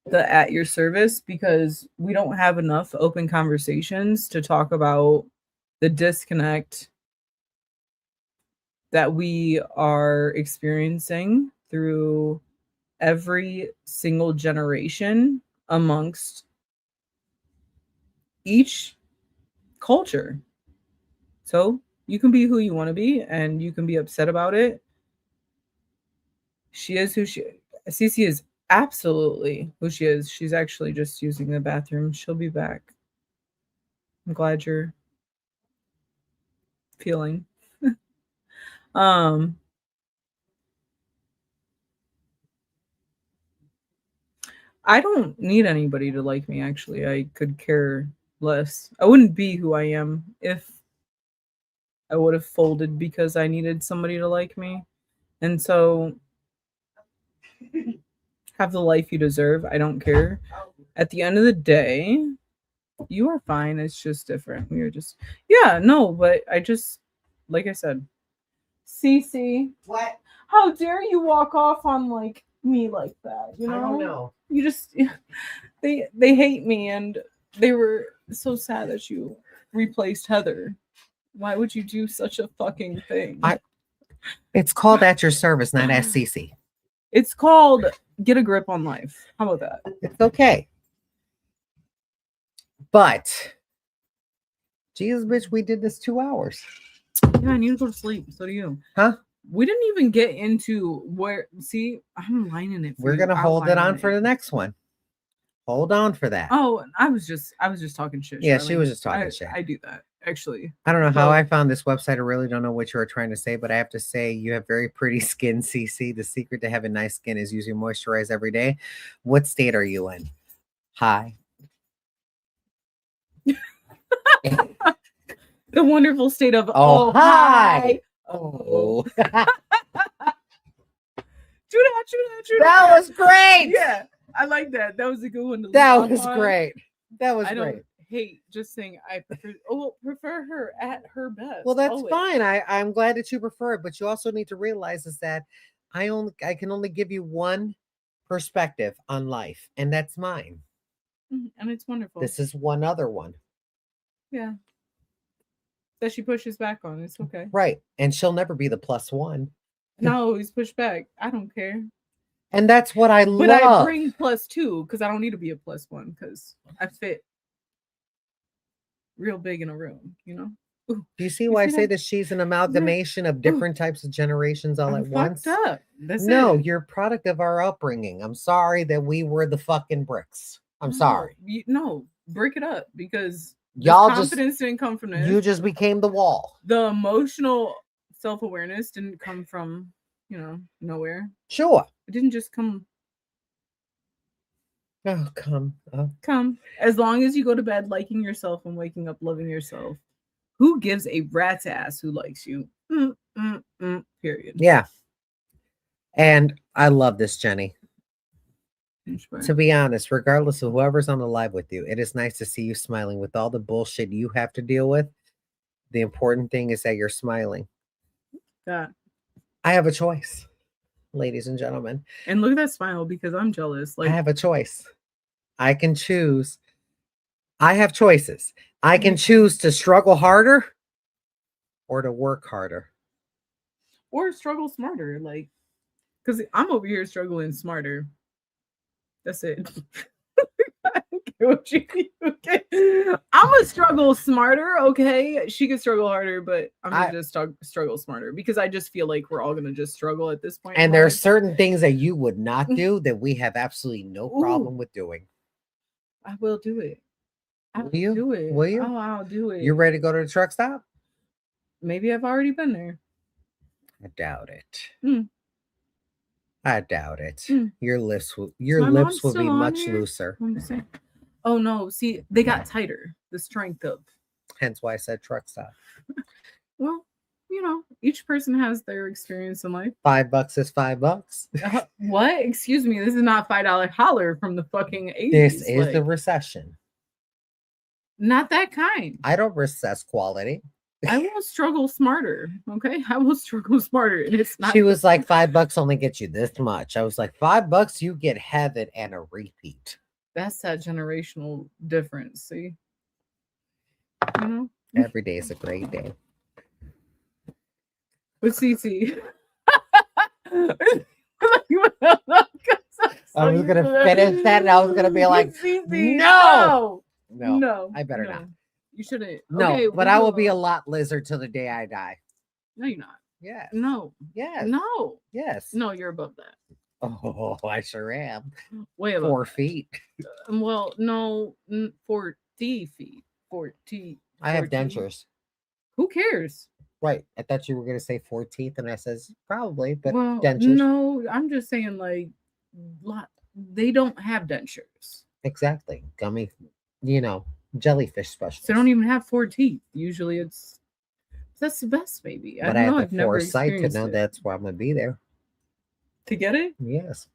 the At Your Service, because we don't have enough open conversations to talk about the disconnect that we are experiencing through every single generation amongst each culture. So you can be who you want to be and you can be upset about it. She is who she is. CeeCee is absolutely who she is. She's actually just using the bathroom. She'll be back. I'm glad you're feeling Um, I don't need anybody to like me, actually. I could care less. I wouldn't be who I am if I would have folded because I needed somebody to like me. And so have the life you deserve. I don't care. At the end of the day, you are fine. It's just different. We are just, yeah, no, but I just, like I said, CeeCee, What? how dare you walk off on like me like that? You know, I don't know. You just, they hate me, and they were so sad that you replaced Heather. Why would you do such a fucking thing? It's called At Your Service, not Ask CeeCee. It's called Get a Grip on Life. How about that? It's okay. But, Jesus, bitch, we did this 2 hours. Yeah, I need to go to sleep. So do you. Huh? We didn't even get into where. See, I'm lining it. We're gonna hold it on for the next one. Hold on for that. Oh, I was just talking shit. Yeah, Charlene. she was just talking shit. I do that actually. I don't know how I found this website. I really don't know what you were trying to say, but I have to say you have very pretty skin, CeeCee. The secret to having nice skin is using moisturize every day. What state are you in? Hi. The wonderful state of hi. Oh. Oh. That was great. Yeah, I like that. That was a good one. That was great. That was I great. don't hate just saying I prefer her at her best. Well, that's always. fine. I'm glad that you prefer it, but you also need to realize is that I can only give you one perspective on life, and that's mine. And it's wonderful. This is one other one. Yeah. That she pushes back on. It's okay. Right. And she'll never be the plus one. No, he's pushed back. I don't care. And that's what I love. But I bring +2 because I don't need to be a +1 because I fit real big in a room, you know? Ooh, do you see why I say that she's an amalgamation of different types of generations all at once? Up. No, you're a product of our upbringing. I'm sorry that we were the fucking bricks. I'm sorry. No, break it up because y'all confidence didn't come from this. You just became the wall. The emotional self-awareness didn't come from, nowhere. Sure. It didn't just come. Oh, come. Come. As long as you go to bed liking yourself and waking up loving yourself. Who gives a rat's ass who likes you? Period. Yeah. And I love this, Jenny. To be honest, regardless of whoever's on the live with you, it is nice to see you smiling with all the bullshit you have to deal with. The important thing is that you're smiling. Yeah. I have a choice, ladies and gentlemen. And look at that smile because I'm jealous. I have a choice. I can choose. I have choices. I can choose to struggle harder or to work harder. Or struggle smarter. Because I'm over here struggling smarter. That's it. I don't care what you okay. I'm gonna struggle smarter, okay? She can struggle harder, but I'm gonna just struggle smarter because I just feel like we're all gonna just struggle at this point. And there are certain things that you would not do that we have absolutely no problem with doing. I will do it. Will you? Do it. Will you? Oh, I'll do it. You ready to go to the truck stop? Maybe I've already been there. I doubt it. I doubt it. Your lips will be much looser. Oh no, see, they got tighter. The strength of. Hence why I said truck stop. Well, each person has their experience in life. $5 is $5. What? Excuse me, this is not $5 holler from the fucking 80s. This is the recession. Not that kind. I don't recess quality. I will struggle smarter. Okay, I will struggle smarter. And it's not. She was like, $5 only gets you this much. I was like, $5 you get heaven and a repeat. That's that generational difference. See, every day is a great day. With CeeCee. I was gonna finish that, and I was gonna be like, no, I better not. You shouldn't. No, okay, but I will be a lot lizard till the day I die. No, you're not. Yes. No. Yes. No. Yes. No, you're above that. Oh, I sure am. Way above 4 feet. Well, no, 40 feet. 40. I have dentures. Who cares? Right. I thought you were gonna say 14th, and I says probably, but Well, dentures. no, I'm just saying like they don't have dentures. Exactly. Gummy, jellyfish specials. So they don't even have 4 teeth. Usually that's the best, maybe. I But don't I know. had I've the never foresight to experienced know it. that's why I'm gonna be there. To get it Yes.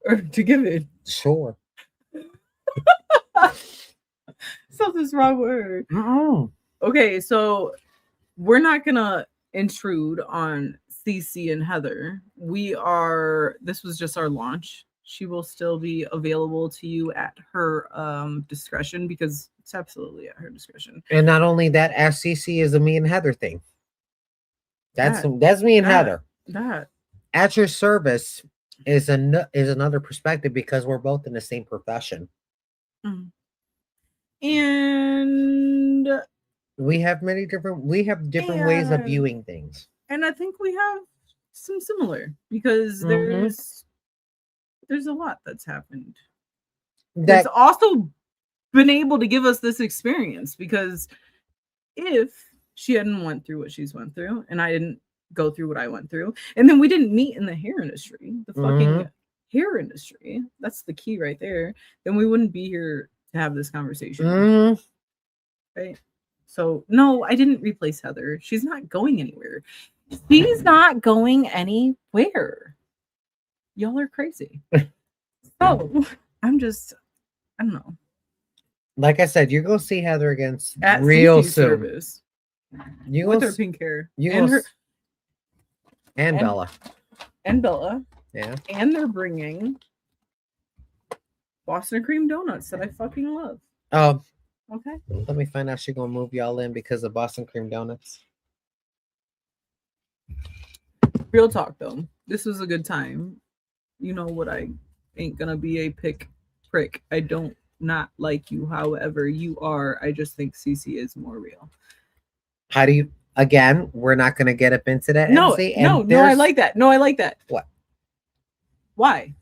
or to give it. Sure. Something's wrong with her. Okay, so we're not gonna intrude on CeeCee and Heather. This was just our launch. She will still be available to you at her discretion, because it's absolutely at her discretion. And not only that, SCC is a me and Heather thing. That's That- me and that- Heather. That At your service is another perspective, because we're both in the same profession. and We have different ways of viewing things. and I think we have some similar, because Mhm. there's a lot that's happened. That That's also been able to give us this experience, because if she hadn't went through what she's went through, and I didn't go through what I went through, and then we didn't meet in the hair industry, the fucking hair industry, that's the key right there, then we wouldn't be here to have this conversation. Right? So no, I didn't replace Heather. She's not going anywhere. She's not going anywhere. Y'all are crazy. So I don't know. like I said, you're gonna see Heather against At real CeeCee's soon. service You with gonna her pink hair and and- Bella. and Bella, Yeah. and they're bringing Boston cream donuts that I fucking love. Oh, Okay. let me find out she's gonna move y'all in because of Boston cream donuts. Real talk though, this was a good time. You know what? I ain't gonna be a prick. I don't not like you, however you are. I just think CeeCee is more real. How do you? Again, we're not gonna get up into that. No, MC, no, and no. I there's- like that. No, I like that. What? Why?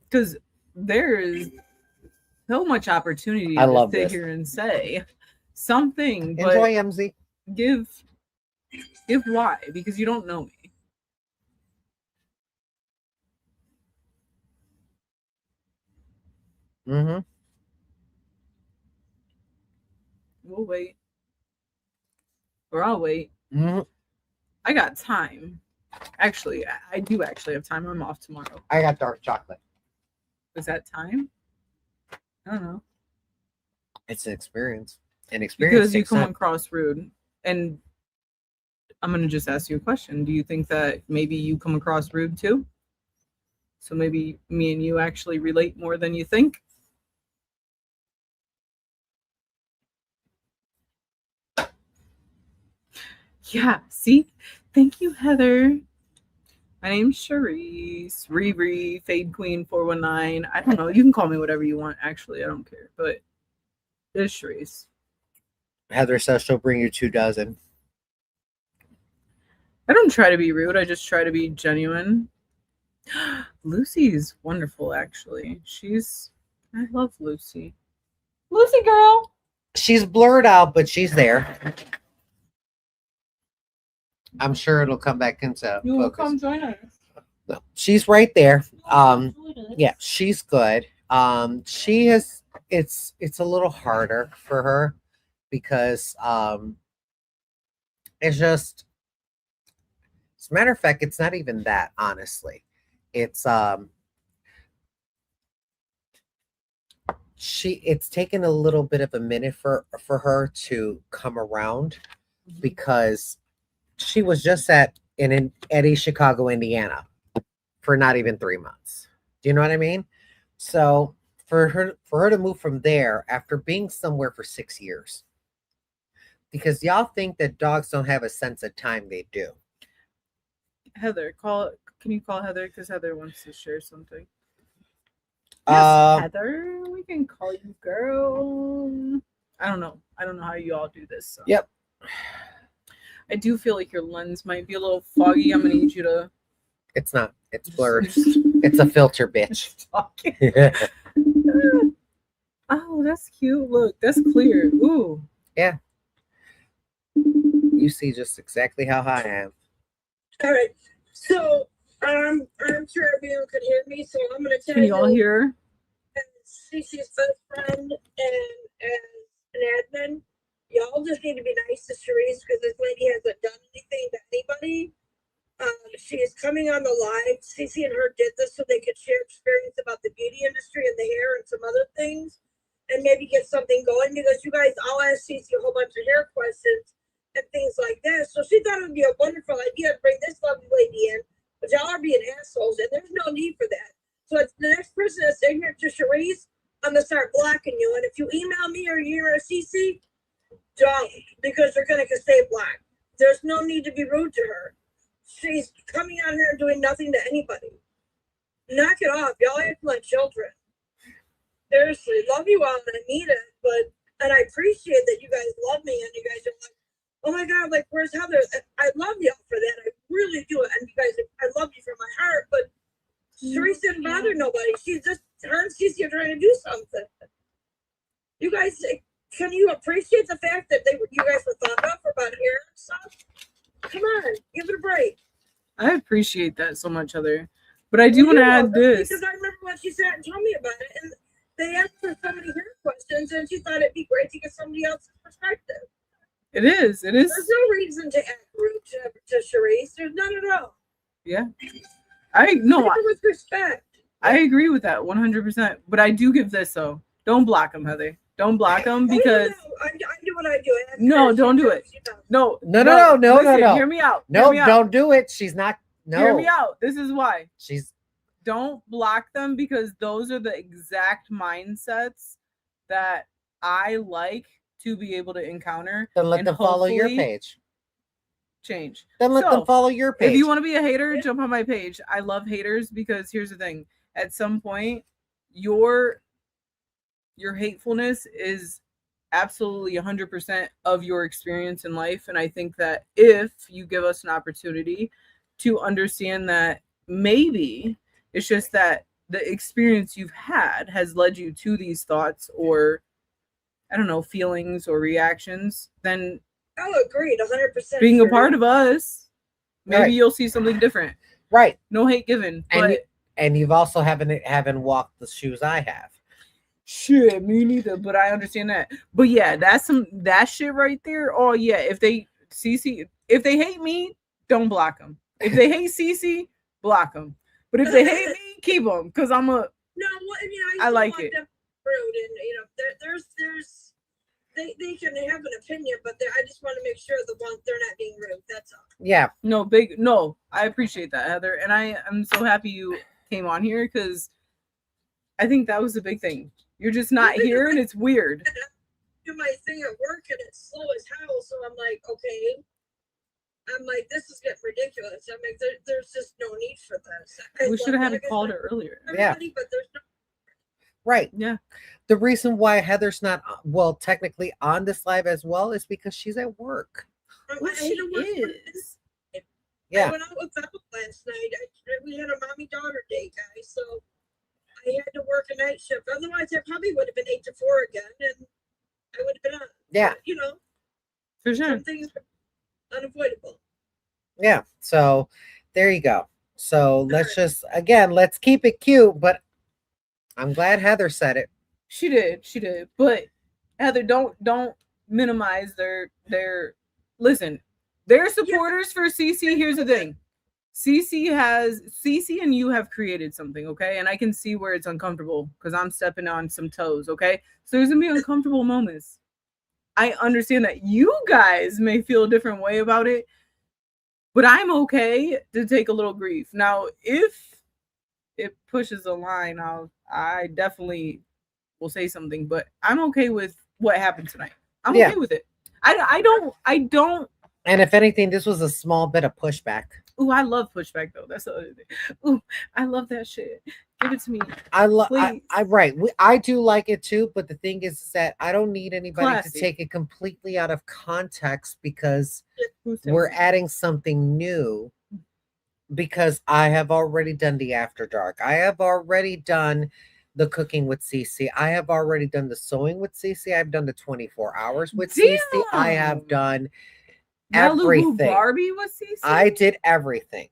Because there is so much opportunity I to love sit this. here and say something, but Enjoy, MZ. give why, because you don't know me. Mm-hmm. We'll wait, or I'll wait. Mm-hmm. I got time. Actually, I do actually have time. I'm off tomorrow. I got dark chocolate. Is that time? I don't know. It's an experience. An experience Because you takes come time. across rude, and I'm gonna just ask you a question. Do you think that maybe you come across rude too? So maybe me and you actually relate more than you think? Yeah, see? Thank you, Heather. My name's Cherise, Riri, Fade Queen 419. I don't know. You can call me whatever you want, actually. I don't care. But it's Cherise. Heather says she'll bring you 2 dozen. I don't try to be rude. I just try to be genuine. Lucy's wonderful, actually. I love Lucy. Lucy girl. She's blurred out, but she's there. I'm sure it'll come back into You will focus. come join us. No, she's right there. Yeah, she's good. She has it's a little harder for her because it's just, as a matter of fact, it's not even that, honestly. It's it's taken a little bit of a minute for her to come around, because she was just at Eddie, Chicago, Indiana for not even 3 months. Do you know what I mean? So for her to move from there after being somewhere for 6 years, because y'all think that dogs don't have a sense of time, they do. Heather, can you call Heather? Because Heather wants to share something. Um, Heather, we can call you girl. I don't know how you all do this. So. Yep. I do feel like your lens might be a little foggy. I'm gonna need you to. It's not. It's blurred. It's a filter, bitch. Talking. Oh, that's cute. Look, that's clear. Ooh. Yeah. You see just exactly how high I am. All right. So I'm sure everyone could hear me. So I'm gonna tell Can you all hear? as CeeCee's best friend and as an admin, y'all just need to be nice to Cherise because this lady hasn't done anything to anybody. She is coming on the live. CeeCee and her did this so they could share experience about the beauty industry and the hair and some other things, and maybe get something going because you guys all asked CeeCee a whole bunch of hair questions and things like that. So she thought it would be a wonderful idea to bring this lovely lady in, but y'all are being assholes, and there's no need for that. So it's the next person that's ignorant to Cherise, I'm gonna start blocking you. And if you email me or you're a CeeCee, don't, because they're gonna stay blocked. There's no need to be rude to her. She's coming out here and doing nothing to anybody. Knock it off. Y'all act like children. Seriously, love you all and I need it, and I appreciate that you guys love me and you guys are like, oh my God, like, where's Heather? I love y'all for that. I really do. And you guys, I love you from my heart, but Cherise didn't bother nobody. She's just, her and CeeCee are trying to do something. You guys, can you appreciate the fact that you guys were thought of about hair and stuff? Come on, give it a break. I appreciate that so much, Heather. But I do want to add this. Because I remember when she sat and told me about it, and they asked her so many hair questions, and she thought it'd be great to get somebody else's perspective. It is. There's no reason to act rude to Cherise. There's none at all. Yeah. Treat her with respect. I agree with that 100%. But I do give this though. Don't block him, Heather. Don't block him because I do what I do. no, don't do it. No. No. Hear me out. No, don't do it. She's not. No. Hear me out. This is why. She's. Don't block them because those are the exact mindsets that I like to be able to encounter. Then let them follow your page. Change. Then let them follow your page. If you want to be a hater, jump on my page. I love haters because here's the thing. At some point, your hatefulness is absolutely 100% of your experience in life. And I think that if you give us an opportunity to understand that maybe it's just that the experience you've had has led you to these thoughts or, I don't know, feelings or reactions, then I'll agree 100%. being a part of us, maybe you'll see something different. Right. No hate given. And you've also haven't walked the shoes I have. Shit, me neither, but I understand that. But yeah, that shit right there. Oh yeah, if they hate me, don't block them. If they hate CeeCee, block them. But if they hate me, keep them, because I'm a. No, well, I mean, I like it. them rude, and there's they can have an opinion, but I just want to make sure they're not being rude. That's all. Yeah. No, I appreciate that, Heather, and I'm so happy you came on here because I think that was a big thing. You're just not here, and it's weird. Do my thing at work, and it's slow as hell. So I'm like, okay. I'm like, this is getting ridiculous. I'm like, there's just no need for this. We should have had called her earlier. Yeah. But there's no. Right. Yeah. The reason why Heather's not, well, technically on this live as well is because she's at work. Well, she is. Yeah. I went out with Bella last night. We had a mommy-daughter day, guys. So I had to work a night shift. Otherwise, I probably would have been 8 to 4 again, and I would have been on. Yeah. But, for sure. Some things are unavoidable. Yeah. So there you go. So let's keep it cute, but I'm glad Heather said it. She did. But Heather, don't minimize their listen. They're supporters for CeeCee. Here's the thing. CeeCee and you have created something, okay? And I can see where it's uncomfortable because I'm stepping on some toes, okay? So there's gonna be uncomfortable moments. I understand that you guys may feel a different way about it, but I'm okay to take a little grief. Now, if it pushes a line, I definitely will say something, but I'm okay with what happened tonight. I'm okay with it. I don't. And if anything, this was a small bit of pushback. Ooh, I love pushback though. That's the other thing. Ooh, I love that shit. Give it to me. I do like it too, but the thing is that I don't need anybody to take it completely out of context because we're adding something new. Because I have already done the After Dark. I have already done the cooking with CeeCee. I have already done the sewing with CeeCee. I've done the 24 hours with CeeCee. I have done Malibu everything. Barbie was CeeCee? I did everything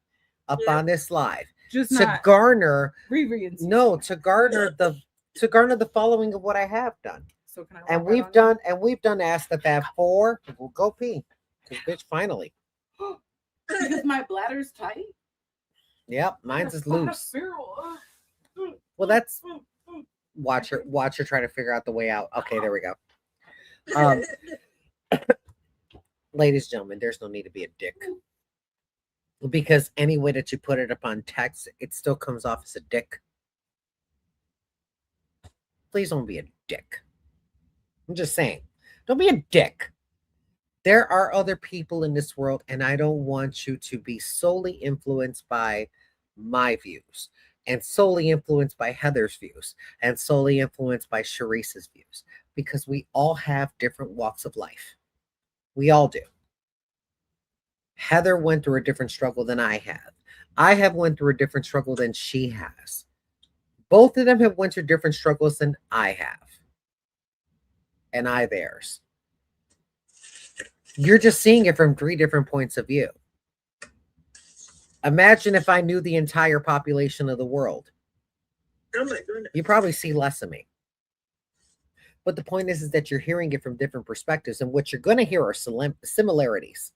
up Yeah. on this live Just to not garner Riri and CeeCee. no to garner the following of what I have done. So can I And walk out we've done Ask the Fab 4. We'll go pee. 'Cause bitch, finally. on you? Because my bladder's tight? Yep, mine's is loose. Barrel. Well, that's watch her trying to figure out the way out. Okay, there we go. Um, ladies and gentlemen, there's no need to be a dick. Because any way that you put it upon text, it still comes off as a dick. Please don't be a dick. I'm just saying, don't be a dick. There are other people in this world, and I don't want you to be solely influenced by my views, and solely influenced by Heather's views, and solely influenced by Cherise's views, because we all have different walks of life. We all do. Heather went through a different struggle than I have. I have went through a different struggle than she has. Both of them have went through different struggles than I have. And I theirs. You're just seeing it from 3 different points of view. Imagine if I knew the entire population of the world. Oh my goodness. You probably see less of me. But the point is that you're hearing it from different perspectives, and what you're going to hear are similarities.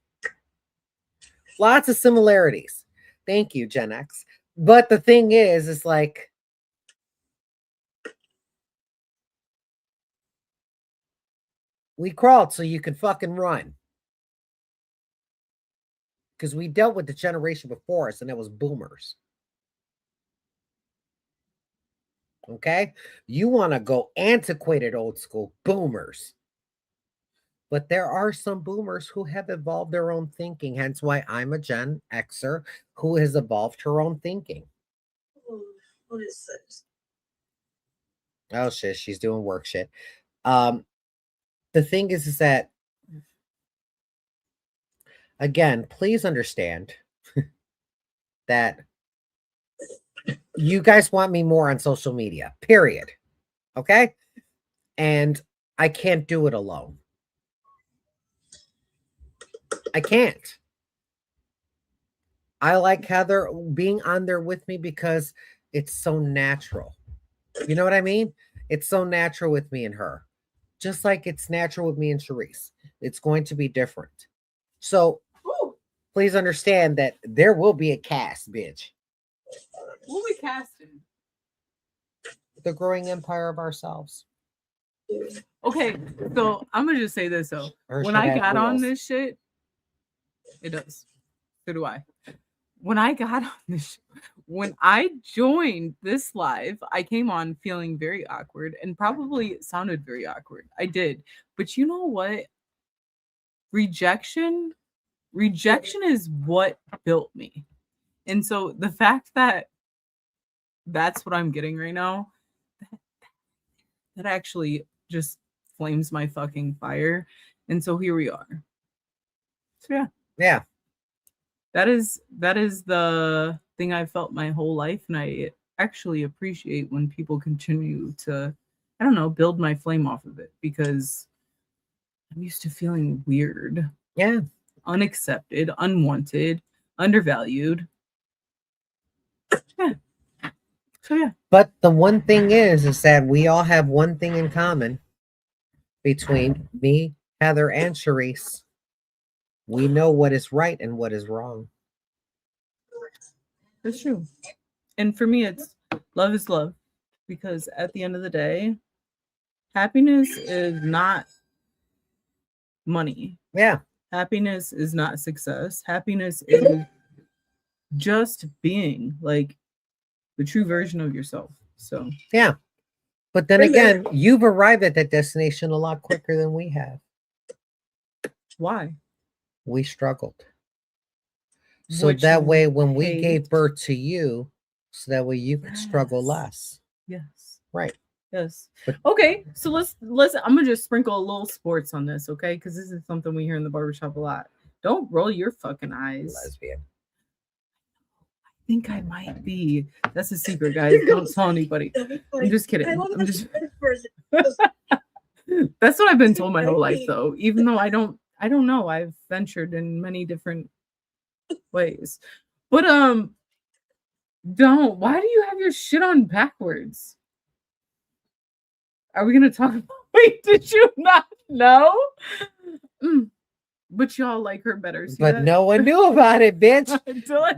Lots of similarities. Thank you, Gen X. But the thing is like, we crawled so you could fucking run. Because we dealt with the generation before us, and that was boomers. Okay? You want to go antiquated old school boomers. But there are some boomers who have evolved their own thinking. Hence why I'm a Gen Xer who has evolved her own thinking. Oh, what is this? Oh shit, she's doing work shit. The thing is that, again, please understand that you guys want me more on social media, period. Okay? And I can't do it alone. I can't. I like Heather being on there with me because it's so natural. You know what I mean? It's so natural with me and her. Just like it's natural with me and Cherise. It's going to be different. So please understand that there will be a cast, bitch. What we casting? The growing empire of ourselves. Okay, so I'm gonna just say this though. Her When shit I has got on wheels. this shit, it does. So do I. When I got on this, when I joined this live, I came on feeling very awkward and probably sounded very awkward. I did. But you know what? Rejection is what built me. And so the fact that that's what I'm getting right now, that actually just flames my fucking fire. And so here we are. So yeah. Yeah. That is the thing I've felt my whole life, and I actually appreciate when people continue to, I don't know, build my flame off of it, because I'm used to feeling weird, Yeah. unaccepted, unwanted, undervalued. Yeah. So yeah. But the one thing is that we all have one thing in common between me, Heather, and Cherise. We know what is right and what is wrong. That's true. And for me, it's love is love, because at the end of the day, happiness is not money. Yeah. Happiness is not success. Happiness is just being like the true version of yourself. So Yeah. But then again, you've arrived at that destination a lot quicker than we have. why? We struggled. So Which that way, when we hate. gave birth to you, so that way you could struggle Yes. less. Yes. Right. Yes. But- Okay. So let's I'm gonna just sprinkle a little sports on this, okay? Because this is something we hear in the barbershop a lot. Don't roll your fucking eyes. Lesbian. I think I might be. That's a secret, guys. Don't tell anybody. I'm just kidding. I'm just. That's what I've been told my whole life, though. Even though I I don't know. I've ventured in many different ways. But don't. Why do you have your shit on backwards? Are we gonna talk about wait, did you not know? But y'all like her better. See But that? no one knew about it, bitch.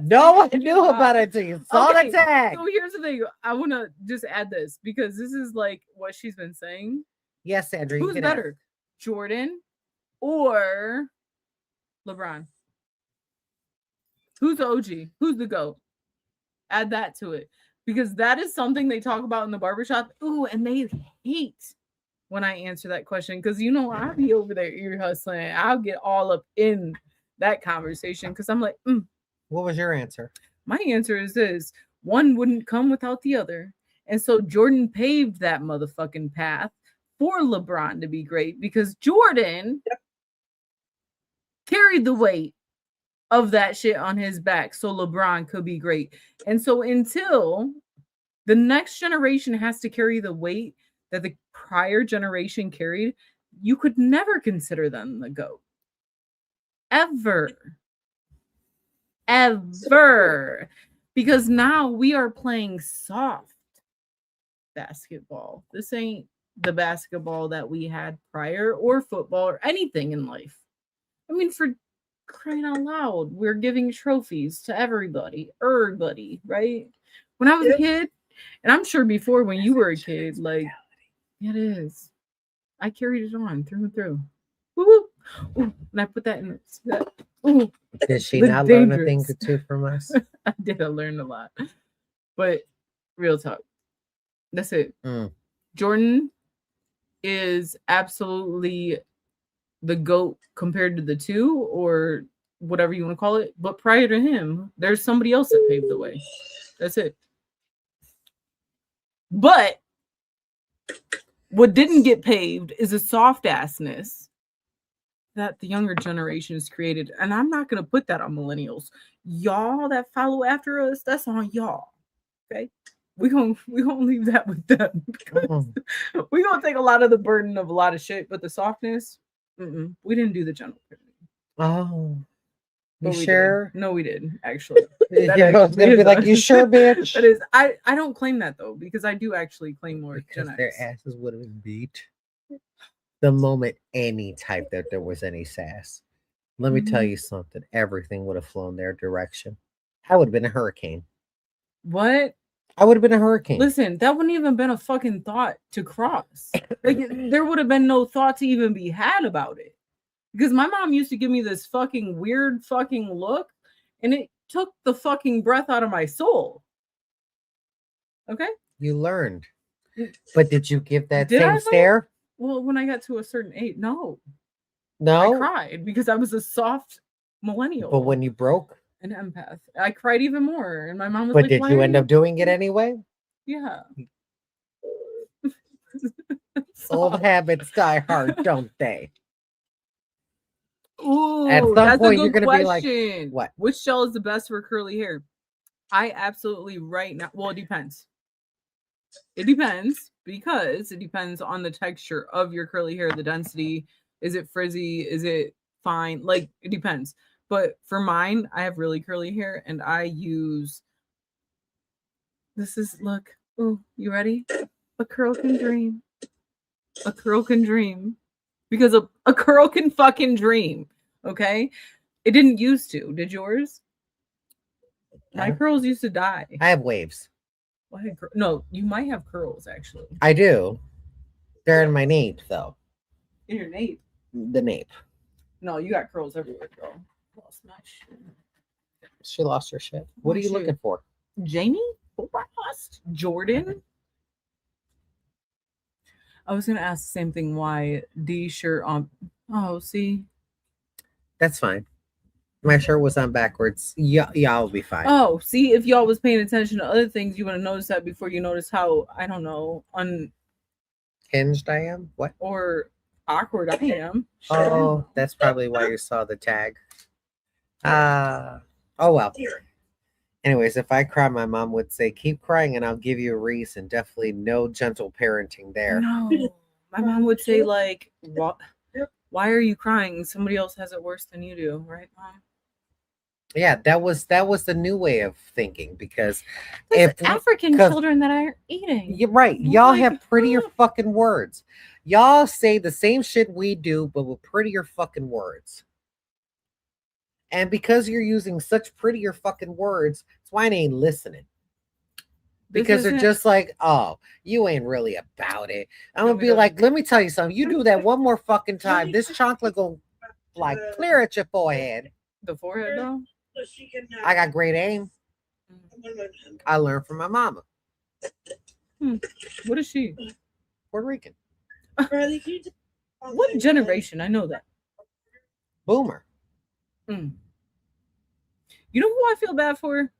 No one knew about it until you saw Okay, the tag. So here's the thing. I want to just add this because this is like what she's been saying. Yes, Sandra. you Who's can better, Jordan or LeBron? Who's the OG? Who's the GOAT? Add that to it because that is something they talk about in the barbershop. Ooh, and they hate when I answer that question because I'll be over there ear hustling. I'll get all up in that conversation because I'm like, What was your answer? My answer is this: one wouldn't come without the other. And so Jordan paved that motherfucking path for LeBron to be great because Jordan carried the weight of that shit on his back so LeBron could be great. And so until the next generation has to carry the weight that the prior generation carried, you could never consider them the GOAT. Ever. Because now we are playing soft basketball. This ain't the basketball that we had prior or football or anything in life. I mean, for crying out loud, we're giving trophies to everybody, right? When I was a kid, and I'm sure before when you were a kid, like, it is. I carried it on through and through. Woo-hoo. Ooh, and I put that in that. Ooh. Did she The not learn a thing dangerous. or two from us? I did. I learned a lot. But real talk. That's it. Jordan is absolutely the GOAT compared to the two or whatever you want to call it. But prior to him, there's somebody else that paved the way. That's it. But what didn't get paved is a soft assness that the younger generation has created. And I'm not going to put that on millennials. Y'all that follow after us, that's on y'all. Okay? We gonna leave that with them. We gonna take a lot of the burden of a lot of shit, but the softness, we didn't do the general. Oh, you But we sure? did. No, we did actually. Yeah, I was gonna be like, you sure, bitch? That is, I don't claim that though because I do actually claim more Because Gen their X. asses would have been beat the moment any type that there was any sass. Let me tell you something. Everything would have flown their direction. I would have been a hurricane. What? I would have been a hurricane. Listen, that wouldn't even been a fucking thought to cross. Like there would have been no thought to even be had about it. Because my mom used to give me this fucking weird fucking look, and it took the fucking breath out of my soul. Okay? You learned. But did you give that Did I same learn? stare? Well, when I got to a certain age, no. I No. cried because I was a soft millennial. But when you broke, an empath, I cried even more. And my mom was but like, did "Why you are end up doing it anyway? Yeah. Old habits die hard, don't they? Ooh, At some that's point, a you're good gonna be like, question. what? Which gel is the best for curly hair? I absolutely right now. Well, it depends. It depends because it depends on the texture of your curly hair, the density. Is it frizzy? Is it fine? Like it depends. But for mine, I have really curly hair and I use look. Oh, you ready? A curl can dream. A curl can dream. Because a curl can fucking dream. Okay? It didn't used to. Did yours? My curls used to die. I have waves. Well, no, you might have curls actually. I do. They're in my nape, though. In your nape. The nape. No, you got curls everywhere, girl. Lost my shit. She lost her shit. What are you looking for? Jamie? Lost? Jordan? I was gonna ask the same thing. Why D shirt on? Oh, see. That's fine. My shirt was on backwards. Y'all will be fine. Oh, see, if y'all was paying attention to other things, you would have noticed that before you notice how, I don't know, Hinged I am? What? Or awkward I am. Oh, that's probably why you saw the tag. Oh well. Anyways, if I cry, my mom would say, keep crying and I'll give you a reason. Definitely no gentle parenting there. No. My mom would say, like, Why are you crying? Somebody else has it worse than you do, right, Mom? Yeah, that was the new way of thinking, because There's if African 'cause- children that are eating. you're right, y'all Like, have prettier fucking words. Y'all say the same shit we do, but with prettier fucking words. And because you're using such prettier fucking words, that's why they ain't listening. Because they're just like, oh, you ain't really about it. I'm gonna be like, let me tell you something. You do that one more fucking time, this chocolate gonna like clear at your forehead. the forehead though. So she can. I got great aim. I learned from my mama. What is she? Puerto Rican. What generation? I know that. Boomer. You know who I feel bad for?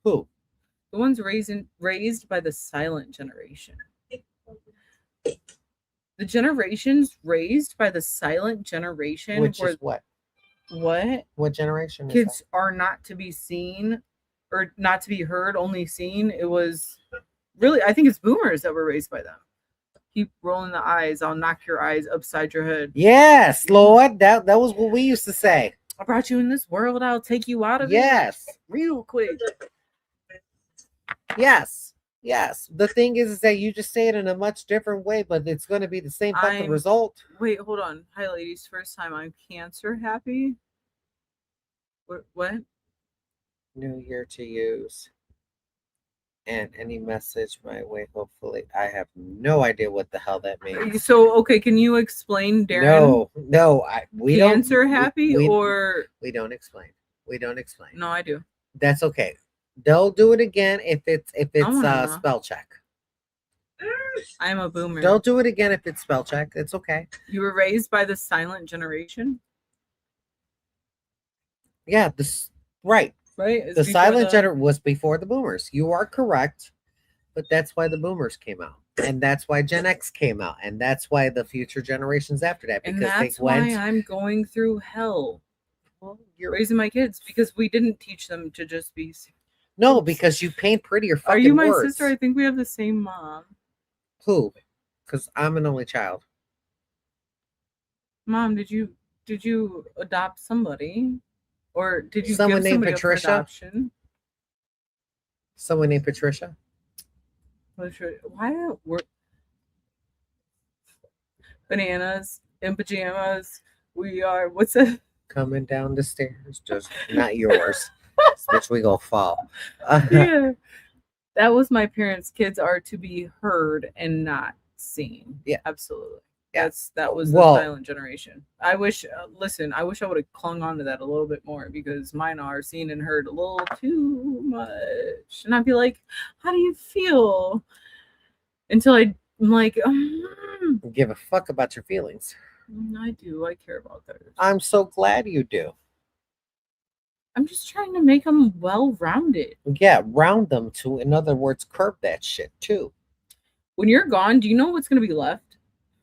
Who? The ones raised by the silent generation. The generations raised by the silent generation, Which is what? What? What generation? Kids are not to be seen or not to be heard, only seen. It was really, I think it's boomers that were raised by them. Keep rolling the eyes. I'll knock your eyes upside your head. Yes, Lord. That was what we used to say. I brought you in this world. I'll take you out of Yes. it real quick. Yes. Yes. The thing is that you just say it in a much different way, but it's going to be the same fucking result. Wait, hold on. Hi, ladies. First time I'm cancer happy. What? New year to use. And any message my way, hopefully. I have no idea what the hell that means. So, okay, can you explain, Darren? No, we don't. Cancer happy or we don't explain. We don't explain. no, I do. That's okay. They'll do it again if it's spell check. I'm a boomer. Don't do it again if it's spell check. It's okay. You were raised by the silent generation? Yeah, this right. Right? It's The before silent generation was before the boomers. You are correct, but that's why the boomers came out, and that's why Gen X came out, and that's why the future generations after that, and because that's they went. why I'm going through hell. Well, Raising my kids because we didn't teach them to just be. No, because you paint prettier fucking Are you my words. sister? I think we have the same mom. Who? Because I'm an only child. Mom, did you adopt somebody? Or did you Someone give named somebody Patricia? up for adoption? Someone named Patricia. Why don't we bananas in pajamas? We are what's it? Coming down the stairs, just not yours, which we gonna fall. Yeah, that was my parents. Kids are to be heard and not seen. Yeah, absolutely. Yeah. That was the silent generation. I wish. Listen, I wish I would have clung on to that a little bit more because mine are seen and heard a little too much, and I'd be like, "How do you feel?" Until I'm like, give a fuck about your feelings. I do. I care about theirs. I'm so glad you do. I'm just trying to make them well-rounded. Yeah, round them to, in other words, curb that shit too. When you're gone, do you know what's going to be left?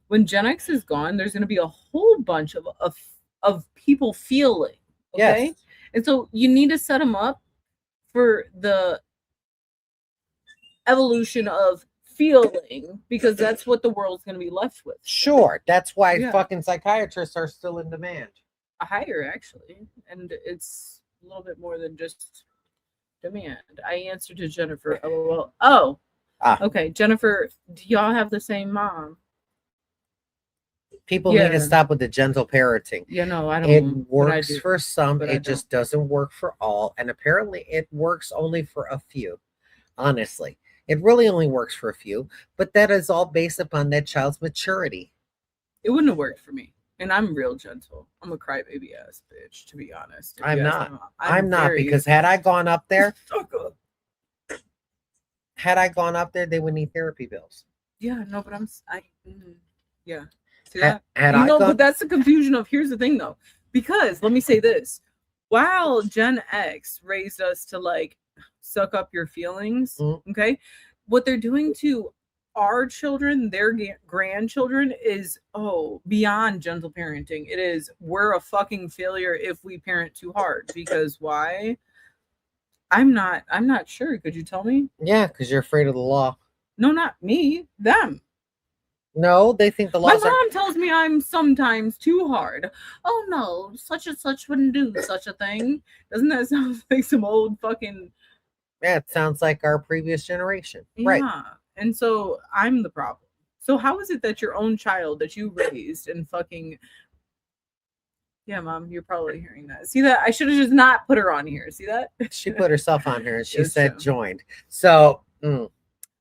When Gen X is gone, there's going to be a whole bunch of people feeling. Okay, yes. And so you need to set them up for the evolution of feeling because that's what the world's going to be left with. Sure, that's why fucking psychiatrists are still in demand. A higher, actually, and it's a little bit more than just demand. I answered to Jennifer. Oh, okay, Jennifer. Do y'all have the same mom? People need to stop with the gentle parenting. Yeah, no, I don't. It works for some. It just doesn't work for all, and apparently, it works only for a few. Honestly. It really only works for a few, but that is all based upon that child's maturity. It wouldn't have worked for me. And I'm real gentle. I'm a crybaby ass bitch, to be honest. I'm not. I'm not because had I gone up there, they would need therapy bills. Yeah, no, but yeah. See that? But that's the confusion of here's the thing though. Because let me say this. While Gen X raised us to like suck up your feelings, okay, what they're doing to our children, their grandchildren is beyond gentle parenting. It is we're a fucking failure if we parent too hard. Because why? I'm not sure. Could you tell me? Yeah, because you're afraid of the law. No, not me, them. No, they think the My laws are. mom tells me I'm sometimes too hard. Oh no, such and such wouldn't do such a thing. Doesn't that sound like some old fucking Yeah, it sounds like our previous generation. yeah? Right. And so I'm the problem. So how is it that your own child that you raised and fucking yeah, mom, you're probably hearing that. See that? I should have just not put her on here. See that? She put herself on here and she It's said true. joined. So All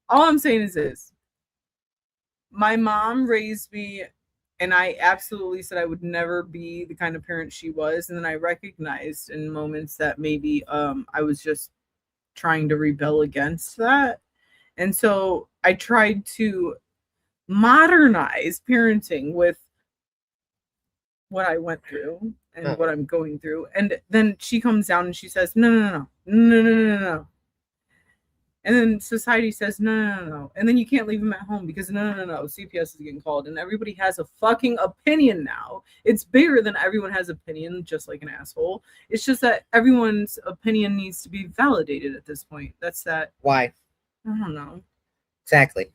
I'm saying is this. My mom raised me and I absolutely said I would never be the kind of parent she was. And then I recognized in moments that maybe I was just trying to rebel against that. And so I tried to modernize parenting with what I went through and what I'm going through. And then she comes down and she says, no. And then society says, no. And then you can't leave them at home because no. CPS is getting called. And everybody has a fucking opinion now. It's bigger than everyone has opinion, just like an asshole. It's just that everyone's opinion needs to be validated at this point. That's that. why? I don't know. Exactly.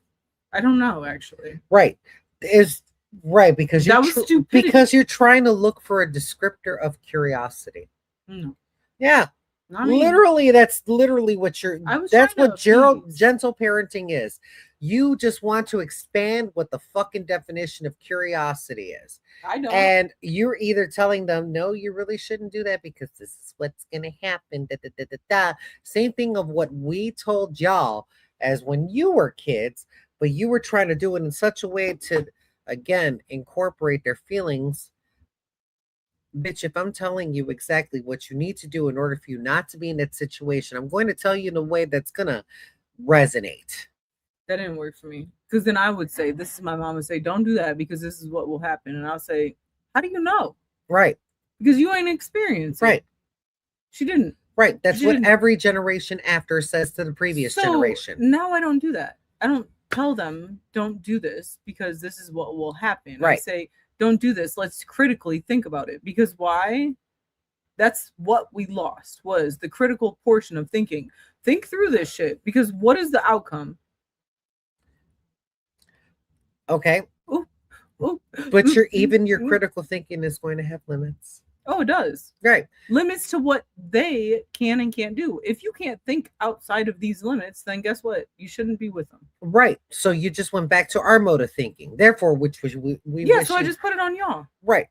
I don't know, actually. Right. Is right because That you're was stupidity. because you're trying to look for a descriptor of curiosity. No, Yeah. not me. Literally, that's literally what you're. I was That's trying what to appease. gentle parenting is. You just want to expand what the fucking definition of curiosity is, I don't. and you're either telling them, "No, you really shouldn't do that because this is what's gonna happen." Da, da, da, da, da. Same thing of what we told y'all as when you were kids, but you were trying to do it in such a way to, again, incorporate their feelings. Bitch, if I'm telling you exactly what you need to do in order for you not to be in that situation, I'm going to tell you in a way that's going to resonate. That didn't work for me. Because then I would say, this is my mom would say, don't do that because this is what will happen. And I'll say, how do you know? Right. Because you ain't experienced it. Right. She didn't. Right. That's She what didn't. every generation after says to the previous So generation. now I don't do that. I don't tell them, don't do this because this is what will happen. I Right. say, don't do this. Let's critically think about it. Because why? That's what we lost, was the critical portion of thinking. Think through this shit. Because what is the outcome? Okay. Ooh, But ooh, your ooh. critical thinking is going to have limits. Oh, it does. Right. Limits to what they can and can't do. If you can't think outside of these limits, then guess what? You shouldn't be with them. Right. So you just went back to our mode of thinking. Therefore, which was we Yeah, wish so I you- just put it on y'all. right.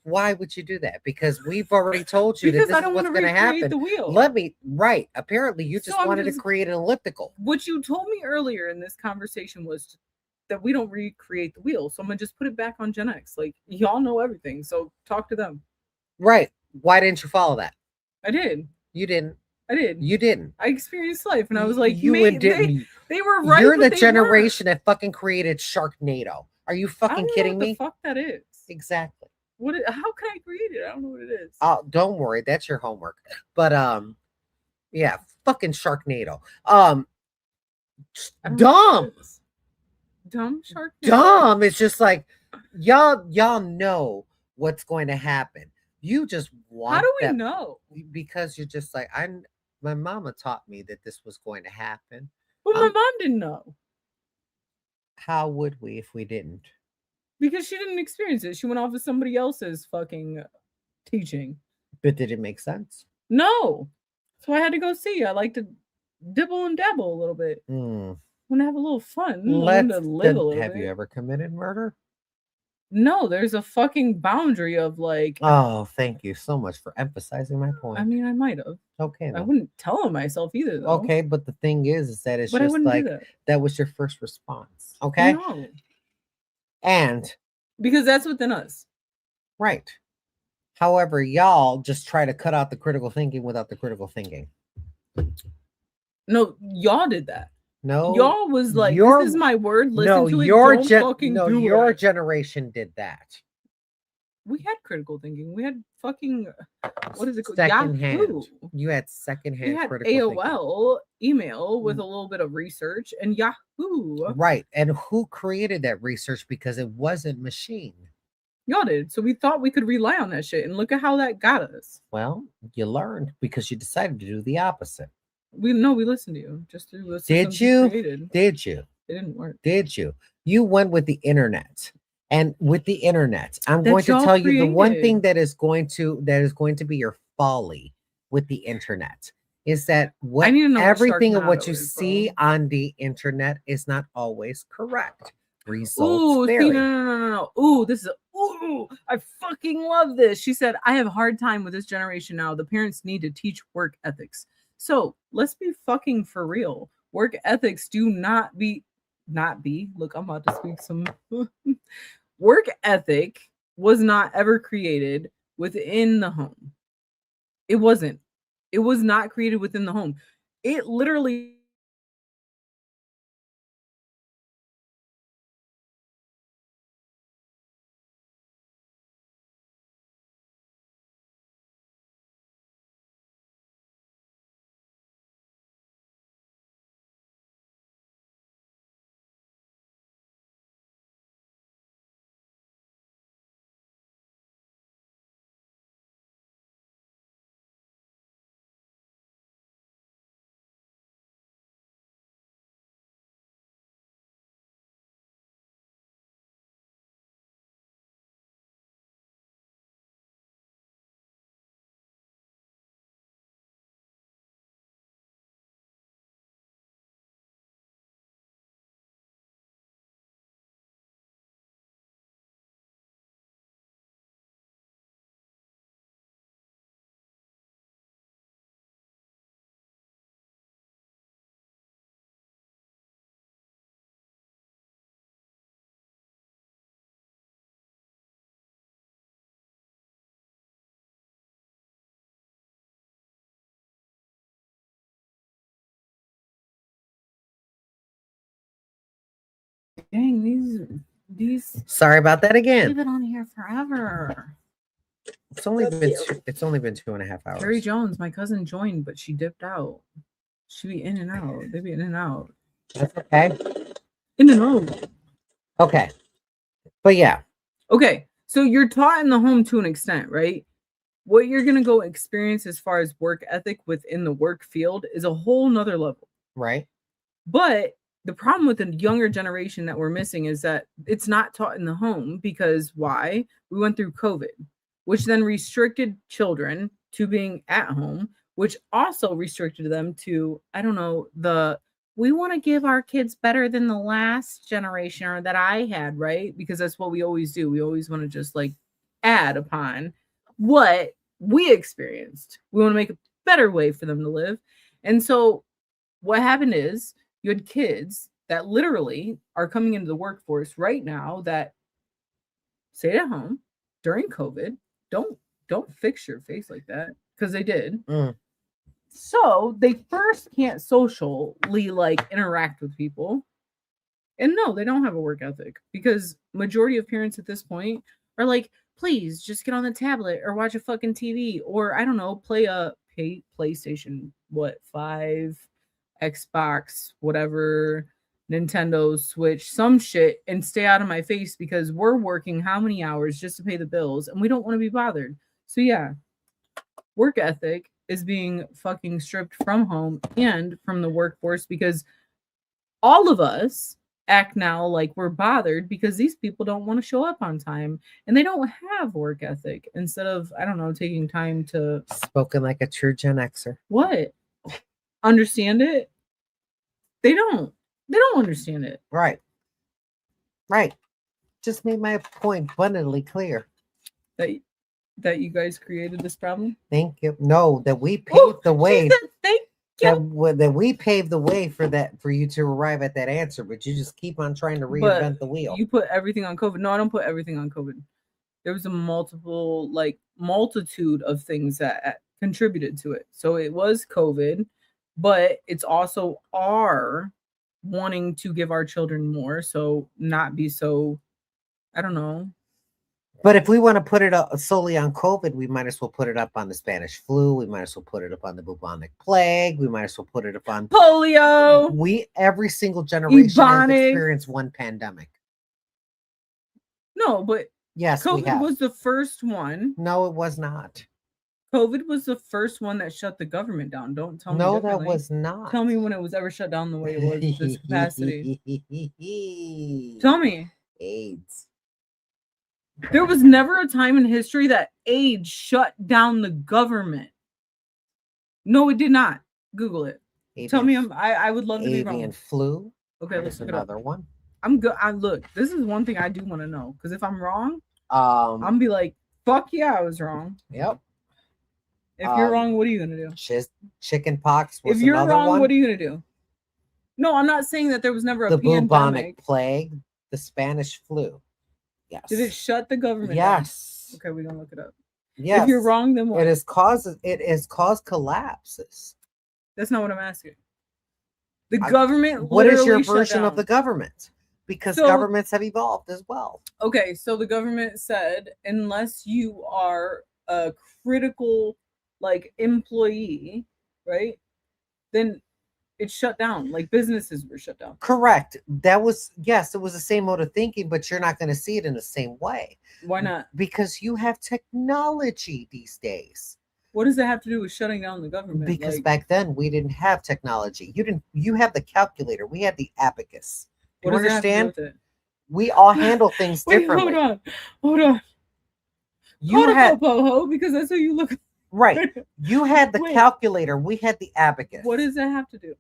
Why would you do that? Because we've already told you Because that I this is don't what's want to going to recreate happen. the wheel. Let me right. Apparently, you So just I'm wanted just- to create an elliptical. What you told me earlier in this conversation was that we don't recreate the wheel. So I'm gonna just put it back on Gen X. Like, y'all know everything, so talk to them. Right. Why didn't you follow that? I did. You didn't. I did. You didn't. I experienced life, and I was like, you "Mate, didn't. they were right. You're but the they generation that fucking created Sharknado. Are you weren't. I fucking don't know kidding what me? the fuck that is. Exactly. How can I create it? I don't know what it is. Oh, don't worry, that's your homework. But yeah, fucking Sharknado. I don't know Dumb. what it is. Dumb shark. Dumb. It's just like y'all know what's going to happen. You just want How do we them know? because you're just like my mama taught me that this was going to happen. But my mom didn't know How would we if we didn't? because she didn't experience it. She went off of somebody else's fucking teaching. But did it make sense? No, so I had to go see. I like to dibble and dabble a little bit. Hmm. Want to have a little fun. I want to live a little Have bit. you ever committed murder? No, there's a fucking boundary of like. Oh, thank you so much for emphasizing my point. I mean, I might have. Okay, I then. wouldn't tell him myself either, though. Okay, but the thing is that it's but I just wouldn't like do that. that was your first response. Okay, No, and because that's within us. right. However, y'all just try to cut out the critical thinking without the critical thinking. No, y'all did that. No, Y'all was like, your- "This is my word. Listen no, to it. your Don't fucking no, do your it." generation did that. We had critical thinking. We had fucking what is it called? Secondhand. Yahoo. You had We secondhand had critical thinking. AOL email with a little bit of research and Yahoo. Right, and who created that research because it wasn't machine. Y'all did. So we thought we could rely on that shit, and look at how that got us. Well, you learned because you decided to do the opposite. We listened to you. Just through the Did systems you? created. Did you? It didn't work. Did you? You went with the internet. And with the internet, I'm That going to y'all tell you the one thing created. that is going to be your folly with the internet is that I need to know what everything of what Sharknado you is, see bro. on the internet is not always correct. Results Ooh, see, vary. no. Ooh, this is ooh, I fucking love this. She said, I have a hard time with this generation now. The parents need to teach work ethics. So let's be fucking for real. Work ethics do not be. Look, I'm about to speak some work ethic was not ever created within the home. It wasn't. It was not created within the home. It literally dang these Sorry about that again. they've been on here forever. It's only That's been you. it's only been 2.5 hours. Terry Jones, my cousin joined, but she dipped out. She be in and out. They be in and out. That's okay. In and out. Okay. But yeah, Okay. So you're taught in the home to an extent, right? What you're gonna go experience as far as work ethic within the work field is a whole nother level. right? But the problem with the younger generation that we're missing is that it's not taught in the home because why? We went through COVID, which then restricted children to being at home, which also restricted them to, I don't know, we want to give our kids better than the last generation or that I had, right? Because that's what we always do. We always want to just like add upon what we experienced. We want to make a better way for them to live. And so what happened is you had kids that literally are coming into the workforce right now that stayed at home during COVID. Don't fix your face like that because they did. Mm. So they first can't socially like interact with people. And no, they don't have a work ethic because majority of parents at this point are like, please just get on the tablet or watch a fucking TV or I don't know, play a PlayStation, what, 5, Xbox, whatever, Nintendo Switch, some shit, and stay out of my face because we're working how many hours just to pay the bills and we don't want to be bothered. So yeah, work ethic is being fucking stripped from home and from the workforce because all of us act now like we're bothered because these people don't want to show up on time and they don't have work ethic instead of, I don't know, taking time to Spoken like a true Gen Xer. what? Understand it? They don't understand it. Right. Right. Just made my point abundantly clear. That you guys created this problem. Thank you. No, that we paved the way. Thank That we paved the way for you to arrive at that answer, but you just keep on trying to reinvent the wheel. You put everything on COVID. No, I don't put everything on COVID. There was a multitude of things that contributed to it. So it was COVID, but it's also our wanting to give our children more. So not be so, I don't know. But if we want to put it up solely on COVID, we might as well put it up on the Spanish flu. We might as well put it up on the bubonic plague. We might as well put it up on polio. Every single generation has Ebonics. experienced one pandemic. No, but yes, COVID was the first one. No, it was not. COVID was the first one that shut the government down. Don't tell me No, that differently. was not. Tell me when it was ever shut down the way it was with this capacity. Tell me. AIDS. There was never a time in history that AIDS shut down the government. No, it did not. Google it. Tell me, I would love to be avian wrong. flu. Okay, let's There's look it up. another one. I'm good. Look, this is one thing I do want to know, because if I'm wrong, I'm Um, gonna be like, "Fuck yeah, I was wrong." yep. If you're Um, wrong, what are you gonna do? Chicken pox was If you're another wrong, one. what are you gonna do? No, I'm not saying that there was never a The pandemic. bubonic plague, the Spanish flu. Yes. Did it shut the government down? Yes. Okay, we're gonna look it up. Yes. If you're wrong, then what? It has caused collapses. That's not what I'm asking. The I- government. What is your literally shut version of down. the government? Because So- governments have evolved as well. Okay, so the government said unless you are a critical like employee, right? Then it's shut down. Like businesses were shut down. Correct. That was, yes, it was the same mode of thinking, but you're not going to see it in the same way Why not? because you have technology these days. What does that have to do with shutting down the government? Because Like, back then we didn't have technology. You have the calculator. We had the abacus. Do what you does that have to do understand? with it? We all handle things Wait, differently. hold on. You Hold had up, Popo, because that's how you look. right. You had the Wait. calculator. We had the abacus. What does that have to do?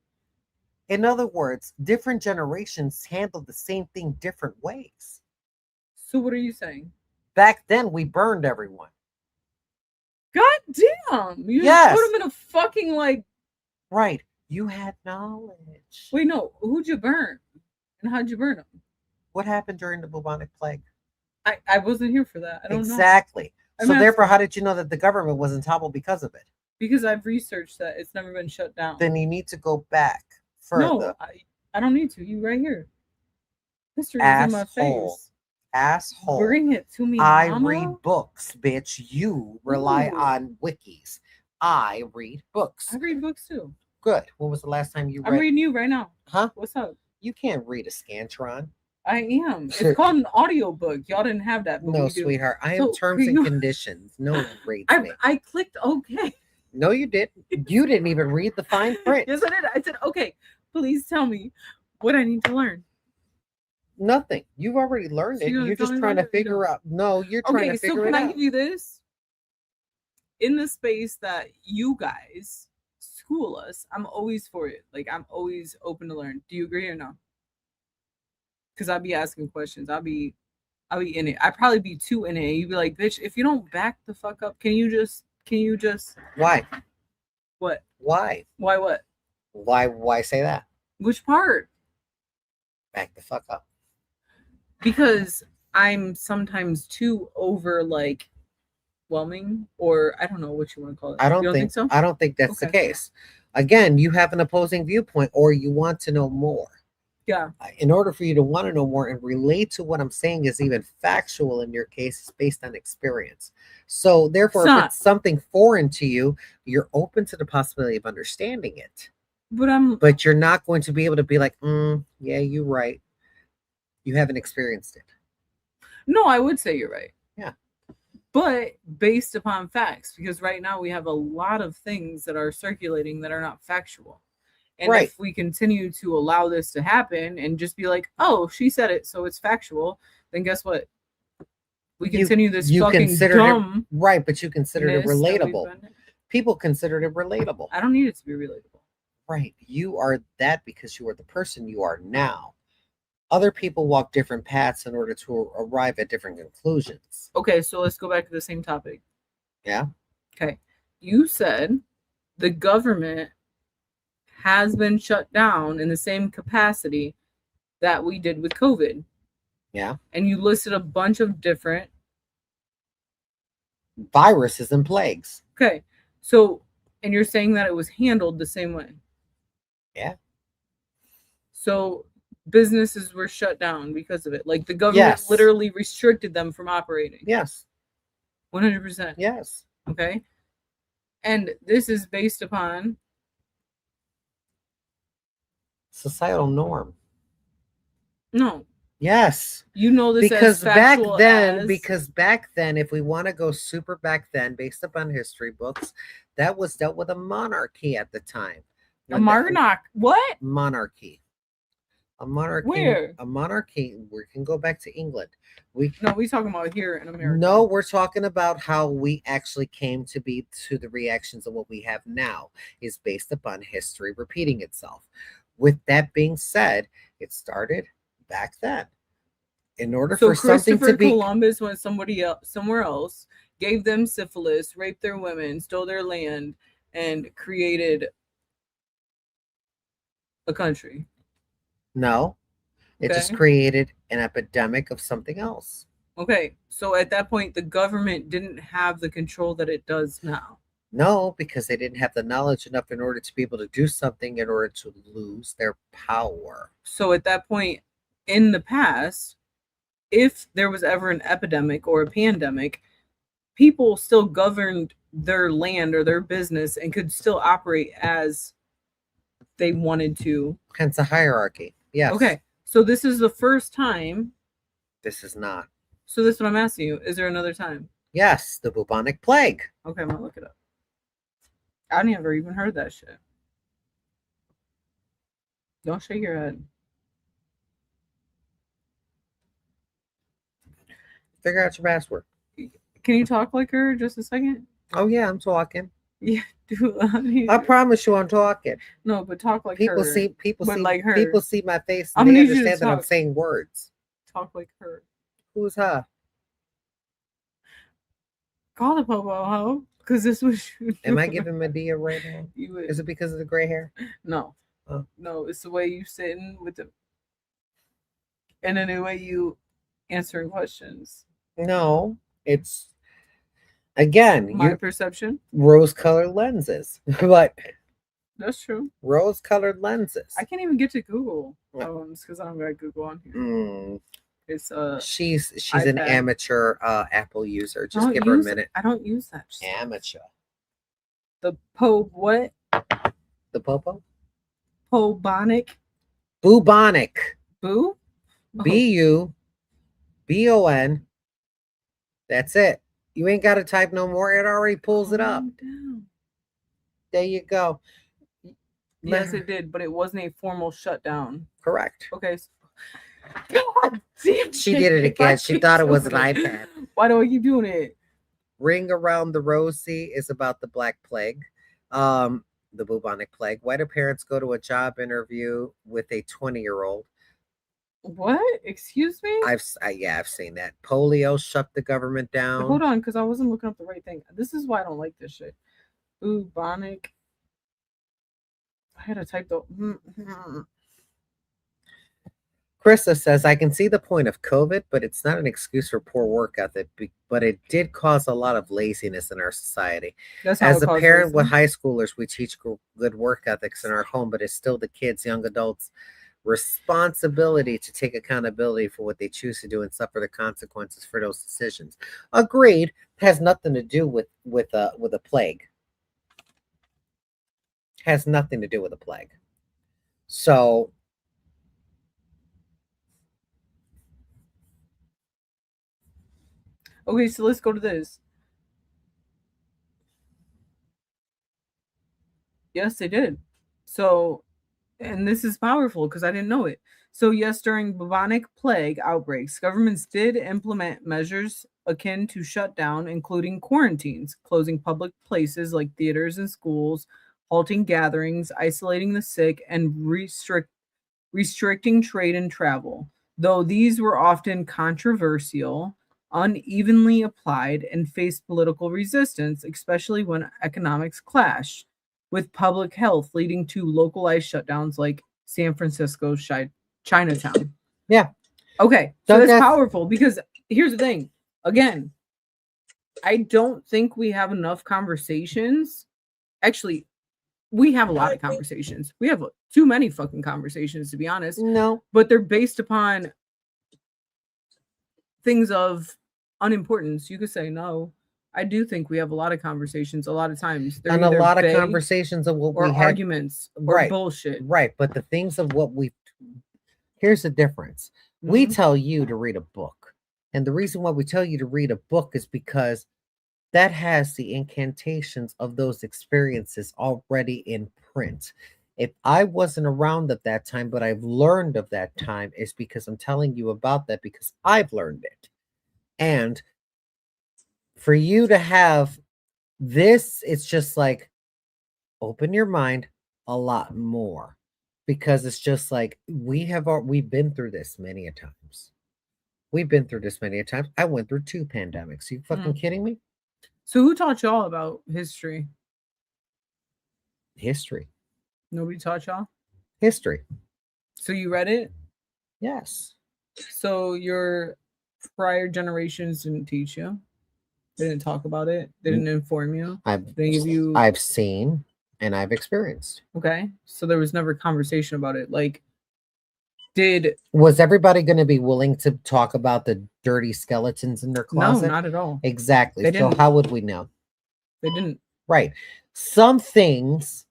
In other words, different generations handled the same thing different ways. So what are you saying? Back then, we burned everyone. God damn! You Yes. just put them in a fucking like. Right. You had knowledge. Wait, no. Who'd you burn? And how'd you burn them? What happened during the bubonic plague? I wasn't here for that. I don't know. Exactly. I'm So therefore, asking. how did you know that the government wasn't toppled because of it? Because I've researched that it's never been shut down. Then you need to go back further. No, I don't need to. You right here. History is in my Asshole. face. Asshole. Bring it to me, I mama. read books, bitch. You rely Ooh. on wikis. I read books. I read books too. Good. When was the last time you read? I'm reading you right now. Huh? What's up? You can't read a Scantron. I am. It's called an audiobook. Y'all didn't have that. But No, we do. sweetheart. I have So, terms can and you- conditions. No one reads me. I clicked okay. No, you didn't. You didn't even read the fine print. Yes, I did. I said, okay, please tell me what I need to learn. Nothing. You've already learned So it. you're gonna You're tell just me trying about to it or you figure don't? out. No, you're trying Okay, to so figure can it I out. give you this? In the space that you guys school us, I'm always for it. Like I'm always open to learn. Do you agree or no? Because I'll be asking questions. I'll be in it. I'd probably be too in it. You'd be like, bitch, if you don't back the fuck up, can you just Why? what? Why? Why what? Why say that? Which part? Back the fuck up. Because I'm sometimes too over like whelming, or I don't know what you want to call it. I don't You think so. I don't think that's the Okay. case. Again, you have an opposing viewpoint or you want to know more. Yeah. In order for you to want to know more and relate to what I'm saying is even factual in your case, it's based on experience. So therefore, It's if not. it's something foreign to you, you're open to the possibility of understanding it. But You're not going to be able to be like, yeah, you're right. You haven't experienced it. no, I would say you're right. Yeah. But based upon facts, because right now we have a lot of things that are circulating that are not factual. And Right. if we continue to allow this to happen and just be like, oh, she said it, so it's factual, then guess what? We continue this fucking considered dumb. right, but you considered it relatable. I People considered it relatable. don't need it to be relatable. Right. You are that because you are the person you are now. Other people walk different paths in order to arrive at different conclusions. Okay, so let's go back to the same topic. Yeah. Okay. You said the government has been shut down in the same capacity that we did with COVID. Yeah. And you listed a bunch of different. Viruses and plagues. Okay. So, and you're saying that it was handled the same way. Yeah. So businesses were shut down because of it. Like the government Yes. literally restricted them from operating. Yes. 100%. Yes. Okay. And this is based upon Societal norm. no. Yes. You know this Because as factual back then, if we want to go super back then, based upon history books, that was dealt with a monarchy at the time. a monarch. What? Monarchy. A monarchy. Where? A monarchy. We can go back to England. We talking about here in America. No, we're talking about how we actually came to be to the reactions of what we have now is based upon history repeating itself. With that being said, it started back then. In order So for something Christopher to be Columbus went somewhere else, gave them syphilis, raped their women, stole their land, and created a country. No, it just Okay. created an epidemic of something else. Okay, so at that point, the government didn't have the control that it does now. No, because they didn't have the knowledge enough in order to be able to do something in order to lose their power. So at that point, in the past, if there was ever an epidemic or a pandemic, people still governed their land or their business and could still operate as they wanted to. Hence a hierarchy. Yes. Okay, so this is the first time. This is not. So this is what I'm asking you. Is there another time? Yes, the bubonic plague. Okay, I'm gonna look it up. I never even heard that shit. Don't shake your head. Figure out your password. Can you talk like her just a second? Oh yeah, I'm talking. Yeah, do I promise you, I'm talking. No, but talk like People her. see people but see like her. people see my face I'm and they gonna need you to understand that I'm talk. saying words. Talk like her. Who's her? Call the popo ho, because this was. Am I giving Medea right now? You would, Is it because of the gray hair? no, Oh. no, it's the way you sitting with the, and then the way you answering questions. No, it's again My you perception. rose-colored lenses. But That's true. rose-colored lenses. I can't even get to Google. What? It's because I don't got Google on here. Mm, It's she's an iPad. amateur Apple user. I Just don't give her a use- minute. I don't use that. stuff. Amateur. The what? The popo? Pobonic Bubonic. boo. BUBON. That's it. You ain't got to type no more. It already pulls it up. Calm down. There you go. Yes, it did, but it wasn't a formal shutdown. Correct. Okay. God damn She did it if I again. She keep thought it was an doing iPad. Why do I keep doing it? Ring Around the Rosie is about the Black Plague, the bubonic plague. Why do parents go to a job interview with a 20-year-old? What? Excuse me? I've seen that. Polio shut the government down. Hold on, because I wasn't looking up the right thing. This is why I don't like this shit. Bubonic. I had to type the. Krista says, I can see the point of COVID, but it's not an excuse for poor work ethic, but it did cause a lot of laziness in our society. That's how As it a caused parent with this. high schoolers, we teach good work ethics in our home, but it's still the kids, young adults' responsibility to take accountability for what they choose to do and suffer the consequences for those decisions. Agreed. Has nothing to do with a plague. Has nothing to do with a plague. So Okay, so let's go to this. Yes, they did. So, and this is powerful because I didn't know it. So, yes, during bubonic plague outbreaks, governments did implement measures akin to shutdown, including quarantines, closing public places like theaters and schools, halting gatherings, isolating the sick, and restricting trade and travel. Though these were often controversial, unevenly applied, and faced political resistance, especially when economics clashed with public health, leading to localized shutdowns like San Francisco's Chinatown. Yeah. Okay. So So that's that's- powerful because here's the thing. Again, I don't think we have enough conversations. Actually, we have a lot of conversations. We have too many fucking conversations, to be honest. no. But they're based upon things of unimportance. You could say no. I do think we have a lot of conversations a lot of times. They're And a either lot of vague conversations of what or we had. arguments or Right. bullshit. Right. But the things of what we Here's the difference. We Mhm. tell you to read a book. And the reason why we tell you to read a book is because that has the incantations of those experiences already in print. If I wasn't around at that time, but I've learned of that time, is because I'm telling you about that because I've learned it. And for you to have this, it's just like open your mind a lot more because it's just like we've been through this many a times. We've been through this many a times. I went through 2 pandemics. You fucking kidding me? So who taught y'all about history? History. Nobody taught y'all? History. So you read it? Yes. So your prior generations didn't teach you? They didn't talk about it? They didn't inform you? I've They give you I've seen and I've experienced. okay. So there was never conversation about it. Like did Was everybody going to be willing to talk about the dirty skeletons in their no, closet? not at all. Exactly. They So didn't. how would we know? They didn't. Right. Some things,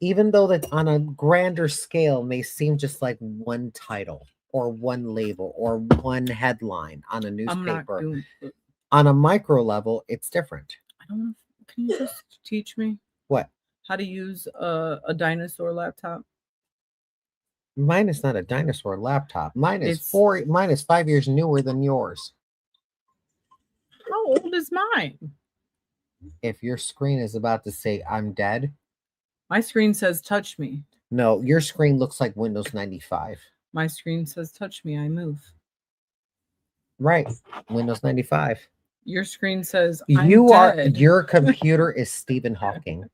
even though that on a grander scale may seem just like one title or one label or one headline on a I'm not newspaper, doing it. on a micro level, it's different. I don't know. Can you just teach me What? how to use a dinosaur laptop? Mine is not a dinosaur laptop. Mine is It's 5 years newer than yours. how old is mine? If your screen is about to say I'm dead, My screen says touch me. no, your screen looks like Windows 95. My screen says touch me, I move. Right. Windows 95. Your screen says Your computer is Stephen Hawking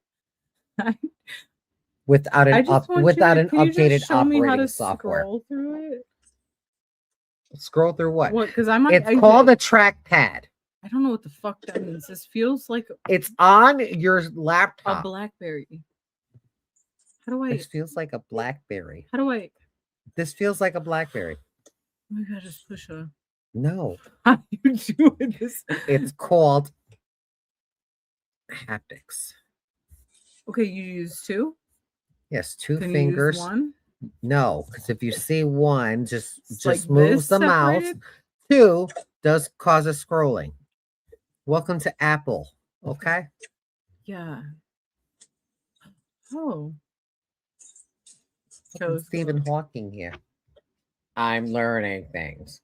without I an just want without you an to, can you updated just show me how operating to software. scroll through it? Scroll through what? What? Because I might. It's called a trackpad. I don't know what the fuck that means. This feels like It's on your a laptop. BlackBerry. How do I? This feels like a BlackBerry. How do I? This feels like a BlackBerry. Oh my god! Just push a. No, How do you do this? it's called haptics. Okay, you use 2. Yes, 2 Can fingers. you use 1? No, because if you see one, just Like moves this the mouse. separated? 2 does cause a scrolling. Welcome to Apple. Okay. Yeah. Oh. Fucking let's go. Stephen Hawking here. I'm learning things.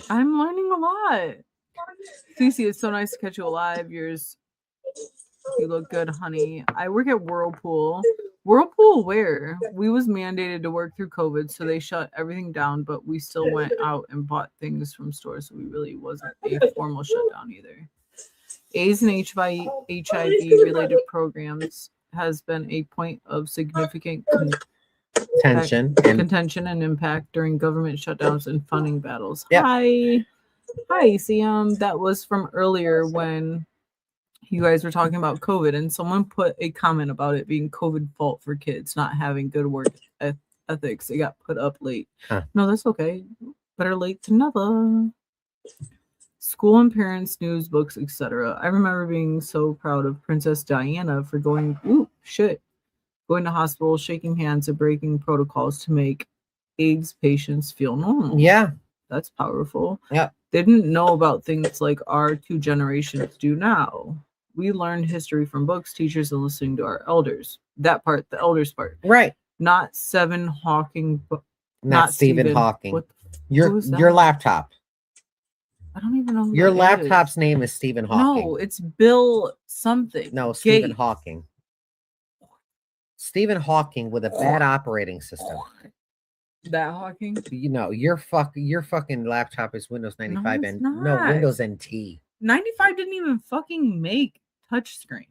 I'm learning a lot. CeeCee, it's so nice to catch you alive. You look good, honey. I work at Whirlpool. Whirlpool where? We was mandated to work through COVID, so they shut everything down, but we still went out and bought things from stores, so we really wasn't a formal shutdown either. AIDS and HIV-related programs has been a point of significant Tension and contention and impact during government shutdowns and funding battles. Yep. Hi, see, that was from earlier when you guys were talking about COVID, and someone put a comment about it being COVID fault for kids not having good work ethics. It got put up late. Huh. No, that's okay. Better late than never. School and parents, news, books, etc. I remember being so proud of Princess Diana for going to hospitals, shaking hands, and breaking protocols to make AIDS patients feel normal. yeah, That's powerful. Yeah. They didn't know about things like our 2 generations do now. We learned history from books, teachers, and listening to our elders. That part, the elders part. right. Not Stephen Hawking. Not Stephen Hawking. What Your that? laptop. I don't even know who Your that laptop's is. name is Stephen Hawking. No, it's Bill something. No, Stephen Gates. Hawking. Stephen Hawking with a bad operating system. That Hawking? You know, your fucking laptop is Windows 95 it's and not. no Windows NT. 95 didn't even fucking make touchscreen.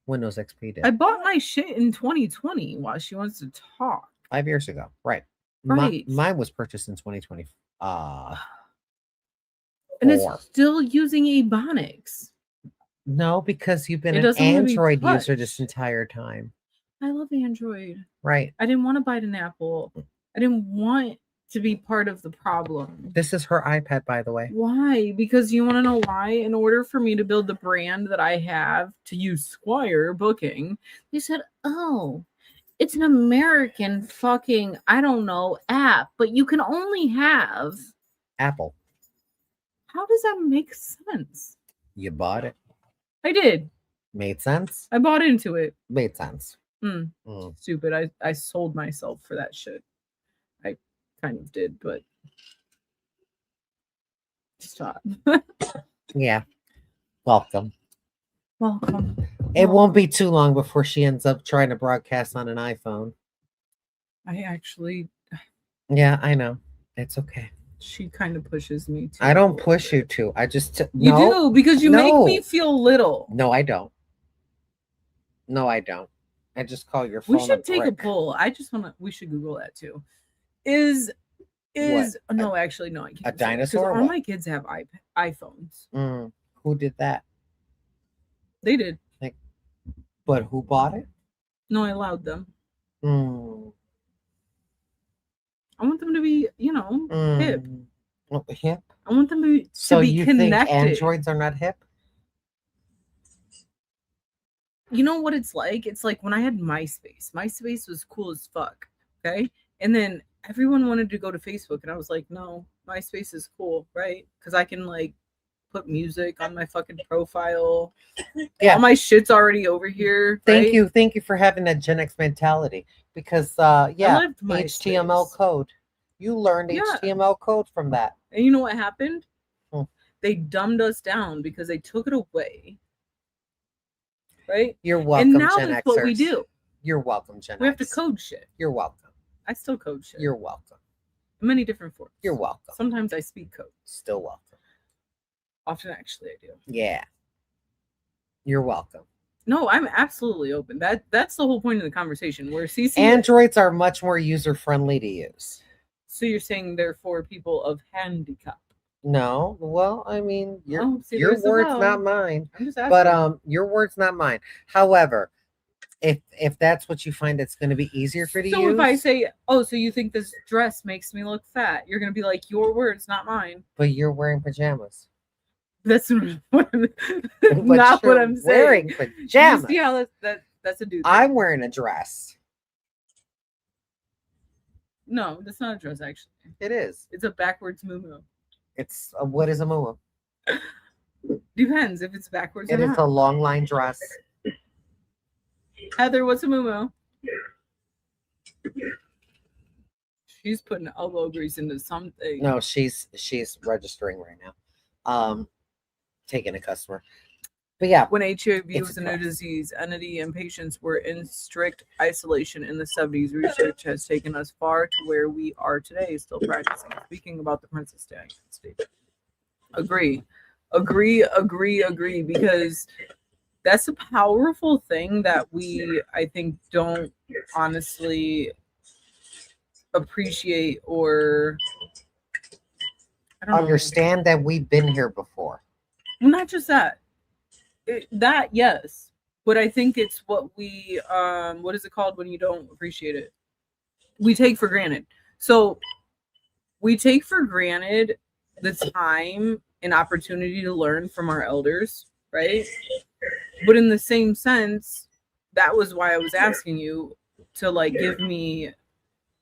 Windows XP did. I bought my shit in 2020 while she wants to talk. 5 years ago. Right. Right. Mine was purchased in 2020. And it's 4. still using Ebonics. No, because you've been It an doesn't wanna be Android user this touched. entire time. I love Android. Right. I didn't want to buy an Apple. I didn't want to be part of the problem. This is her iPad, by the way. Why? Because you want to know why? In order for me to build the brand that I have to use Squire Booking, they said, oh, It's an American fucking, I don't know, app, but you can only have. Apple. How does that make sense? You bought it. I did. Made sense. I bought into it. Made sense. Stupid. I sold myself for that shit. I kind of did, but stop. Yeah. Welcome. Welcome. It won't be too long before she ends up trying to broadcast on an iPhone. I actually. Yeah, I know. It's okay. She kind of pushes me to. I don't push you to. I just You do because you make me feel little. No, I don't. No, I don't. I just call your phone. We should take a poll. I just want to. We should Google that too. Is no, actually no. I can't. A dinosaur? All my kids have iPhones. Who did that? They did. But who bought it? No, I allowed them. I want them to be, hip. Hip. I want them to be you connected. Think androids are not hip? You know what it's like? It's like when I had MySpace. MySpace was cool as fuck. Okay. And then everyone wanted to go to Facebook. And I was like, no, MySpace is cool, right? Because I can put music on my fucking profile. Yeah. All my shit's already over here. Thank you for having that Gen X mentality. Because HTML code. You learned HTML code from that. And you know what happened? They dumbed us down because they took it away. Right? You're welcome, and now Gen that's Xers. what we do. You're welcome, Gen X. We have to code shit. You're welcome. I still code shit. You're welcome. In many different forms. You're welcome. Sometimes I speak code. Still welcome. Often, actually, I do. Yeah. You're welcome. No, I'm absolutely open. That's the whole point of the conversation. Where CeeCee Androids are much more user friendly to use. So you're saying they're for people of handicap? No, well, I mean, your there's words, not mine. I'm just asking. But your words, not mine. However, if that's what you find, it's going to be easier for you to use. So if I say, "Oh, so you think this dress makes me look fat?" You're going to be like, "Your words, not mine." But you're wearing pajamas. That's not what I'm saying. Wearing pajamas. Yeah, that's a dude thing. I'm wearing a dress. No, that's not a dress. Actually, it is. It's a backwards moo-moo. It's what is a moo-moo? Depends if it's backwards. It is a long line dress. Heather, what's a moo-moo? She's putting elbow grease into something. No, she's registering right now. Taking a customer. But yeah. When HIV was a new disease, entity and patients were in strict isolation in the 70s. Research has taken us far to where we are today, still practicing. Speaking about the Princess Diana state. Agree, because that's a powerful thing that we, I think, don't honestly appreciate or understand that we've been here before. Well, not just that. That, yes. But I think it's what we, what is it called when you don't appreciate it? We take for granted. So we take for granted the time and opportunity to learn from our elders, right? But in the same sense, that was why I was asking you to give me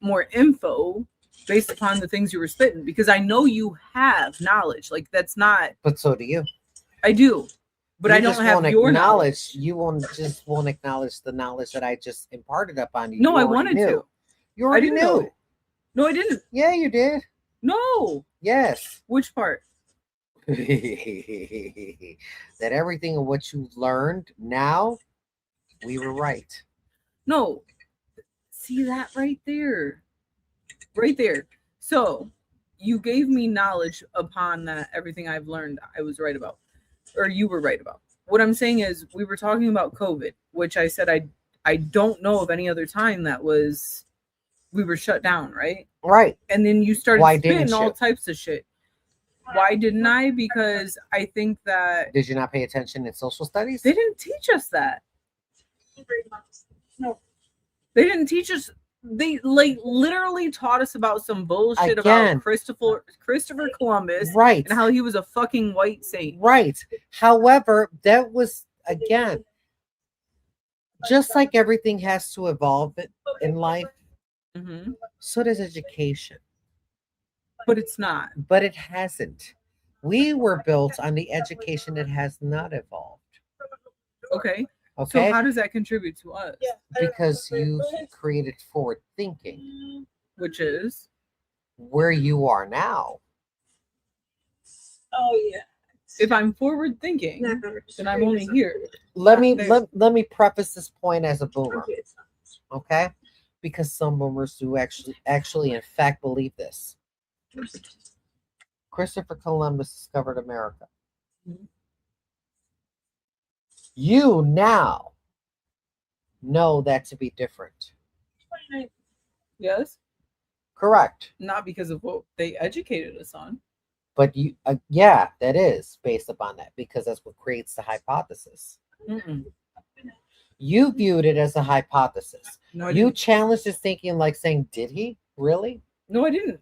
more info based upon the things you were spitting, because I know you have knowledge. That's not. But so do you. I do. But I don't have your knowledge. You won't acknowledge the knowledge that I just imparted upon you. No, I wanted to. You already knew. No, I didn't. Yeah, you did. No. Yes. Which part? That everything of what you learned now, we were right. No. See that right there. Right there. So you gave me knowledge upon that everything I've learned I was right about. Or you were right about. What I'm saying is we were talking about COVID, which I said I don't know of any other time that we were shut down, right? Right. And then you started spitting all types of shit. Why didn't I? Because I think that... Did you not pay attention in social studies? They didn't teach us that. No. They didn't teach us... They literally taught us about some bullshit about Christopher Columbus, right? And how he was a fucking white saint, right? However, that was again Just like everything has to evolve in life, Hmm. so does education. But it's not. But it hasn't. We were built on the education that has not evolved. Okay. So Okay? how does that contribute to us? Because you created forward thinking Which is where you are now. Oh yeah. if I'm forward thinking, then I'm only here. Let me There. let me preface this point as a boomer, okay? Because some boomers do actually in fact believe this. Christopher Columbus discovered America. Mhm. You now know that to be different. Yes. Correct. Not because of what they educated us on. But you, yeah, that is based upon that because that's what creates the hypothesis. Mm-mm. You viewed it as a hypothesis. No, I You didn't. challenged his thinking, like saying, "Did he really?" No, I didn't.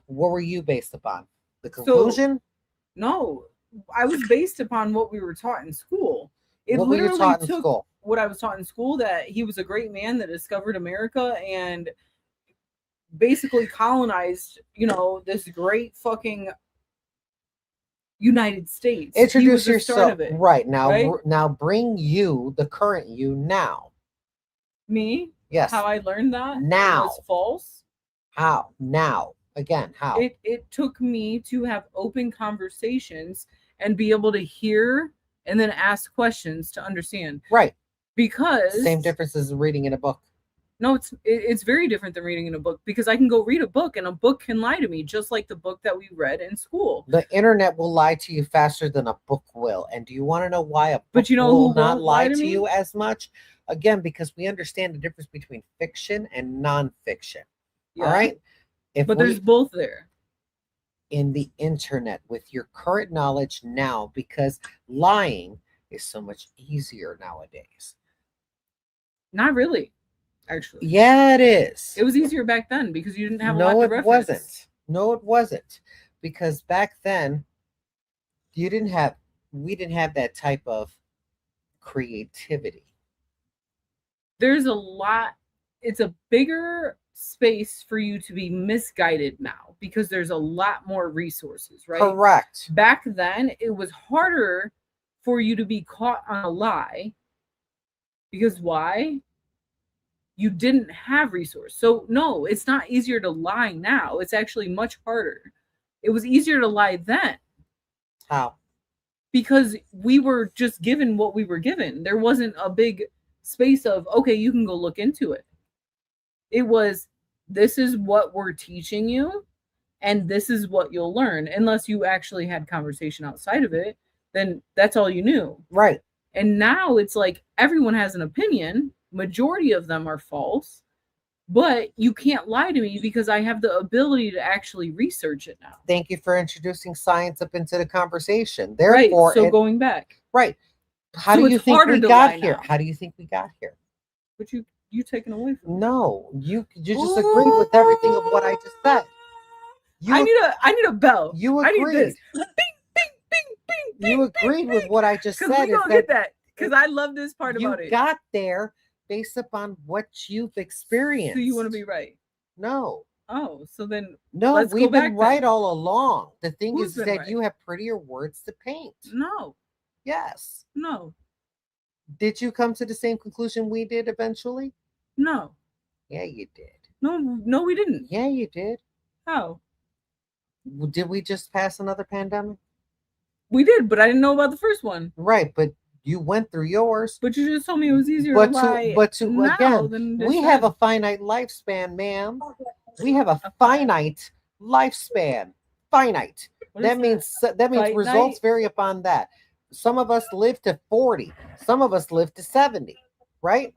What were you based upon? The conclusion? No, I was based upon what we were taught in school. It What were you literally taught in took school? what I was taught in school, that he was a great man that discovered America and basically colonized, this great fucking United States. He was Introduce the start yourself of it. right now. right? Now, bring you the current you now. Me? Yes. How I learned that Now. was false. How now? Again, how? It took me to have open conversations and be able to hear and then ask questions to understand. Right. Because Same difference as reading in a book. no, it's very different than reading in a book, because I can go read a book and a book can lie to me, just like the book that we read in school. The internet will lie to you faster than a book will. And do you want to know why a book But you know will who not won't lie lie to to me? you as much? Again, because we understand the difference between fiction and nonfiction. Yeah. All right. If But there's both there. in the internet with your current knowledge now, because lying is so much easier nowadays. Not really, actually. Yeah, it is. It was easier back then because you didn't have a lot No, to it reference. wasn't. No, it wasn't. Because back then, we didn't have that type of creativity. There's a lot. It's a bigger space for you to be misguided now because there's a lot more resources, right? Correct. Back then, it was harder for you to be caught on a lie because why? You didn't have resource. So no, it's not easier to lie now. It's actually much harder. It was easier to lie then How? because we were just given what we were given. There wasn't a big space of, okay, you can go look into it. It was, this is what we're teaching you and this is what you'll learn. Unless you actually had conversation outside of it, then that's all you knew. Right. And now it's like everyone has an opinion. Majority of them are false, but you can't lie to me because I have the ability to actually research it now. Thank you for introducing science up into the conversation. Right. Therefore, So going back. right. How So do you it's think harder we to got lie here? now. How do you think we got here? But you taken away from me. No, you just agreed with everything of what I just said. I need a bell. You I need this. agreed. Bing, bing, bing, bing, You bing, agreed bing, with what I just because said. we Is gonna get that. Because I love this part you about it. got there based upon what you've experienced. So you want to be right? No. Oh, so then No, let's go we've been back right then. all along. The thing Who's is been that right? you have prettier words to paint. No, Yes. no, Did you come to the same conclusion we did eventually? no, Yeah, you did. no. We didn't. Yeah, you did. How? Did we just pass another pandemic? We did, but I didn't know about the first one. Right, but you went through yours. But you just told me it was easier But to lie now again, than we this have then. a finite lifespan, ma'am. We have a finite lifespan. Finite. What That is means Fight results night? vary upon that. Some of us live to 40. Some of us live to 70. Right?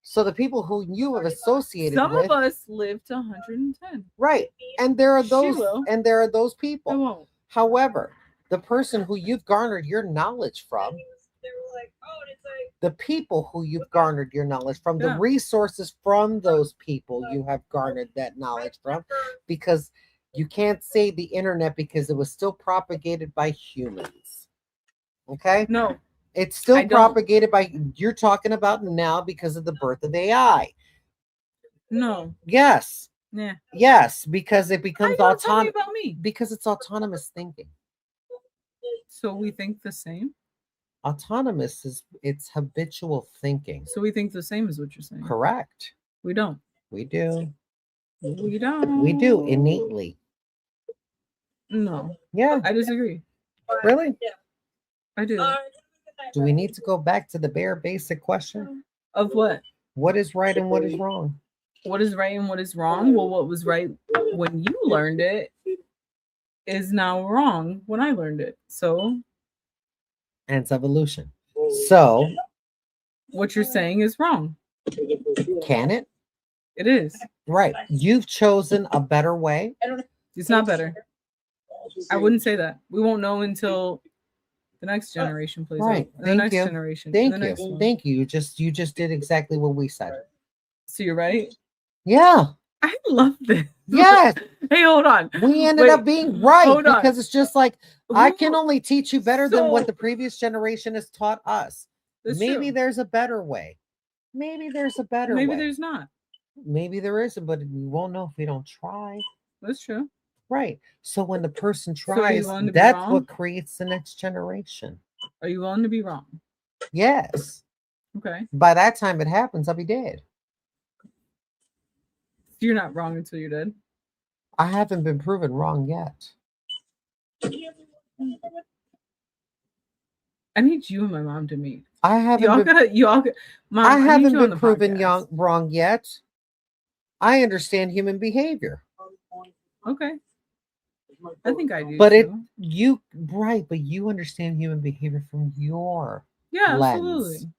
So the people who you have associated Some with, of us live to 110. right? And there are She those will. and there are those I people. won't. However, the person who you've garnered your knowledge from, They were like, oh, and it's like, the people who you've garnered your knowledge from, the Yeah. resources from those people you have garnered that knowledge from, because you can't say the internet because it was still propagated by humans. Okay? No, It's still I don't- propagated by, you're talking about now because of the birth of AI. No. Yes. Yeah. Yes, because it becomes Tell me autonomous. about me. Because it's autonomous thinking. So we think the same. Autonomous is it's habitual thinking. So we think the same is what you're saying. Correct. We don't. We do. We don't. We do innately. No, Yeah. I disagree. Really? I do. Do we need to go back to the bare basic question? Of what? What is right and what is wrong? What is right and what is wrong? Well, what was right when you learned it is now wrong when I learned it. So And it's evolution. So what you're saying is wrong. can it? It is. Right. You've chosen a better way. It's not better. I wouldn't say that. We won't know until the next generation plays Right. out. And the Thank next you. generation. Thank and the you. next one. Thank you. You just did exactly what we said. So you're right. Yeah. I love this. Yes. Hey, hold on. We ended Wait, up being right hold on. because it's just like I can Who- only teach you better than what So- the previous generation has taught us. That's Maybe true. there's a better way. Maybe there's a better Maybe way. there's not. Maybe there isn't, but we won't know if we don't try. That's true. Right. So when the person So are you tries, willing to be that's wrong? what creates the next generation. Are you willing to be wrong? Yes. Okay. By that time it happens, I'll be dead. You're not wrong until you're dead. I haven't been proven wrong yet. I need you and my mom to meet. I haven't Y'all been, got y'all. Mom, I need haven't you on been the proven podcast. wrong yet. I understand human behavior. Okay. I think I do. But too. but you understand human behavior from your Yeah, lens. absolutely.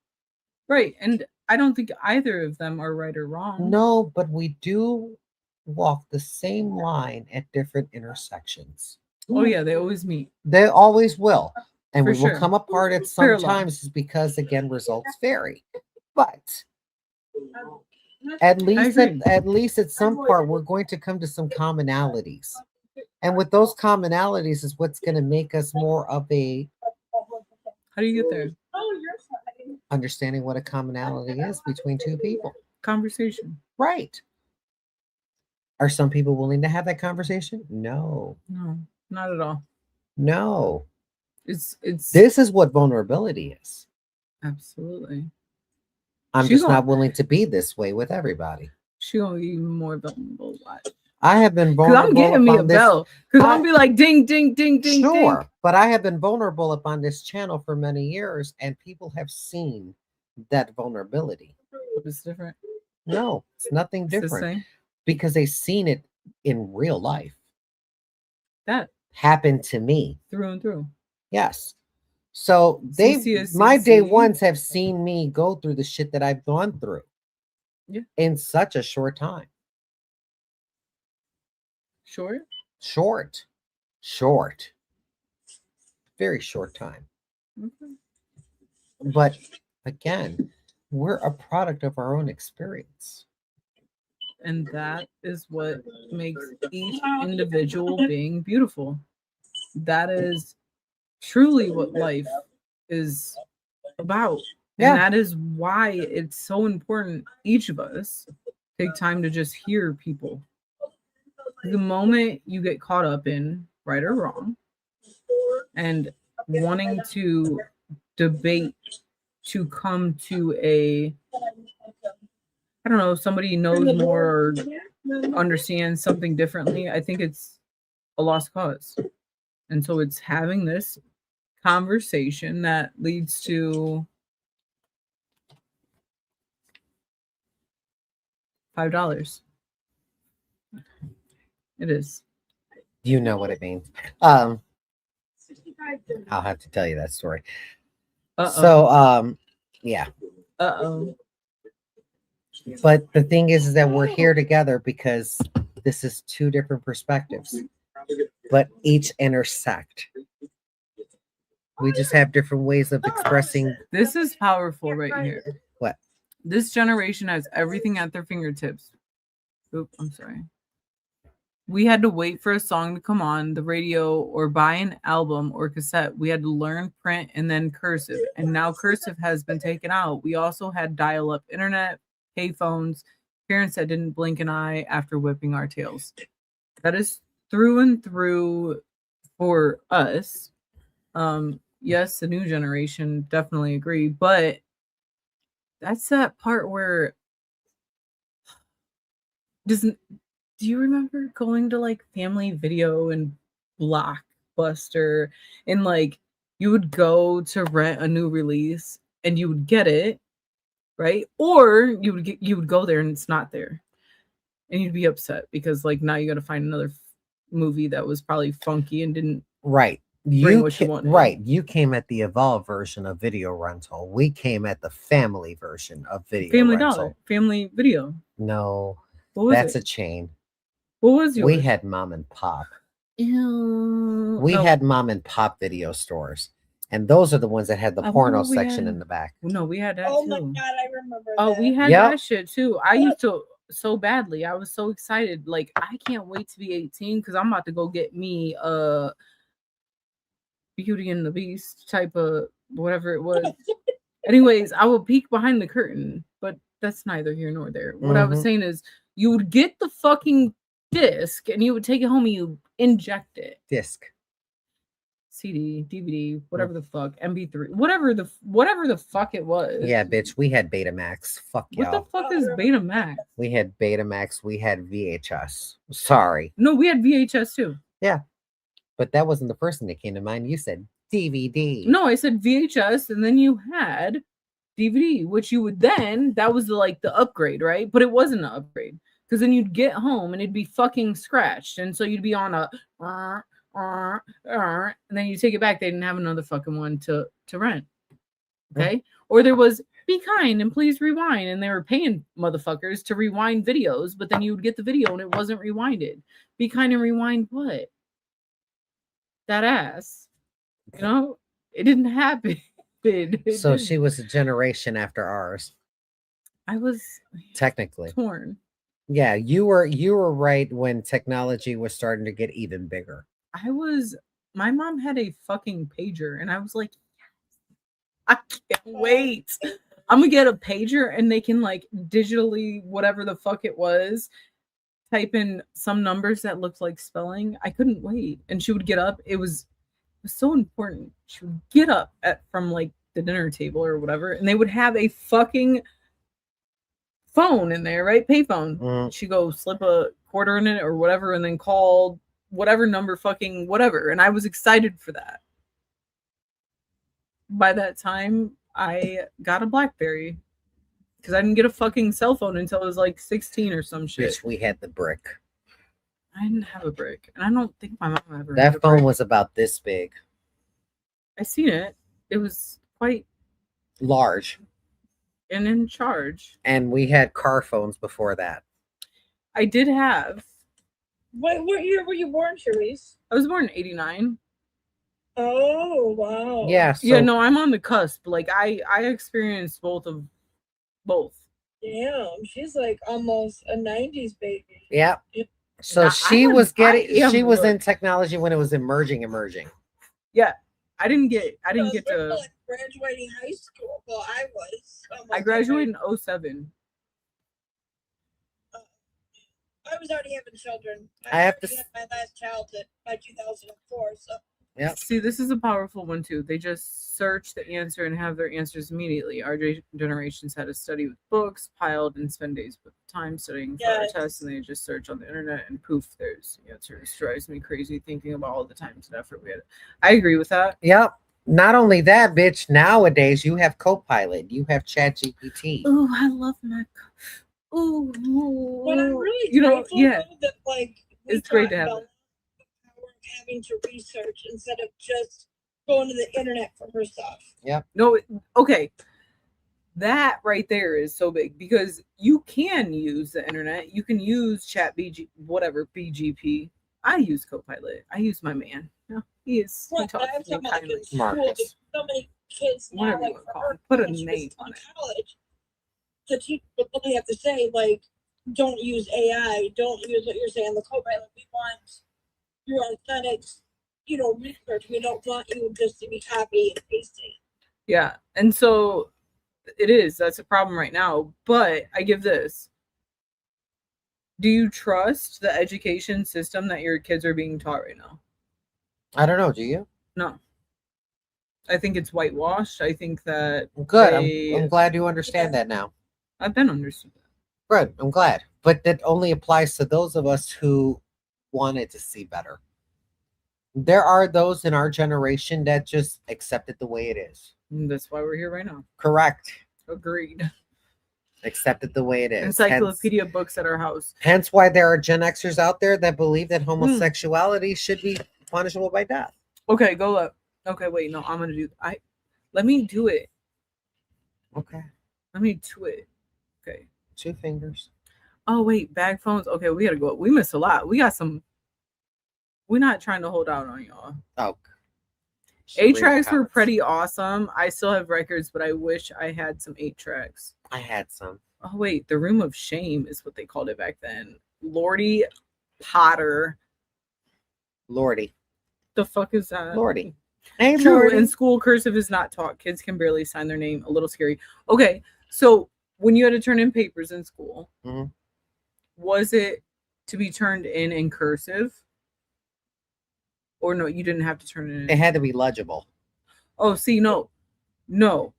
Right. And I don't think either of them are right or wrong. No, but we do walk the same line at different intersections. Oh yeah, they always meet. They always will. And For we will sure. come apart at some Parallel. times because again results vary. But at least agree. at least at some part we're going to come to some commonalities. And with those commonalities is what's going to make us more of a How do you get there? understanding what a commonality is between two people. Conversation. Right. Are some people willing to have that conversation? No. No, not at all. No. It's This is what vulnerability is. absolutely. I'm She just gon- not willing to be this way with everybody. She gonna be even more vulnerable. Watch. I have been Cause vulnerable I'm getting me a upon this. bell. Cause I'm I- gonna be like ding ding ding ding Sure, ding. but I have been vulnerable upon this channel for many years, and people have seen that vulnerability. But it's different. No, it's nothing It's the different same. because they've seen it in real life That happen to me. through and through. Yes. So they, CeeCee is my day CeeCee. ones have seen me go through the shit that I've gone through. Yeah. In such a short time. Short. Short. Very short time. Okay. But again, we're a product of our own experience. And that is what makes each individual being beautiful. That is truly what life is about. Yeah. And that is why it's so important, each of us take time to just hear people. The moment you get caught up in right or wrong and wanting to debate to come to a, I don't know, somebody knows more or understands something differently, I think it's a lost cause. And so it's having this conversation that leads to $5. It is. You know what it means. I'll have to tell you that story. Uh-oh. So yeah. Uh-oh. But the thing is that we're here together because this is two different perspectives, but each intersect. We just have different ways of expressing. This is powerful right here. What? This generation has everything at their fingertips. Oop, I'm sorry. We had to wait for a song to come on the radio or buy an album or cassette. We had to learn print and then cursive. And now cursive has been taken out. We also had dial-up internet, payphones, parents that didn't blink an eye after whipping our tails. That is through and through for us. Yes, the new generation definitely agree, but that's that part where do you remember going to like Family Video and Blockbuster and like you would go to rent a new release and you would get it, right? Or you would go there and it's not there. And you'd be upset because like now you got to find another movie that was probably funky and didn't Right. bring what you wanted. Right. You came at the evolved version of video rental. We came at the family version of video Family rental. Dollar, Family Video. No, What was that's it? a chain. What was yours? We had mom and pop. Ew. We No. had mom and pop video stores. And those are the ones that had the I porno wonder we section had- in the back. No, we had that Oh too. my god, I remember Oh, that. we had Yep. that shit too. I used to so badly. I was so excited. Like, I can't wait to be 18 because I'm about to go get me a Beauty and the Beast type of whatever it was. Anyways, I would peek behind the curtain, but that's neither here nor there. What I was Mhm. saying is you would get the fucking disc and you would take it home and you inject it. Disc. CD, DVD, whatever the fuck, MP3, whatever the fuck it was. Yeah, bitch. We had Betamax. Fuck What the y'all. fuck is Betamax? We had Betamax. We had VHS. Sorry. No, we had VHS too. But that wasn't the first thing that came to mind. You said DVD. No, I said VHS, and then you had DVD, which you would then that was the upgrade, right? But it wasn't an upgrade because then you'd get home and it'd be fucking scratched, and so you'd be on a and then you take it back. They didn't have another fucking one to rent. Okay, or there was Be Kind and Please Rewind, and they were paying motherfuckers to rewind videos, but then you would get the video and it wasn't rewinded. Be Kind and Rewind what? That ass. You know, it didn't happen. So she was a generation after ours, I was technically. torn. Yeah, you were right when technology was starting to get even bigger. My mom had a fucking pager, and I was like, I can't wait. I'm gonna get a pager, and they can like digitally, whatever the fuck it was, type in some numbers that looked like spelling. I couldn't wait. And she would get up. It was so important. She would get up from like the dinner table or whatever, and they would have a fucking phone in there, right? Payphone. Mm. She go slip a quarter in it or whatever, and then call whatever number, fucking whatever. And I was excited for that. By that time, I got a BlackBerry because I didn't get a fucking cell phone until I was like 16 or some shit. Bitch, we had the brick. I didn't have a brick, and I don't think my mom ever. had That a phone brick. was about this big. I seen it. It was quite Large. and in charge. And we had car phones before that. I did have. What year were you born, Cherise? I was born in '89. Oh wow. Yeah. So, Yeah, no, I'm on the cusp. Like I experienced both. Damn, she's like almost a '90s baby. Yeah. Yep. So Nah, she I was am, she was but- in technology when it was emerging. Yeah, I didn't get We're to. like graduating high school. Well, I was. I graduated in '07. I was already having children. I have to already had my last child by 2004. So Yep. See, this is a powerful one too. They just search the answer and have their answers immediately. Our generations had to study with books, piled, and spend days with time studying for our Yes. tests, and they just search on the internet and poof, there's the answers. Drives me crazy thinking about all the times and effort we had. I agree with that. Yep. Not only that, bitch. Nowadays you have Copilot. You have ChatGPT. Oh, I love Mac. Oh, but I'm really you know, grateful yeah. though, that like we It's great talked to have about it. the power of having to research instead of just going to the internet for her stuff. No, okay. That right there is so big because you can use the internet. You can use BGP. I use Copilot. I use my man. No, he Right, but talks I'm to me talking about like kindly. in school. Marcus. There's so many kids now, Whatever you like wanna for call her him. Put a when she was name in on it. college, the teacher would literally have to say like, don't use AI, don't use what you're saying, the co-pilot. We want your authentic, research. We don't want you just to be copy and pasting. Yeah. And so it is. That's a problem right now. But I give this. Do you trust the education system that your kids are being taught right now? I don't know. Do you? No. I think it's whitewashed. I think that Good. they- I'm glad you understand that now. I've been understood that. Good. I'm glad. But that only applies to those of us who wanted to see better. There are those in our generation that just accept it the way it is. And that's why we're here right now. Correct. Agreed. Accept it the way it is. Encyclopedia books at our house. Hence why there are Gen Xers out there that believe that homosexuality should be punishable by death. Okay, go up. Okay, wait, no, I'm gonna do. Let me do it. Okay. Let me do it. Okay. 2 fingers. Oh wait, bag phones. Okay, we gotta go. We missed a lot. We got some. We're not trying to hold out on y'all. Oh. 8-tracks were pretty awesome. I still have records, but I wish I had some 8-tracks. I had some. Oh wait, the Room of Shame is what they called it back then. Lordy Potter. Lordy. The fuck is that? Lordy. Hey, True. Lordy. In school, cursive is not taught. Kids can barely sign their name. A little scary. Okay, so when you had to turn in papers in school, was it to be turned in cursive? Or no, you didn't have to turn it in. It had to be legible. Oh, see, no.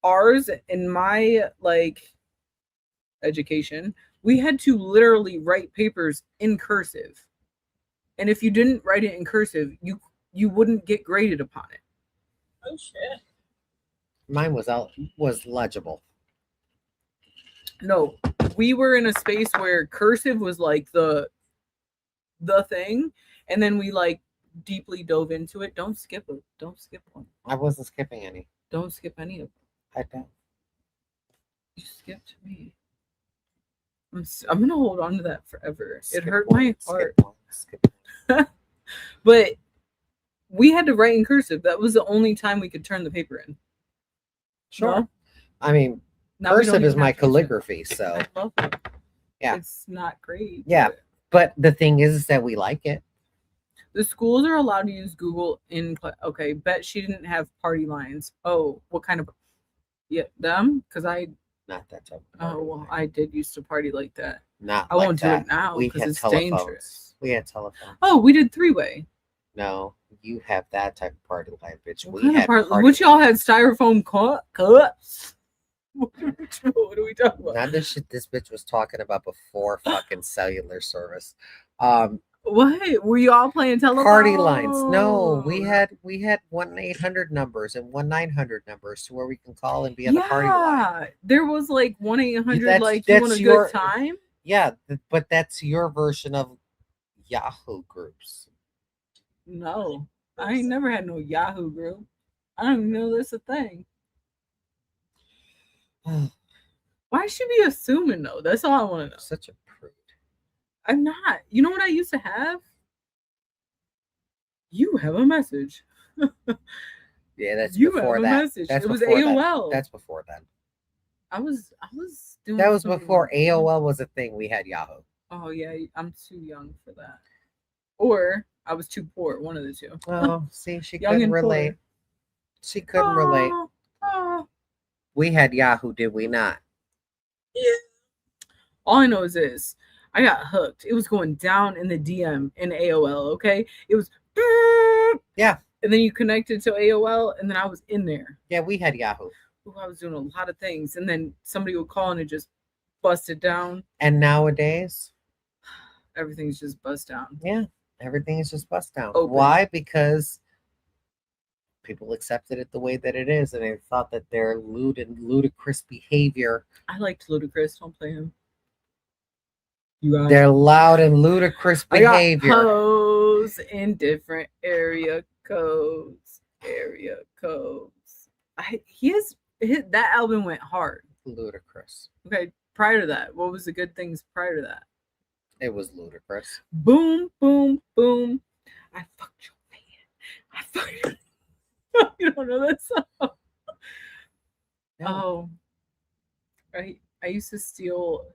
Ours, in my education, we had to literally write papers in cursive. And if you didn't write it in cursive, you wouldn't get graded upon it. Oh shit. Mine was legible. No, we were in a space where cursive was like the thing, and then we deeply dove into it. Don't skip it. Don't skip one. I wasn't skipping any. Don't skip any of them. I don't. You skipped me. I'm gonna hold on to that forever. Skip It hurt one, my skip heart. one, skip one. But we had to write in cursive. That was the only time we could turn the paper in. Sure. No? I mean, Now we don't cursive is even my have cursive. calligraphy, so I love it. Yeah. It's not great. Yeah. But the thing is that we like it. The schools are allowed to use Google in class. Okay, bet she didn't have party lines. Oh, what kind of? Yeah, them? Because Not that type of oh party well, line. I did used to party like that. Not I like won't that. do it now We because had it's telephones. dangerous. We had telephones. Oh, we did 3-way. No, you have that type of party line, bitch. What We kind of had party? Which y'all had styrofoam cups? What are we talking about? Not the shit this bitch was talking about before fucking cellular service. What were y'all playing? Telephone Party lines. No, we had 1-800 numbers and 1-900 numbers to where we can call and be on the party line. There was 1-800 That's you want a good time. Yeah, but that's your version of Yahoo groups. No, I ain't never had no Yahoo group. I don't even know that's a thing. Why should be assuming though? That's all I want to know. Such a prude. I'm not. You know what I used to have? You have a message. Yeah, that's You before have a that. message. That's It was before that. AOL. That's before then. I was doing That was something before like- AOL was a thing. We had Yahoo. Oh yeah, I'm too young for that. Or I was too poor. One of the two. Oh, see, she Young couldn't and relate. poor. She couldn't relate. Oh. We had Yahoo, did we not? Yeah. All I know is this. I got hooked. It was going down in the DM in AOL, okay? It was Yeah. And then you connected to AOL and then I was in there. Yeah, we had Yahoo. Ooh, I was doing a lot of things. And then somebody would call and it just busted down. And nowadays, Everything's just bust down. yeah, everything is just bust down. Open. Why? Because people accepted it the way that it is, and they thought that their lewd and ludicrous behavior, I liked Ludacris. Don't play him. You guys. their loud and ludicrous I got behavior. hoes in different area codes. Area codes. That album went hard. Ludicrous. Okay, prior to that, what was the good things prior to that? It was ludicrous. Boom, boom, boom. I fucked your man. I fucked. You don't know that song? No. Oh, I used to steal.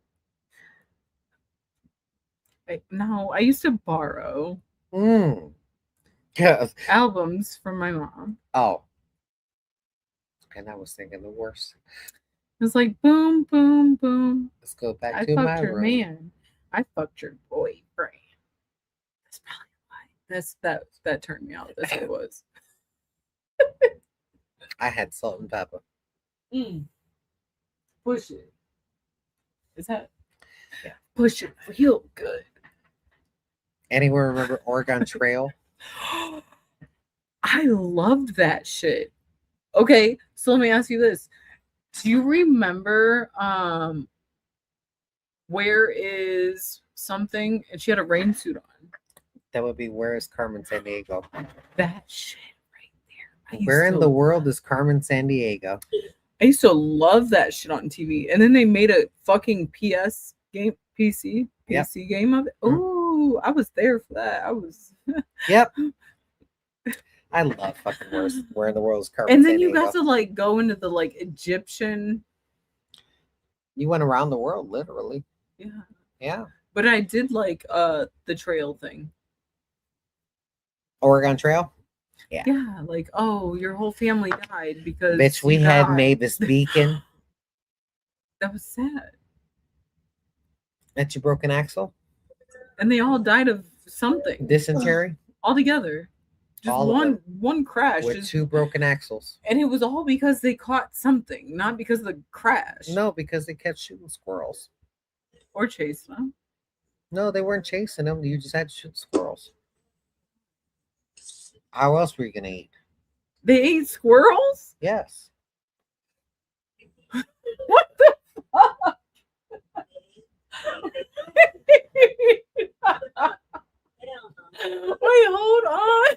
No, I used to borrow Yes. albums from my mom. Oh. And I was thinking the worst. It was like boom, boom, boom. Let's go back I to my fucked your room. man. I fucked your boyfriend. That's probably why. That turned me out. That's what it was. I had salt and pepper. Push it. Is that? Yeah. Push it real good. Anyone remember Oregon Trail? I loved that shit. Okay, so let me ask you this. Do you remember where is something? And she had a rain suit on. That would be Where is Carmen San Diego? That shit right there. Where in the world is Carmen San Diego? I used to love that shit on TV. And then they made a fucking PC game of it. Ooh, I was there for that. I was Yep. I love fucking Where in the world is Carmen And then San you Diego? got to like go into the like Egyptian. You went around the world, literally. Yeah. Yeah. But I did like the trail thing. Oregon Trail? Yeah. Yeah, like, oh, your whole family died because Bitch, we you had died. Mavis Beacon. That was sad. That you broke an axle? And they all died of something. Dysentery? All together. Just All of one crash. With 2 broken axles. And it was all because they caught something, not because of the crash. No, because they kept shooting squirrels. Or chasing them. No, they weren't chasing them. You just had to shoot squirrels. How else were you going to eat? They ate squirrels? Yes. What the fuck? Wait, hold on.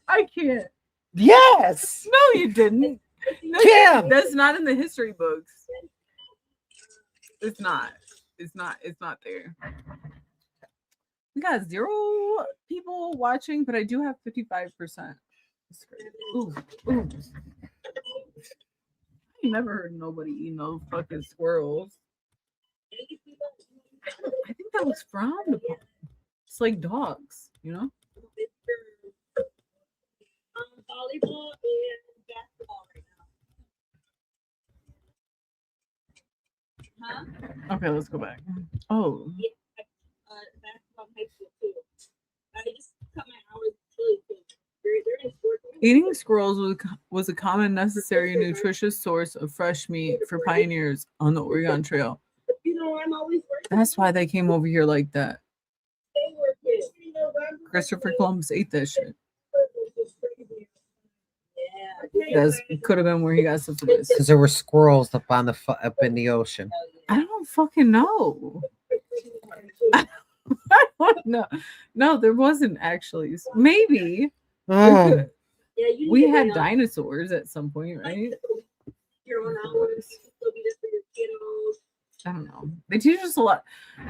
I can't. Yes. No, you didn't. No, Kim! That's not in the history books. It's not. It's not there. We got 0 people watching, but I do have 55%. Ooh. I never heard nobody eat no fucking squirrels. I think that was frowned upon. It's like dogs, you know? Volleyball and basketball right now. Okay, let's go back. Oh. Basketball high school too. I just cut my hours really quick. They're in sport. Eating squirrels was a common, necessary, nutritious source of fresh meat for pioneers on the Oregon Trail. You know, I'm always working. That's why they came over here like that. They work it. Christopher Columbus ate that shit. Yeah. That could have been where he got syphilis. Because there were squirrels up on the up in the ocean. I don't fucking know. I don't know. No, there wasn't actually. Maybe. Oh, There could- Yeah, you We need to had know. dinosaurs at some point, right? Your own hours. You can still be there for your kiddos. I don't know. They teach us a lot.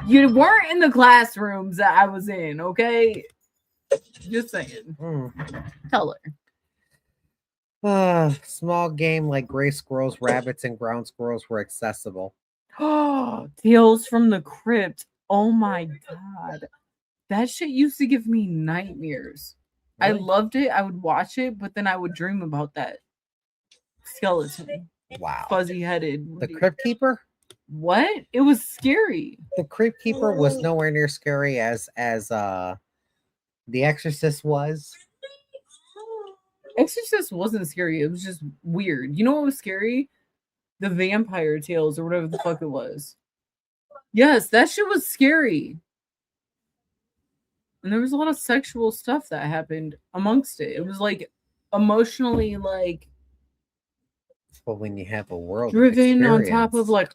You weren't in the classrooms that I was in, okay? Just saying. Tell her. Small game like gray squirrels, rabbits, and ground squirrels were accessible. Oh, Tales from the Crypt. Oh my god. That shit used to give me nightmares. I Really? loved it. I would watch it, but then I would dream about that skeleton. Wow. Fuzzy headed. The Crypt Keeper? What? It was scary. The Crypt Keeper was nowhere near scary as The Exorcist was. Exorcist wasn't scary. It was just weird. You know what was scary? The Vampire Tales or whatever the fuck it was. Yes, that shit was scary. And there was a lot of sexual stuff that happened amongst it. It was like emotionally like But when you have a world of driven on top of experience- like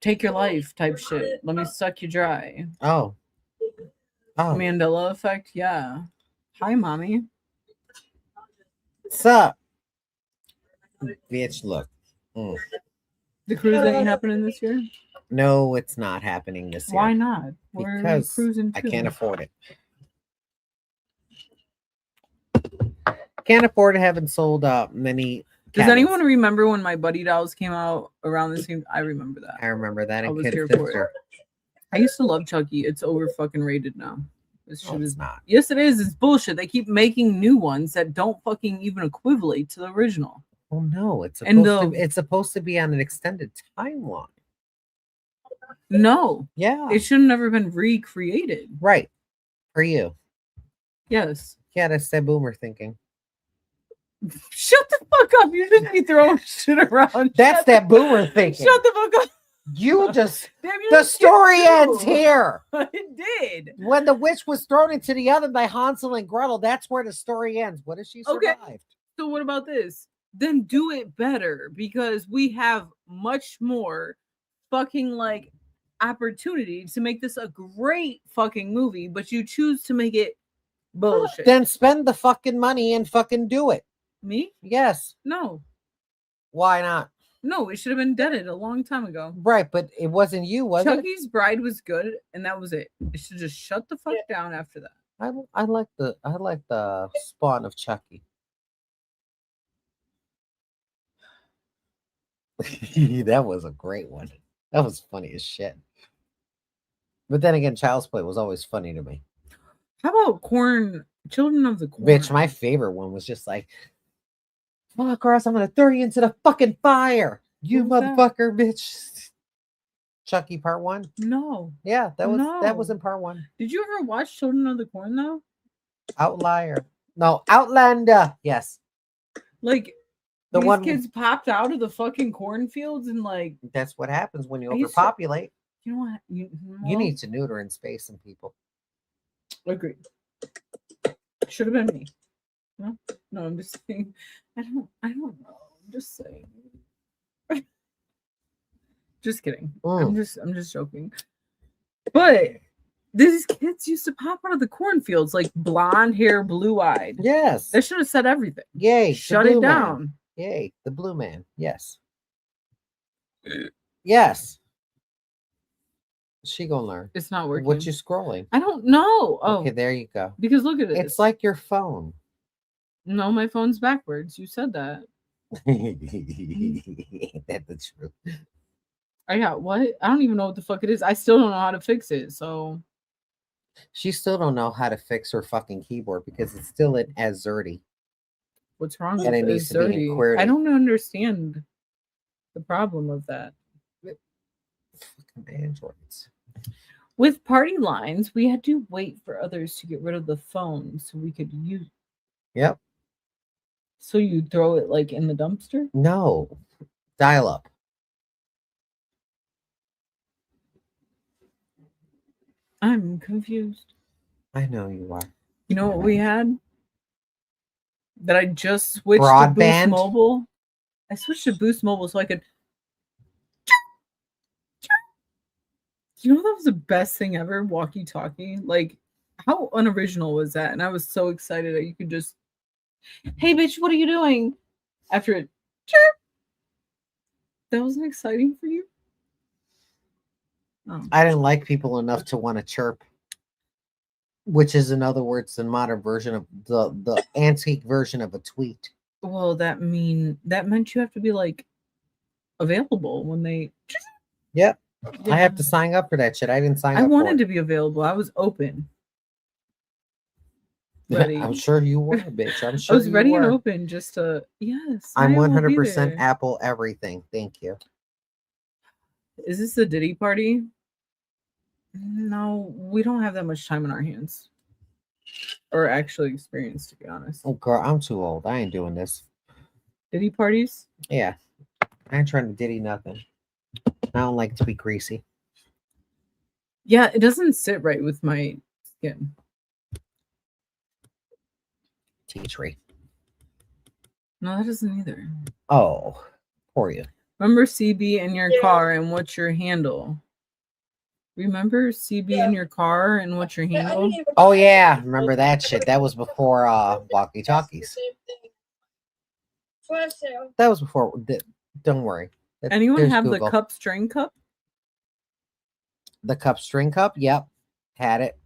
take your life type shit. Let me suck you dry. Oh. Mandela effect. Yeah. Hi, mommy. What's up? Bitch, look. The cruise ain't happening this year. No, it's not happening this year. Why not? Where are we Because cruising I to? can't afford it. Can't afford having sold many Does Cat anyone is. remember when my Buddy Dolls came out around the same? I remember that. I remember that I in was Kid here for it. Sister. I used to love Chucky. It's over fucking rated now. This No, shit it's is not. Yes, it is. It's bullshit. They keep making new ones that don't fucking even equivalent to the original. Well, no, it's And supposed to be on an extended timeline. No, Yeah. it should have never been recreated. Right. For you. Yes. Yeah, that's that boomer thinking. Shut the fuck up. You shouldn't be throwing shit around. That's Shut that the- boomer thinking. Shut the fuck up. You just Damn, you the didn't story skip ends through. here. It did. When the witch was thrown into the oven by Hansel and Gretel, that's where the story ends. What if she Okay. survived? So what about this? Then do it better because we have much more fucking like opportunity to make this a great fucking movie, but you choose to make it bullshit. Then spend the fucking money and fucking do it. Me? Yes. No. Why not? No, it should have been deaded a long time ago. Right, but it wasn't you, was it? Chucky's Bride was good, and that was it. It should just shut the fuck down after that. I like the spawn of Chucky. That was a great one. That was funny as shit. But then again, Child's Play was always funny to me. How about Children of the Corn? Bitch, my favorite one was just like, fuck, or else I'm gonna throw you into the fucking fire. You What was that? motherfucker, bitch. Chucky part 1. No. Yeah, that was No. in part 1. Did you ever watch Children of the Corn though? Outlier. No, Outlander. Yes. Like The these one- kids popped out of the fucking cornfields and like, That's what happens when you I used to- overpopulate. you know what? You well, need to neuter and space some people. agreed. Should have been me. No, I'm just saying. I don't know. I'm just saying. Just kidding. I'm just joking. But these kids used to pop out of the cornfields like blonde hair, blue eyed. Yes. That should have said everything. Yay. the Shut it blue man. down. Yay. The blue man. Yes. Yes. She gonna learn. It's not working. What you scrolling? I don't know. Oh, Okay, there you go. because look at it. It's like your phone. No, my phone's backwards. You said that. That's the truth. I got what? I don't even know what the fuck it is. I still don't know how to fix it. So She still don't know how to fix her fucking keyboard because it's still in Azerty. what's wrong And with it needs to be in Azerty? QWERTY. I don't understand the problem of that. Fucking Androids. With party lines, we had to wait for others to get rid of the phone so we could use. Yep. So you throw it like in the dumpster? No. Dial up. I'm confused. I know you are. You know what we had? That I just switched to Broadband? Boost Mobile. I switched to Boost Mobile so I could. You know that was the best thing ever? Walkie-talkie. Like, how unoriginal was that? And I was so excited that you could just, hey bitch, what are you doing? After it, chirp. That wasn't exciting for you? Oh. I didn't like people enough to want to chirp, which is, in other words, the modern version of the antique version of a tweet. Well, that meant you have to be like available when they. Yep. Yeah. I have to sign up for that shit. I didn't sign I up wanted for to be available. I was open. it. Ready. I'm sure you were, bitch. I'm I sure was you ready and were. open just to. Yes. I'm I will be 100% there. Apple everything. Thank you. Is this the Diddy party? No, we don't have that much time in our hands. Or actually experience, to be honest. Oh, girl, I'm too old. I ain't doing this. Diddy parties? Yeah. I ain't trying to diddy nothing. I don't like to be greasy. Yeah, it doesn't sit right with my skin. Tea tree. No, that doesn't either. Oh, poor you. Remember CB in your Yeah. car and what's your handle? Remember CB in your car and what's your I handle? didn't even Oh yeah, remember that shit. That was before walkie talkies. Same thing. Flash sale. That was before. Don't worry. Anyone There's have Google. the cup string cup? The cup string cup? Yep. Had it.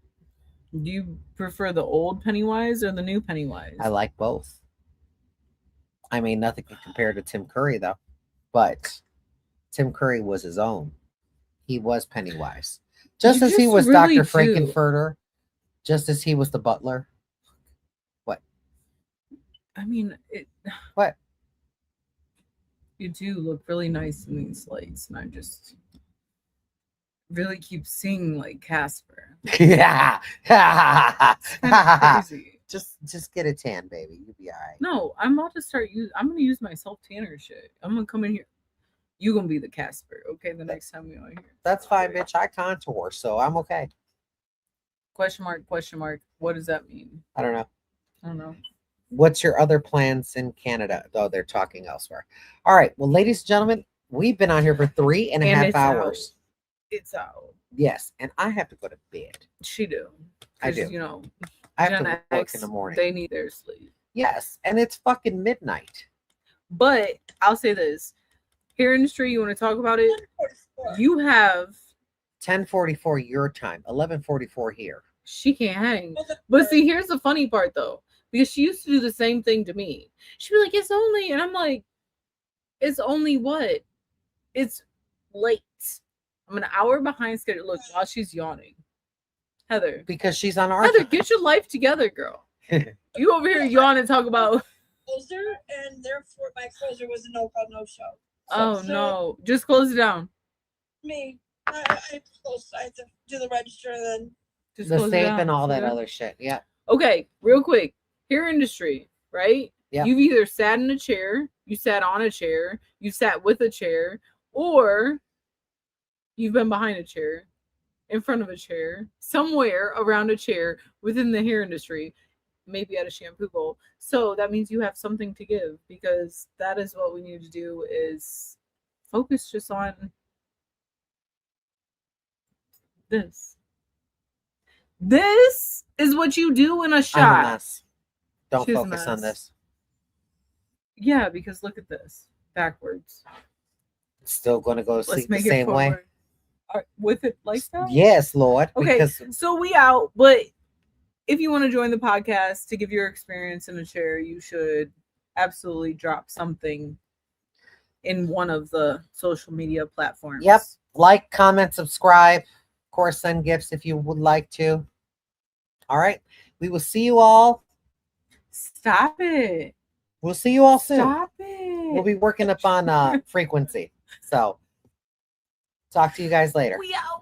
Do you prefer the old Pennywise or the new Pennywise? I like both. I mean, nothing can compare to Tim Curry though. But Tim Curry was his own. He was Pennywise. Just You as he just was really Dr. do. Frankenfurter, just as he was the butler. What? I mean, What? you do look really nice in these lights, and I just really keep seeing like Casper. Yeah. It's kind of crazy. Just get a tan, baby. You'll be all right. No, I'm about to start I'm gonna use my self tanner shit. I'm gonna come in here. You gonna be the Casper, okay? The next time we on here. That's fine, bitch. I contour, so I'm okay. Question mark? Question mark? What does that mean? I don't know. I don't know. What's your other plans in Canada? Though they're talking elsewhere. All right. Well, ladies and gentlemen, we've been on here for 3.5 it's hours. It's out. Yes, and I have to go to bed. She do. I 'Cause, do. You know, I have Gen to work X, in the morning. They need their sleep. Yes, and it's fucking midnight. But I'll say this: hair industry. You want to talk about it? 144. You have. 10:44 your time, 11:44 here. She can't hang. Well, the- But see, here's the funny part though, because she used to do the same thing to me. She'd be like, "It's only," and I'm like, "It's only what? It's late. I'm an hour behind schedule." Look, while she's yawning, Heather. Because she's on our Heather, time. get your life together, girl. You over here yawn and talk about. Closer, and therefore my closer was a no call, no show. Oh no, just close it down. Me, I close. I have to do the register and then. Just The close it safe down. and all that Yeah. other shit. Yeah. Okay, real quick. Hair industry, right? Yeah. You've either sat in a chair, you sat on a chair, you sat with a chair, or you've been behind a chair, in front of a chair, somewhere around a chair within the hair industry, maybe at a shampoo bowl. So that means you have something to give, because that is what we need to do is focus just on this. This is what you do in a I'm a shot. mess. Don't She's a focus on mess. this. Yeah, because look at this. Backwards. Still going to go to Let's sleep the make it same way. forward. With it like that? Yes, Lord. Okay, Because so we out, but if you want to join the podcast to give your experience in a chair, you should absolutely drop something in one of the social media platforms. Yep. Like, comment, subscribe. Of course, send gifts if you would like to. All right. We will see you all. Stop it. We'll see you all soon. Stop it. We'll be working up on frequency. So talk to you guys later. We out.